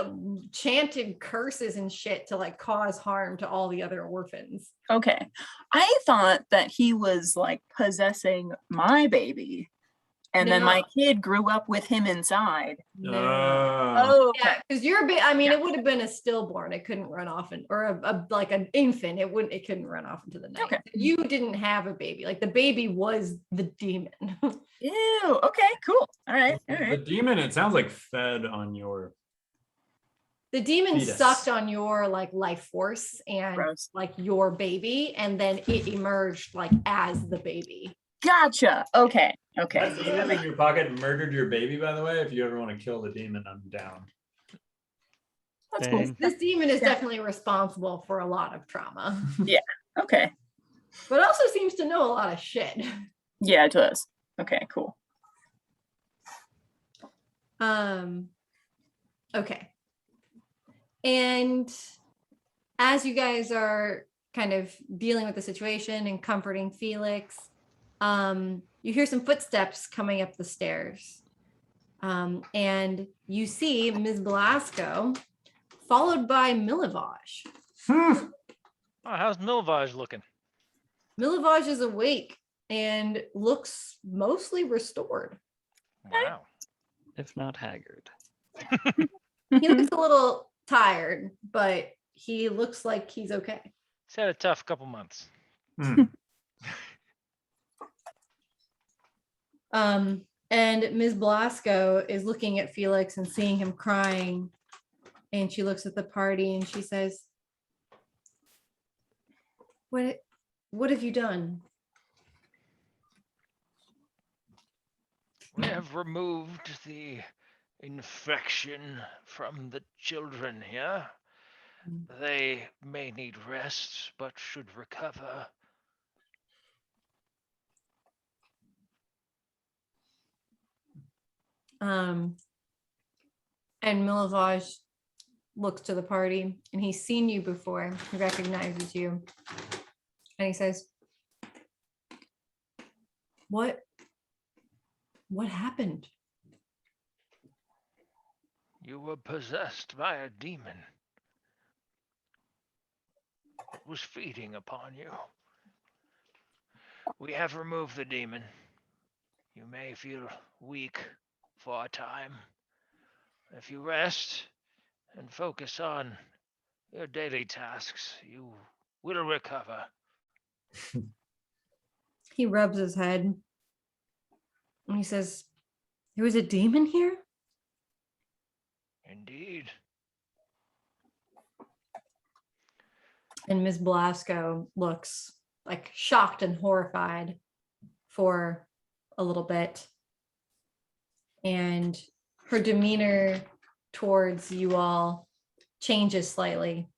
chanted curses and shit to like cause harm to all the other orphans. Okay. I thought that he was like possessing my baby. And then my No. kid grew up with him inside. No. Oh, okay. Yeah, because you're I mean, Yeah. it would have been a stillborn. It couldn't run off or a like an infant. It couldn't run off into the night. Okay. You didn't have a baby. Like the baby was the demon. Ew. Okay, cool. All right. All The right. demon, it sounds like fed on your The demon Fetus. sucked on your like life force and Gross. like your baby, and then it emerged like as the baby. Gotcha. Okay. Okay. That demon in your pocket murdered your baby, by the way. If you ever want to kill the demon, I'm down. That's cool. Dang. This demon is Yeah. definitely responsible for a lot of trauma, Okay. but also seems to know a lot of shit. Yeah, it does. Okay, cool. Okay. And as you guys are kind of dealing with the situation and comforting Felix, you hear some footsteps coming up the stairs. And you see Ms. Blasco followed by Milivoj. Oh, how's Milvage looking? Milivoj is awake and looks mostly restored. Wow. If not haggard. He looks a little tired, but he looks like he's okay. He's had a tough couple months. And Ms. Blasco is looking at Felix and seeing him crying. And she looks at the party and she says, What have you done? We have removed the infection from the children here. They may need rest, but should recover. And Milivoj looks to the party and he's seen you before. He recognizes you. And he says, What happened? You were possessed by a demon. It was feeding upon you. We have removed the demon. You may feel weak for a time. If you rest and focus on your daily tasks, you will recover. He rubs his head and he says, There was a demon here? Indeed. And Ms. Blasco looks like shocked and horrified for a little bit. And her demeanor towards you all changes slightly.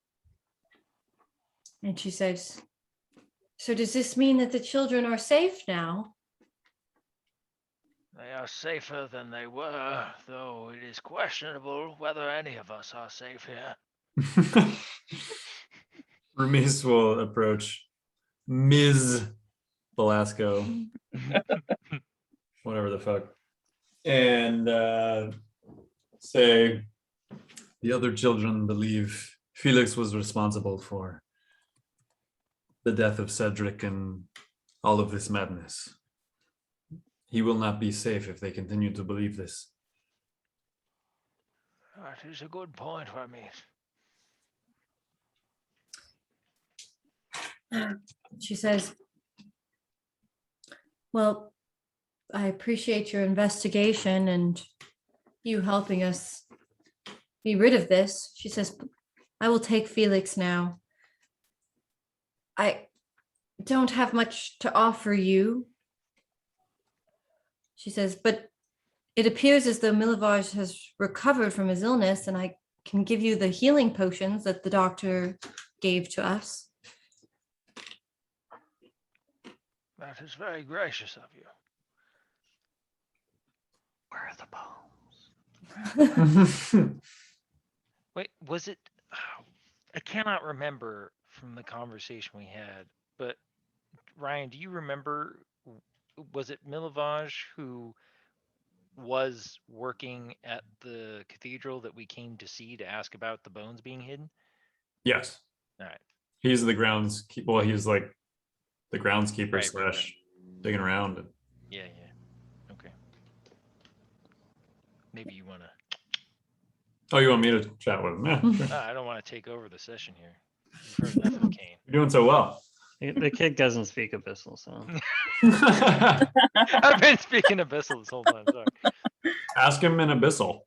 And she says, So does this mean that the children are safe now? They are safer than they were, though it is questionable whether any of us are safe here. Ramis will approach Ms. Velasco, whatever the fuck, and say, the other children believe Felix was responsible for the death of Cedric and all of this madness. He will not be safe if they continue to believe this. That is a good point, Ramis. She says, Well, I appreciate your investigation and you helping us be rid of this. She says, I will take Felix now. I don't have much to offer you. She says, but it appears as though Milivoj has recovered from his illness and I can give you the healing potions that the doctor gave to us. That is very gracious of you. Where are the bones? Wait, was it? I cannot remember from the conversation we had, but Ryan, do you remember? Was it Milivoj who was working at the cathedral that we came to see to ask about the bones being hidden? Yes. All right. He's the grounds. Well, he's like the groundskeeper Right, slash digging around. And Yeah. Okay. Maybe you want to. oh, you want me to chat with him? Yeah, sure. I don't want to take over the session here. You've heard enough of Kane. You're doing so well. The kid doesn't speak Abyssal, so I've been speaking Abyssal this whole time. Sorry. Ask him in Abyssal.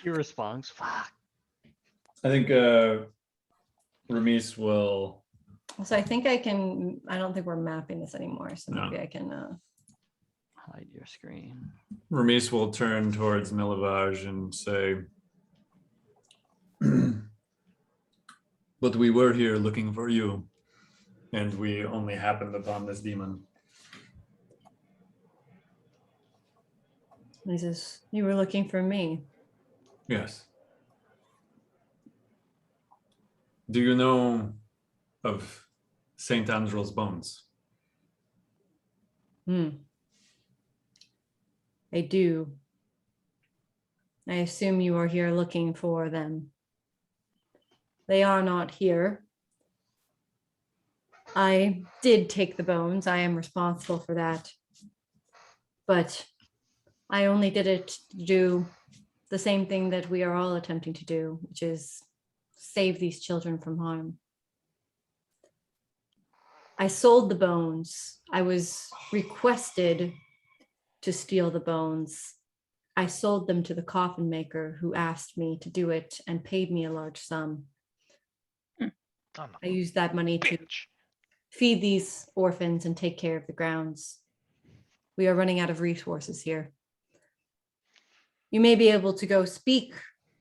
Your response, fuck. I think Ramis will. So I think I don't think we're mapping this anymore. So No. maybe I can, Hide your screen. Ramis will turn towards Milavage and say, but we were here looking for you, and we only happened upon this demon. he says, you were looking for me. Yes. Do you know of St. Andrew's bones? I do. I assume you are here looking for them. They are not here. I did take the bones. I am responsible for that. But I only did it to do the same thing that we are all attempting to do, which is save these children from harm. I sold the bones. I was requested to steal the bones. I sold them to the coffin maker who asked me to do it and paid me a large sum. I used that money to feed these orphans and take care of the grounds. We are running out of resources here. You may be able to go speak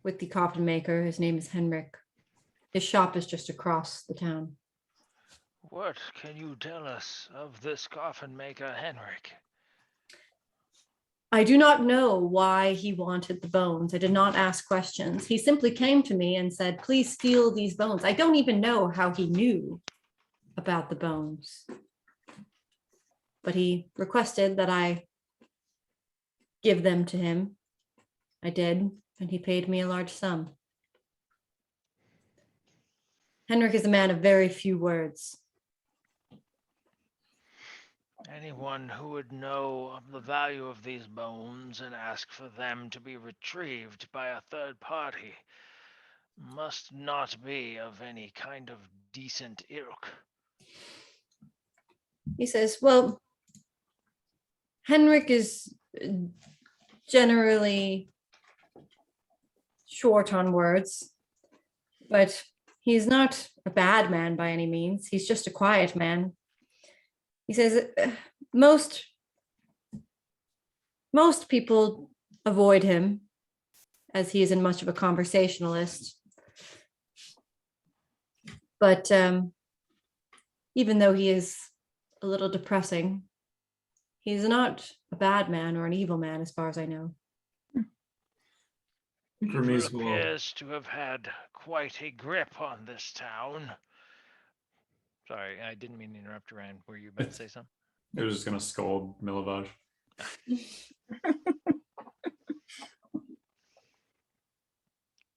with the coffin maker. His name is Henrik. His shop is just across the town. What can you tell us of this coffin maker, Henrik? I do not know why he wanted the bones. I did not ask questions. He simply came to me and said, please steal these bones. I don't even know how he knew about the bones. But he requested that I give them to him. I did, and he paid me a large sum. Henrik is a man of very few words. Anyone who would know of the value of these bones and ask for them to be retrieved by a third party must not be of any kind of decent ilk. He says, well, Henrik is generally short on words, but he's not a bad man by any means. He's just a quiet man. He says most people avoid him as he isn't much of a conversationalist. But even though he is a little depressing, he's not a bad man or an evil man as far as I know. Evil appears to have had quite a grip on this town. Sorry, I didn't mean to interrupt, Rand. Were you about to say something? I was just going to scold Milavage.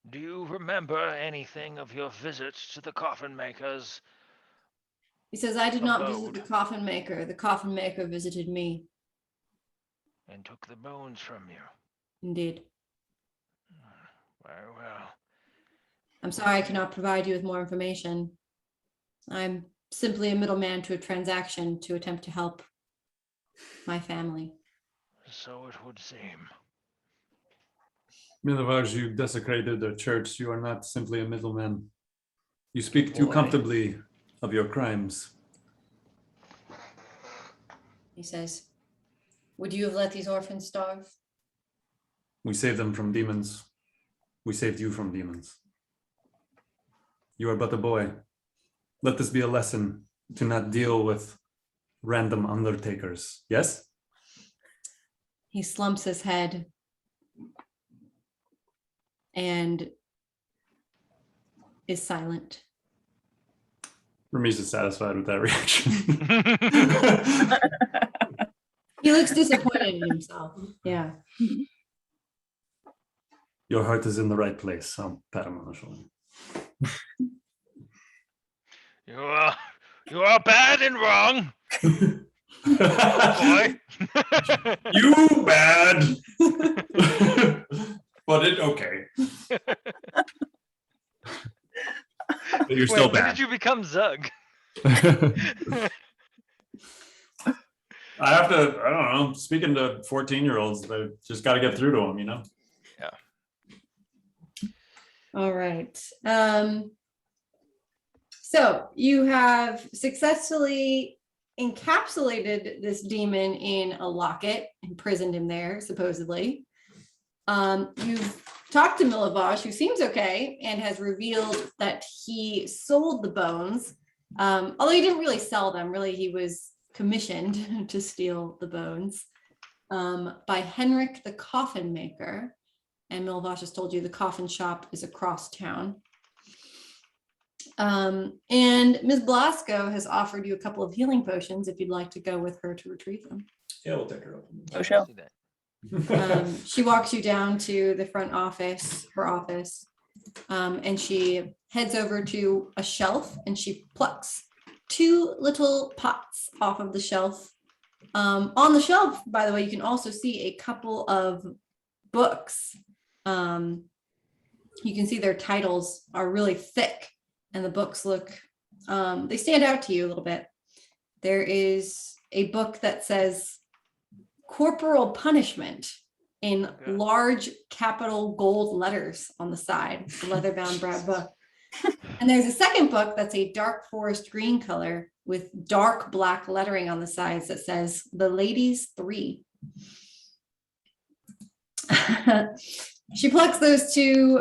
Do you remember anything of your visit to the coffin makers? He says, I did not visit Abode. the coffin maker. The coffin maker visited me. And took the bones from you? Indeed. Very well. I'm sorry I cannot provide you with more information. I'm simply a middleman to a transaction to attempt to help my family. So it would seem. Milavage, you desecrated the church. You are not simply a middleman. You speak too Boy. comfortably of your crimes. He says, would you have let these orphans starve? We saved them from demons. We saved you from demons. You are but a boy. Let this be a lesson to not deal with random undertakers. Yes? He slumps his head and is silent. Ramis is satisfied with that reaction. He looks disappointed in himself. Yeah. Your heart is in the right place. I'll pat him on the shoulder. You are bad and wrong, boy. You bad. But it okay. But you're still Wait, when bad. did you become Zug? I have to, I don't know, speaking to 14-year-olds, they just got to get through to them, you know? Yeah. All right. So you have successfully encapsulated this demon in a locket, imprisoned him there, supposedly. You've talked to Milivoj, who seems okay, and has revealed that he sold the bones. Although he didn't really sell them, really, he was commissioned to steal the bones by Henrik the coffin maker. And Milivoj has told you the coffin shop is across town. And Ms. Blasco has offered you a couple of healing potions if you'd like to go with her to retrieve them. Yeah, we'll take her up. Oh, sure. She walks you down to the front office, her office, and she heads over to a shelf and she plucks 2 little pots off of the shelf. On the shelf, by the way, you can also see a couple of books. You can see their titles are really thick and the books look, they stand out to you a little bit. There is a book that says Corporal Punishment in large capital gold letters on the side, the leather-bound brown book. And there's a second book that's a dark forest green color with dark black lettering on the sides that says The Ladies 3. She plucks those 2.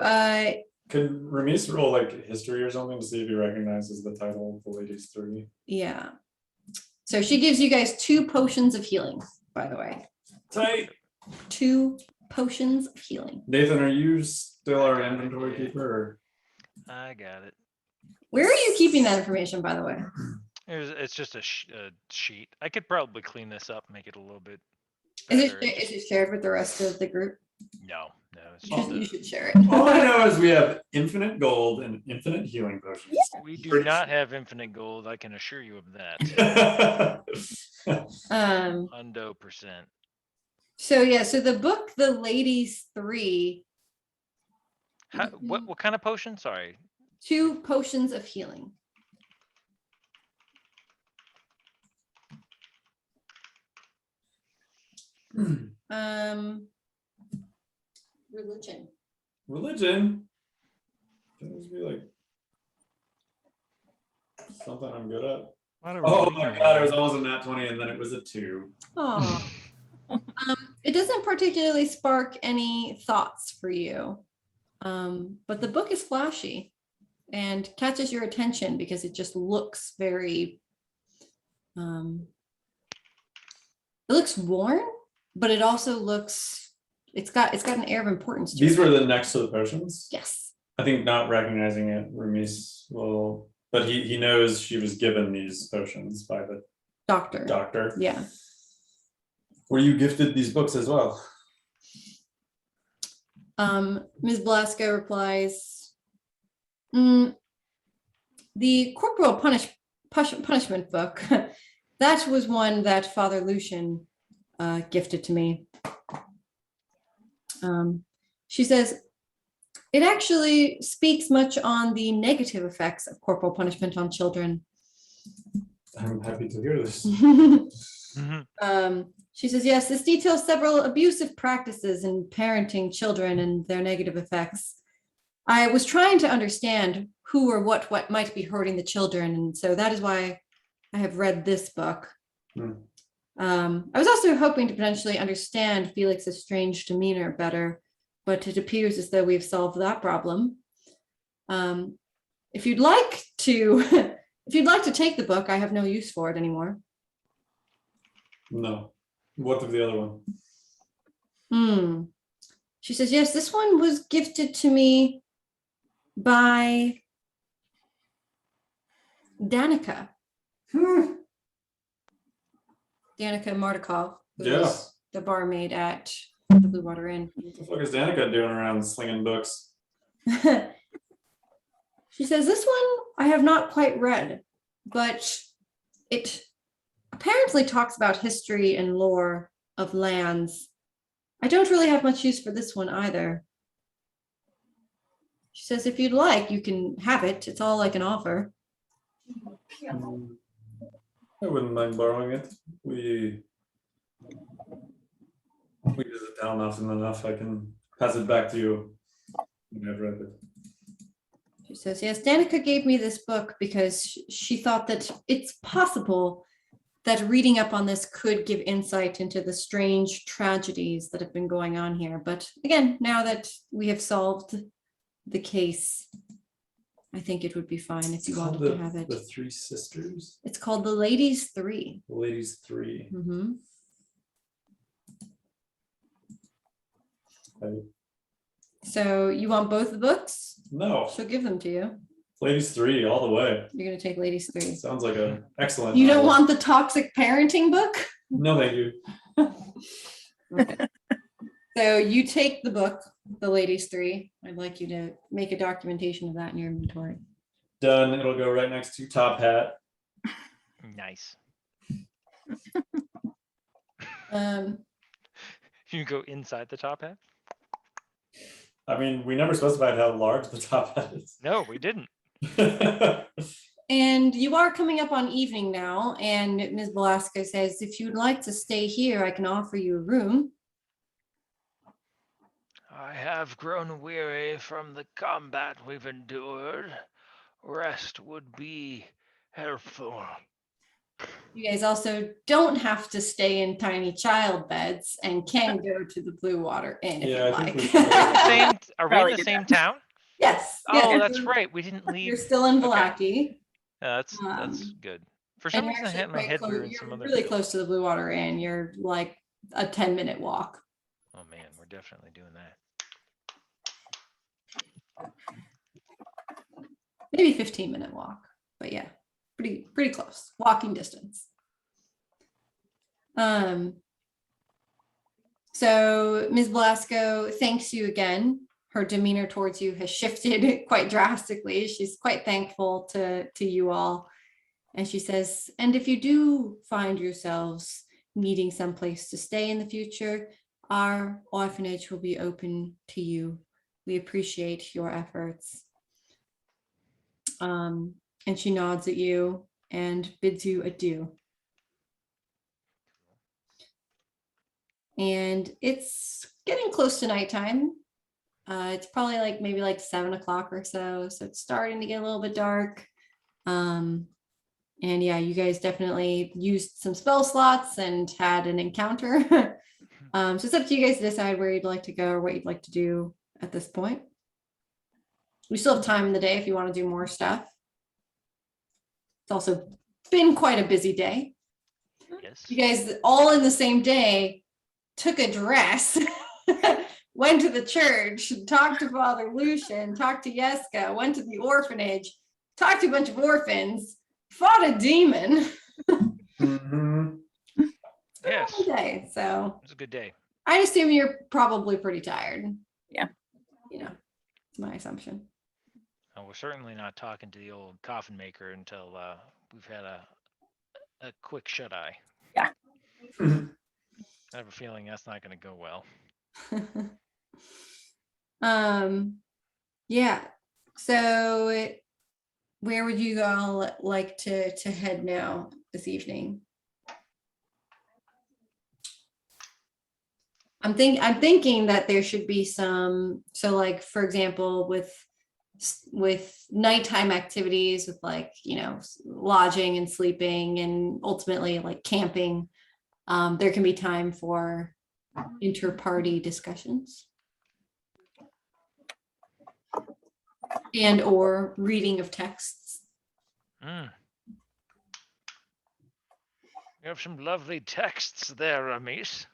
Could Ramis roll like history or something to see if he recognizes the title of The Ladies 3? Yeah. So she gives you guys 2 potions of healing, by the way. Tight. 2 potions of healing. Nathan, are you still our inventory keeper? I got it. Where are you keeping that information, by the way? It's just a sheet. I could probably clean this up, make it a little bit Is better. it shared with the rest of the group? No, it's just You should share it. All I know is we have infinite gold and infinite healing potions. we do not have infinite gold. I can assure you of that. 100%. So yeah, so the book, The Ladies 3, What kind of potion? Sorry. 2 potions of healing. Religion. Religion? Can this be like something I'm good at? Oh my god, it was almost a nat 20 and then it was a 2. Oh. It doesn't particularly spark any thoughts for you. But the book is flashy and catches your attention because it just looks very it looks worn, but it also looks it's got an air of importance to These it. were the next to the potions? Yes. I think not recognizing it, Ramis will, but he knows she was given these potions by the doctor. Yeah. Were you gifted these books as well? Ms. Blasco replies, the Corporal Punishment book, that was one that Father Lucian gifted to me. She says, it actually speaks much on the negative effects of corporal punishment on children. I'm happy to hear this. She says, yes, this details several abusive practices in parenting children and their negative effects. I was trying to understand who or what might be hurting the children, and so that is why I have read this book. I was also hoping to potentially understand Felix's strange demeanor better, but it appears as though we've solved that problem. If you'd like to take the book, I have no use for it anymore. No. What of the other one? She says, yes, this one was gifted to me by Danica. Danica Mardukov, who was the barmaid at the Blue Water Inn. What the fuck is Danica doing around slinging books? She says, this one I have not quite read, but it apparently talks about history and lore of lands. I don't really have much use for this one either. She says, if you'd like, you can have it. It's all I can offer. I wouldn't mind borrowing it. We visit town often enough. I can pass it back to you when I've read it. She says, yes, Danica gave me this book because she thought that it's possible that reading up on this could give insight into the strange tragedies that have been going on here. But again, now that we have solved the case, I think it would be fine if you wanted to have it. The Three Sisters? It's called The Ladies 3. The Ladies 3. Mm-hmm. Okay. So you want both the books? No, She'll give them to you. Ladies 3 all the way. You're going to take Ladies 3. Sounds like an excellent You don't novel. want the toxic parenting book? No, thank you. Okay. So you take the book, The Ladies 3. I'd like you to make a documentation of that in your inventory. Done. It'll go right next to Top Hat. Nice. Um, You go inside the top hat? I mean, we never specified how large the Top Hat is. No, we didn't. and you are coming up on evening now, and Ms. Velasco says, if you'd like to stay here, I can offer you a room. I have grown weary from the combat we've endured. Rest would be helpful. You guys also don't have to stay in tiny child beds and can go to the Blue Water Inn if Yeah, you'd I think like. we Are we Probably in the did same that. town? Yes. Oh, yeah, that's right. We didn't leave. You're still in Okay. Valaki. That's Um, good. For And some you're reason, I actually had in my quite head we were close. in some You're other. really town. close to the Blue Water Inn. You're like a 10-minute walk. Oh man, we're definitely doing that. Maybe 15-minute walk, but yeah, pretty close, walking distance. So Ms. Blasco thanks you again. Her demeanor towards you has shifted quite drastically. She's quite thankful to you all. And she says, and if you do find yourselves needing someplace to stay in the future, our orphanage will be open to you. We appreciate your efforts. And she nods at you and bids you adieu. And it's getting close to nighttime. It's probably maybe 7 o'clock or so. So it's starting to get a little bit dark. And yeah, you guys definitely used some spell slots and had an encounter. So it's up to you guys to decide where you'd like to go or what you'd like to do at this point. We still have time in the day if you want to do more stuff. It's also been quite a busy day. Yes. You guys all in the same day took a dress, went to the church, talked to Father Lucian, talked to Yeska, went to the orphanage, talked to a bunch of orphans, fought a demon. Mhm. Yes. All day. So It was a good day. I assume you're probably pretty tired. Yeah. It's my assumption. We're certainly not talking to the old coffin maker until we've had a quick shut eye. Mhm. I have a feeling that's not going to go well. Yeah. So where would you all like to head now this evening? I'm thinking that there should be some, so for example, with nighttime activities, with lodging and sleeping and ultimately camping, there can be time for inter-party discussions and or reading of texts. You have some lovely texts there, Amis.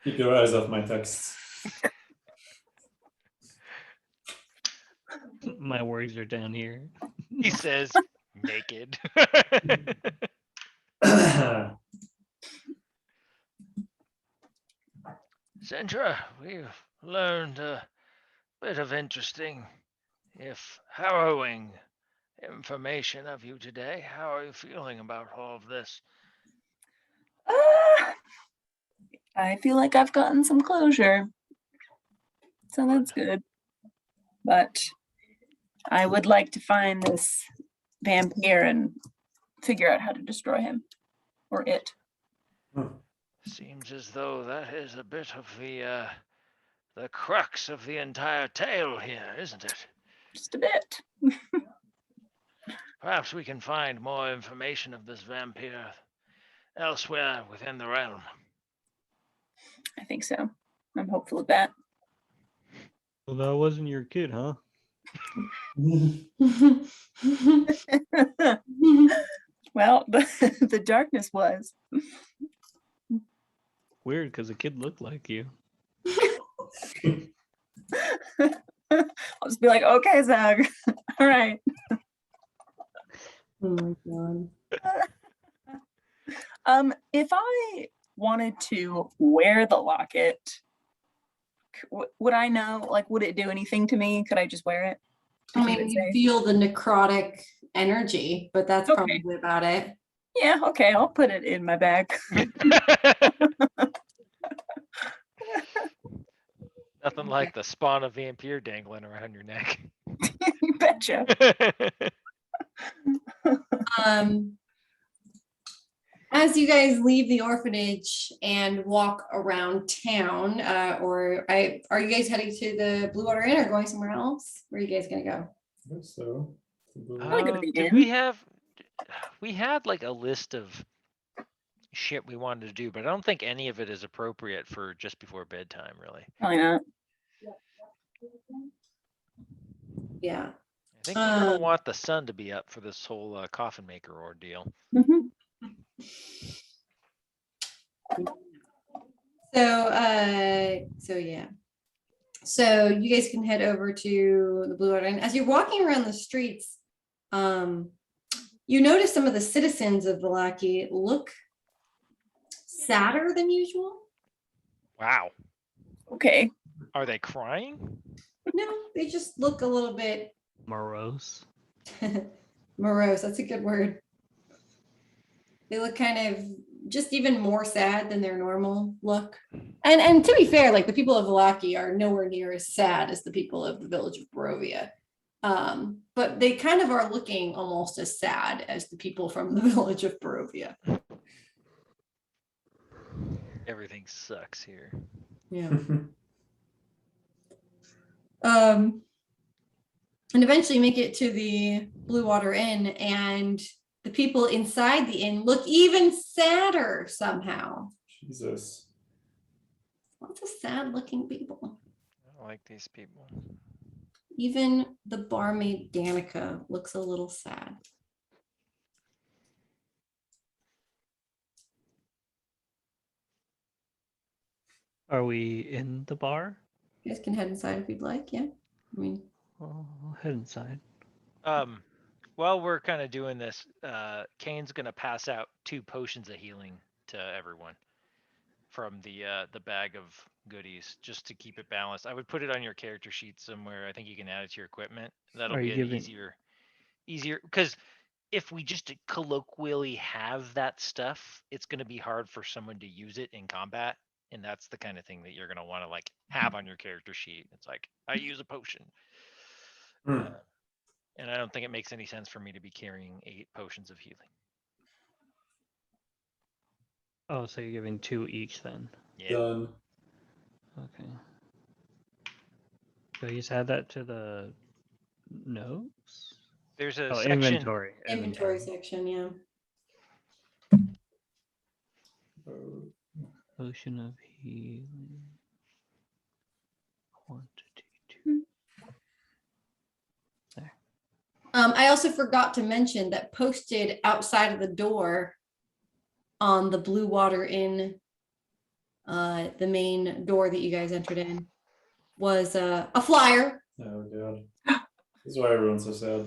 Keep your eyes off my texts. My words are down here. He says, naked. Sandra, we've learned a bit of interesting, if harrowing, information of you today. How are you feeling about all of this? I feel like I've gotten some closure. So that's good. But I would like to find this vampire and figure out how to destroy him or it. Seems as though that is a bit of the the crux of the entire tale here, isn't it? Just a bit. Perhaps we can find more information of this vampire elsewhere within the realm. I think so. I'm hopeful of that. Well, that wasn't your kid, huh? Well, the darkness was. Weird, because the kid looked like you. I'll just be like, okay, Zag. All right. Oh my God. If I wanted to wear the locket, would I know? Like, would it do anything to me? Could I just wear it? to I keep mean, it you safe? feel the necrotic energy, but that's Okay. probably about it. Yeah, okay, I'll put it in my bag. Nothing like the spawn of vampire dangling around your neck. You betcha. As you guys leave the orphanage and walk around town, are you guys heading to the Blue Water Inn or going somewhere else? Where are you guys gonna go? I guess so. Probably gonna be Did in. we had like a list of shit we wanted to do, but I don't think any of it is appropriate for just before bedtime, really. Probably not. Yeah. I think we're gonna want the sun to be up for this whole coffin maker ordeal. Mhm. So yeah. So you guys can head over to the Blue Water Inn. As you're walking around the streets, you notice some of the citizens of Vallaki look sadder than usual. Wow. Okay. Are they crying? No, they just look a little bit Morose. morose. That's a good word. They look kind of just even more sad than their normal look. And to be fair, like the people of Vallaki are nowhere near as sad as the people of the village of Barovia. But they kind of are looking almost as sad as the people from the village of Barovia. Everything sucks here. Yeah. And eventually make it to the Blue Water Inn, and the people inside the inn look even sadder somehow. Jesus. Lots of sad looking people. I don't like these people. Even the barmaid Danica looks a little sad. Are we in the bar? You guys can head inside if you'd like. Yeah. I mean, I'll head inside. While we're kind of doing this, Kane's gonna pass out 2 potions of healing to everyone from the bag of goodies, just to keep it balanced. I would put it on your character sheet somewhere. I think you can add it to your equipment. That'll Are be you an giving- easier, because if we just colloquially have that stuff, it's gonna be hard for someone to use it in combat. And that's the kind of thing that you're gonna want to like have on your character sheet. It's like, I use a potion. Hmm. And I don't think it makes any sense for me to be carrying 8 potions of healing. Oh, so you're giving 2 each then? Yeah. Done. Okay. So you just add that to the notes? There's a Oh, section. inventory. inventory section, yeah. Potion of healing. Quantity 2. There. I also forgot to mention that posted outside of the door on the Blue Water Inn, the main door that you guys entered in, was a flyer. Oh god. This is why everyone's so sad.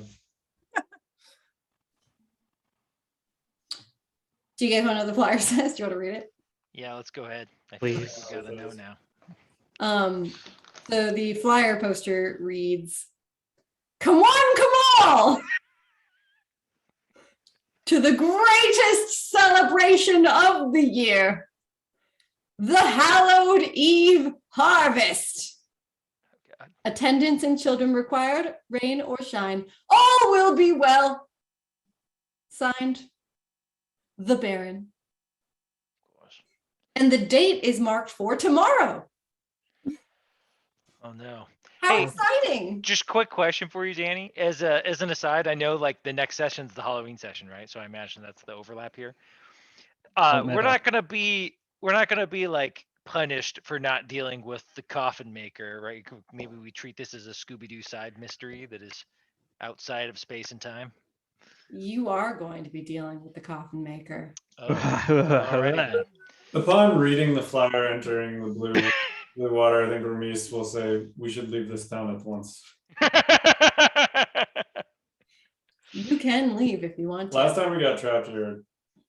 Do you guys want to know the flyer says? Do you want to read it? Yeah, let's go ahead. I feel like Please. we gotta know now. So the flyer poster reads, "Come on, come all to the greatest celebration of the year, the Hallowed Eve Harvest. God. Attendance and children required, rain or shine, all will be well. Signed, the Baron." Gosh. And the date is marked for tomorrow. Oh no. How Hey, exciting. Just quick question for you, Danny. As an aside, I know like the next session's the Halloween session, right? So I imagine that's the overlap here. Oh, We're meta. not gonna be like punished for not dealing with the coffin maker, right? Maybe we treat this as a Scooby-Doo side mystery that is outside of space and time. You are going to be dealing with the coffin maker. Oh, alrighty then. Upon reading the flower entering the blue water, I think Ramis will say we should leave this town at once. You can leave if you want to. Last time we got trapped here, it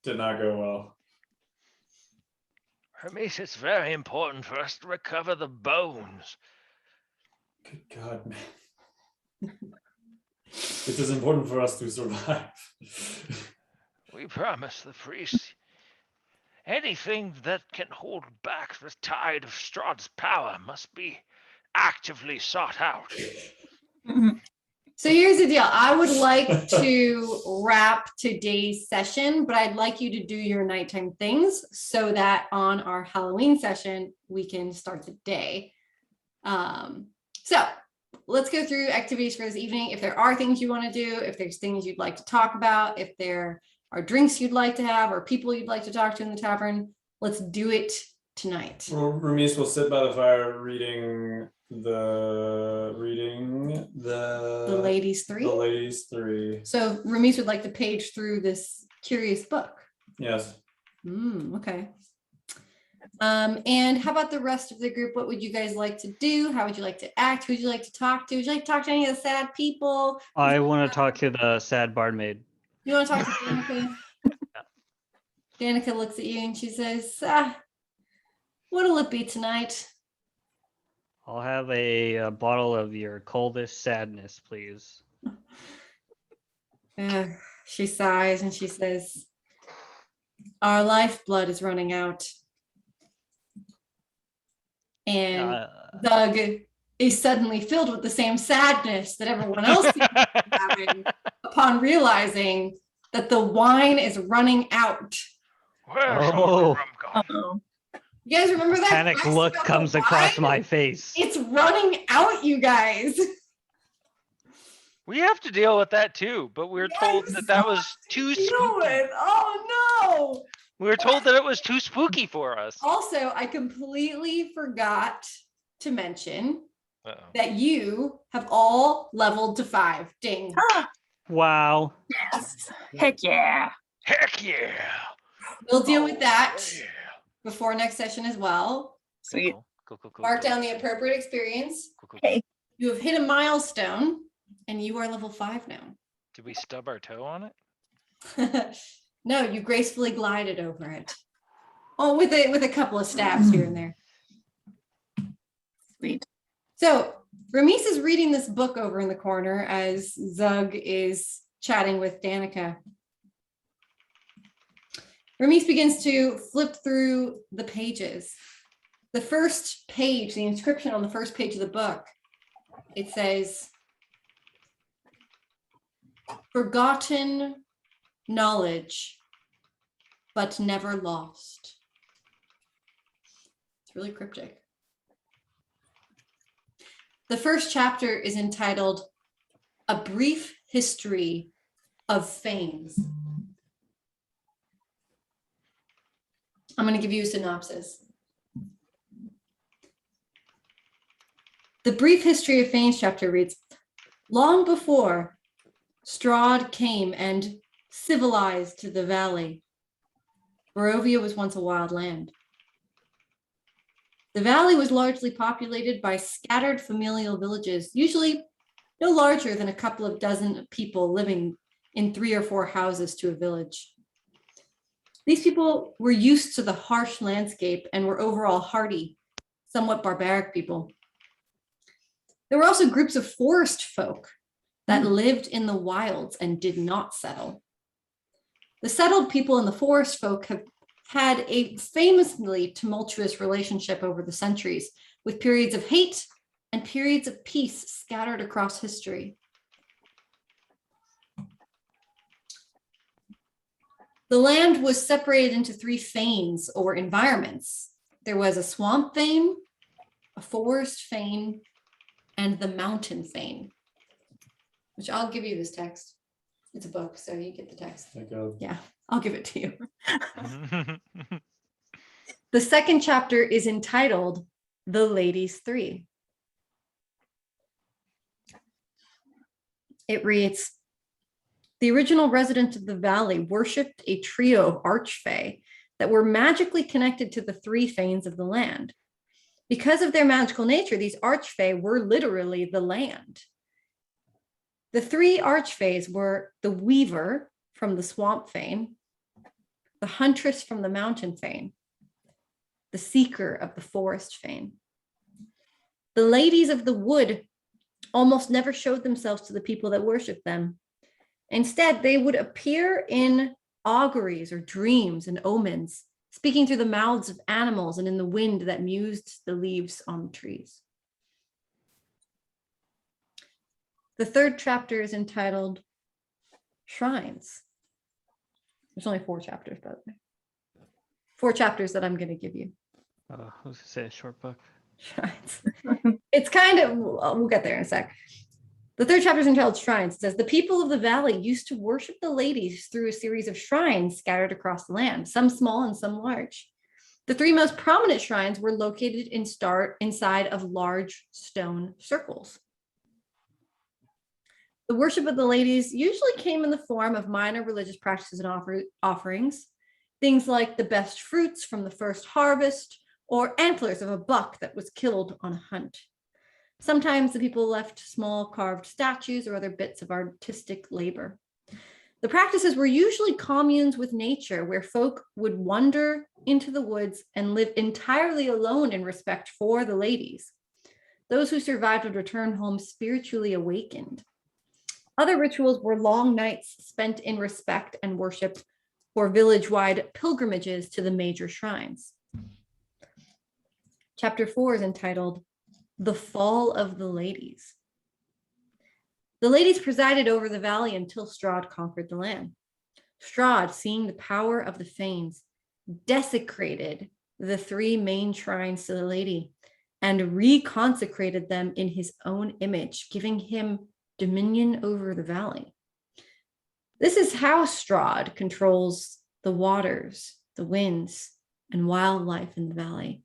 did not go well. Hermes, it's very important for us to recover the bones. Good God, man. It is important for us to survive. We promise the priests. Anything that can hold back the tide of Strahd's power must be actively sought out. So here's the deal. I would like to wrap today's session, but I'd like you to do your nighttime things so that on our Halloween session, we can start the day. So let's go through activities for this evening. If there are things you want to do, if there's things you'd like to talk about, if there are drinks you'd like to have or people you'd like to talk to in the tavern, let's do it tonight. Well, Ramis will sit by the fire reading the Ladies three. The ladies three. So Ramis would like to page through this curious book. Yes. Okay. And how about the rest of the group? What would you guys like to do? How would you like to act? Who would you like to talk to? Would you like to talk to any of the sad people? I want to talk to the sad barmaid. You want to talk to Danica? Danica looks at you and she says, what'll it be tonight? I'll have a bottle of your coldest sadness, please. She sighs and she says, our lifeblood is running out. And Doug is suddenly filled with the same sadness that everyone else is having upon realizing that the wine is running out. Where's all the rum gone? Uh-oh. You guys remember that? Panic question look about the comes across wine? my face. It's running out, you guys. We have to deal with that too, but we were told that that was too Do spooky. it. Oh no. We were told that it was too spooky for us. Also, I completely forgot to mention Uh-oh. that you have all leveled to 5. Ding. Wow. Yes. Heck yeah. Heck yeah. We'll deal with that Yeah. before next session as well. Sweet. Cool. Mark down the appropriate experience. Cool. Hey. You have hit a milestone and you are level 5 now. Did we stub our toe on it? No, you gracefully glided over it. Oh, with a couple of stabs here and there. Sweet. So Ramis is reading this book over in the corner as Zug is chatting with Danica. Ramis begins to flip through the pages. The first page, the inscription on the first page of the book, it says, forgotten knowledge, but never lost. It's really cryptic. The first chapter is entitled A Brief History of Fanes. I'm going to give you a synopsis. The Brief History of Fanes chapter reads, long before Strahd came and civilized the valley, Barovia was once a wild land. The valley was largely populated by scattered familial villages, usually no larger than a couple of dozen people living in 3 or 4 houses to a village. These people were used to the harsh landscape and were overall hardy, somewhat barbaric people. There were also groups of forest folk that lived in the wilds and did not settle. The settled people and the forest folk have had a famously tumultuous relationship over the centuries, with periods of hate and periods of peace scattered across history. The land was separated into 3 fanes or environments. There was a swamp fane, a forest fane, and the mountain fane. Which I'll give you this text. It's a book, so you get the text. Thank God. Yeah, I'll give it to you. The second chapter is entitled The Ladies Three. It reads, the original residents of the valley worshipped a trio of archfey that were magically connected to the three fanes of the land. Because of their magical nature, these archfey were literally the land. The three archfays were the weaver from the swamp fane, the huntress from the mountain fane, the seeker of the forest fane. The ladies of the wood almost never showed themselves to the people that worshiped them. Instead, they would appear in auguries or dreams and omens, speaking through the mouths of animals and in the wind that mused the leaves on the trees. The third chapter is entitled Shrines. There's only 4 chapters, by the way. 4 chapters that I'm going to give you. I was going to say a short book. Shrines. It's kind of, we'll get there in a sec. The third chapter is entitled Shrines. It says, the people of the valley used to worship the ladies through a series of shrines scattered across the land, some small and some large. The 3 most prominent shrines were located inside of large stone circles. The worship of the ladies usually came in the form of minor religious practices and offerings, things like the best fruits from the first harvest or antlers of a buck that was killed on a hunt. Sometimes the people left small carved statues or other bits of artistic labor. The practices were usually communes with nature where folk would wander into the woods and live entirely alone in respect for the ladies. Those who survived would return home spiritually awakened. Other rituals were long nights spent in respect and worship or village-wide pilgrimages to the major shrines. Chapter 4 is entitled The Fall of the Ladies. The ladies presided over the valley until Strahd conquered the land. Strahd, seeing the power of the fanes, desecrated the 3 main shrines to the lady and reconsecrated them in his own image, giving him dominion over the valley. This is how Strahd controls the waters, the winds, and wildlife in the valley.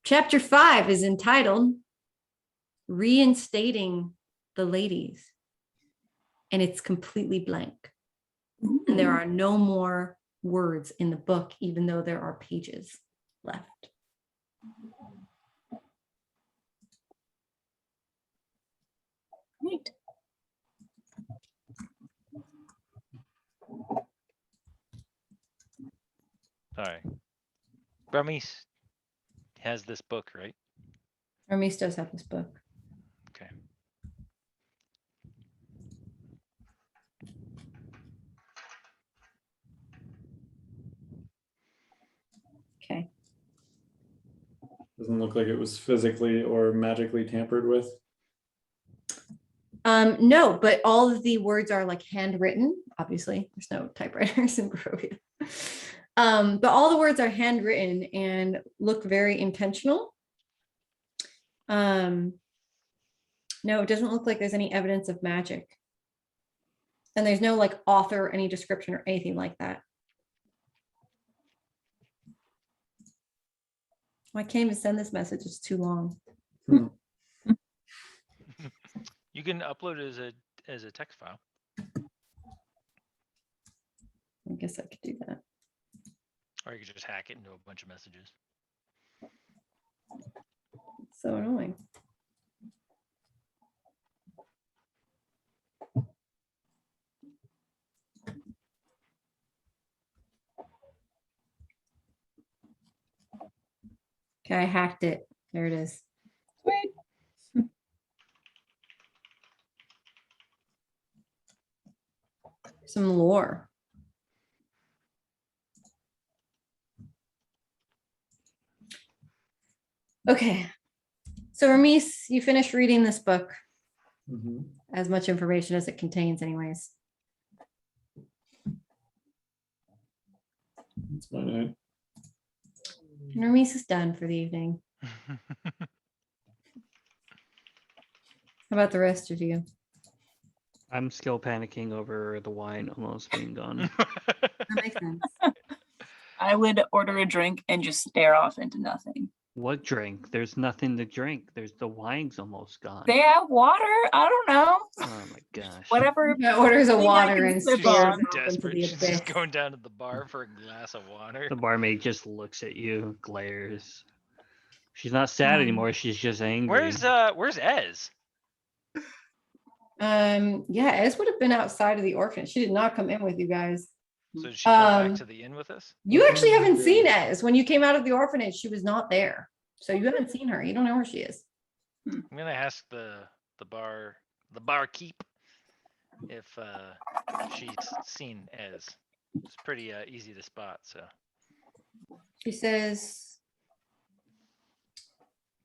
Chapter 5 is entitled Reinstating the Ladies, and it's completely blank. And there are no more words in the book, even though there are pages left. Neat. Sorry. Bramis has this book, right? Hermes does have this book. Okay. Okay. Doesn't look like it was physically or magically tampered with. No, but all of the words are like handwritten. Obviously, there's no typewriters in Barovia. But all the words are handwritten and look very intentional. No, it doesn't look like there's any evidence of magic. And there's no like author, any description or anything like that. I can't even send this message, it's too long. You can upload it as a text file. I guess I could do that. Or you could just hack it into a bunch of messages. It's so annoying. Okay, I hacked it. There it is. Sweet. Some lore. Okay. So Hermes, you finished reading this book. Mhm. As much information as it contains anyways. That's fine. And Hermes is done for the evening. How about the rest of you? I'm still panicking over the wine almost being gone. That makes sense. I would order a drink and just stare off into nothing. What drink? There's nothing to drink. There's the wine's almost gone. They have water? I don't know. Oh my gosh. Whatever. Yeah, orders a thing I water can and sip stares on. off into Desperate. the She's just abyss. going down to the bar for a glass of water. The barmaid just looks at you, glares. She's not sad anymore. She's just angry. Where's Ez? Yeah, Ez would have been outside of the orphanage. She did not come in with you guys. So did she come Um, back to the inn with us? You actually haven't seen Ez. When you came out of the orphanage, she was not there. So you haven't seen her. You don't know where she is. I'm gonna ask the barkeep if she's seen Ez. It's pretty easy to spot. So She says,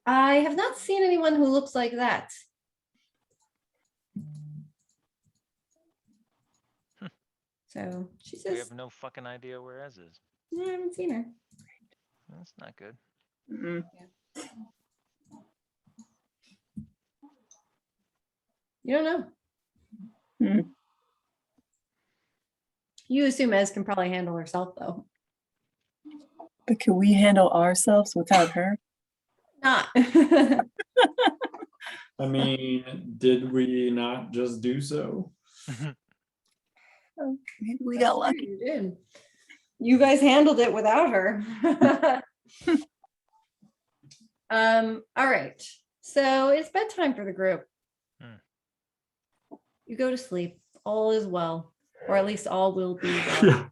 I have not seen anyone who looks like that. So she we says, have no fucking idea where Ez is. I haven't seen her. That's not good. Mm-mm. You don't know. Hmm. You assume Ez can probably handle herself, though. But can we handle ourselves without her? Not. I mean, did we not just do so? Oh, maybe we got lucky. You did. You guys handled it without her. All right. So it's bedtime for the group. You go to sleep. All is well, or at least all will be well.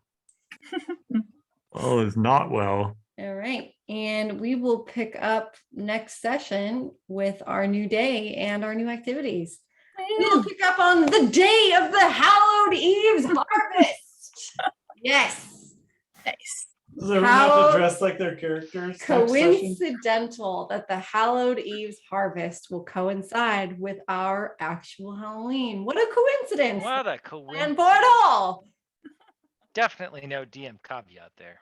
All is not well. All right. And we will pick up next session with our new day and our new activities. We will pick up on the day of the Hallowed Eve's harvest. Yes. Nice. Does everyone have How to dress like their characters? next session? Coincidental that the Hallowed Eve's harvest will coincide with our actual Halloween. What a coincidence. What a And coincidence. for it all. Definitely no DM caveat there.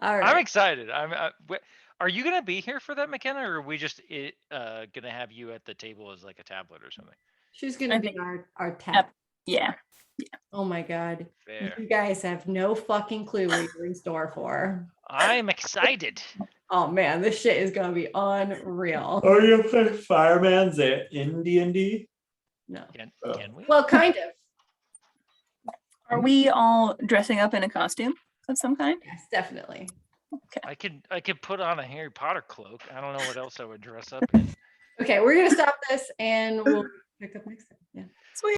All I'm right. excited. Are you gonna be here for that, McKenna, or are we just gonna have you at the table as like a tablet or something? She's going to I be think- our tap. Yeah. Oh my God. Fair. You guys have no fucking clue what you're in store for. I'm excited. Oh man, this shit is gonna be unreal. Oh, you play Fireman's in D&D? No. Can we? Well, kind of. Are we all dressing up in a costume of some kind? Yes, definitely. I could put on a Harry Potter cloak. I don't know what else I would dress up in. Okay, we're gonna stop this and we'll pick up next time.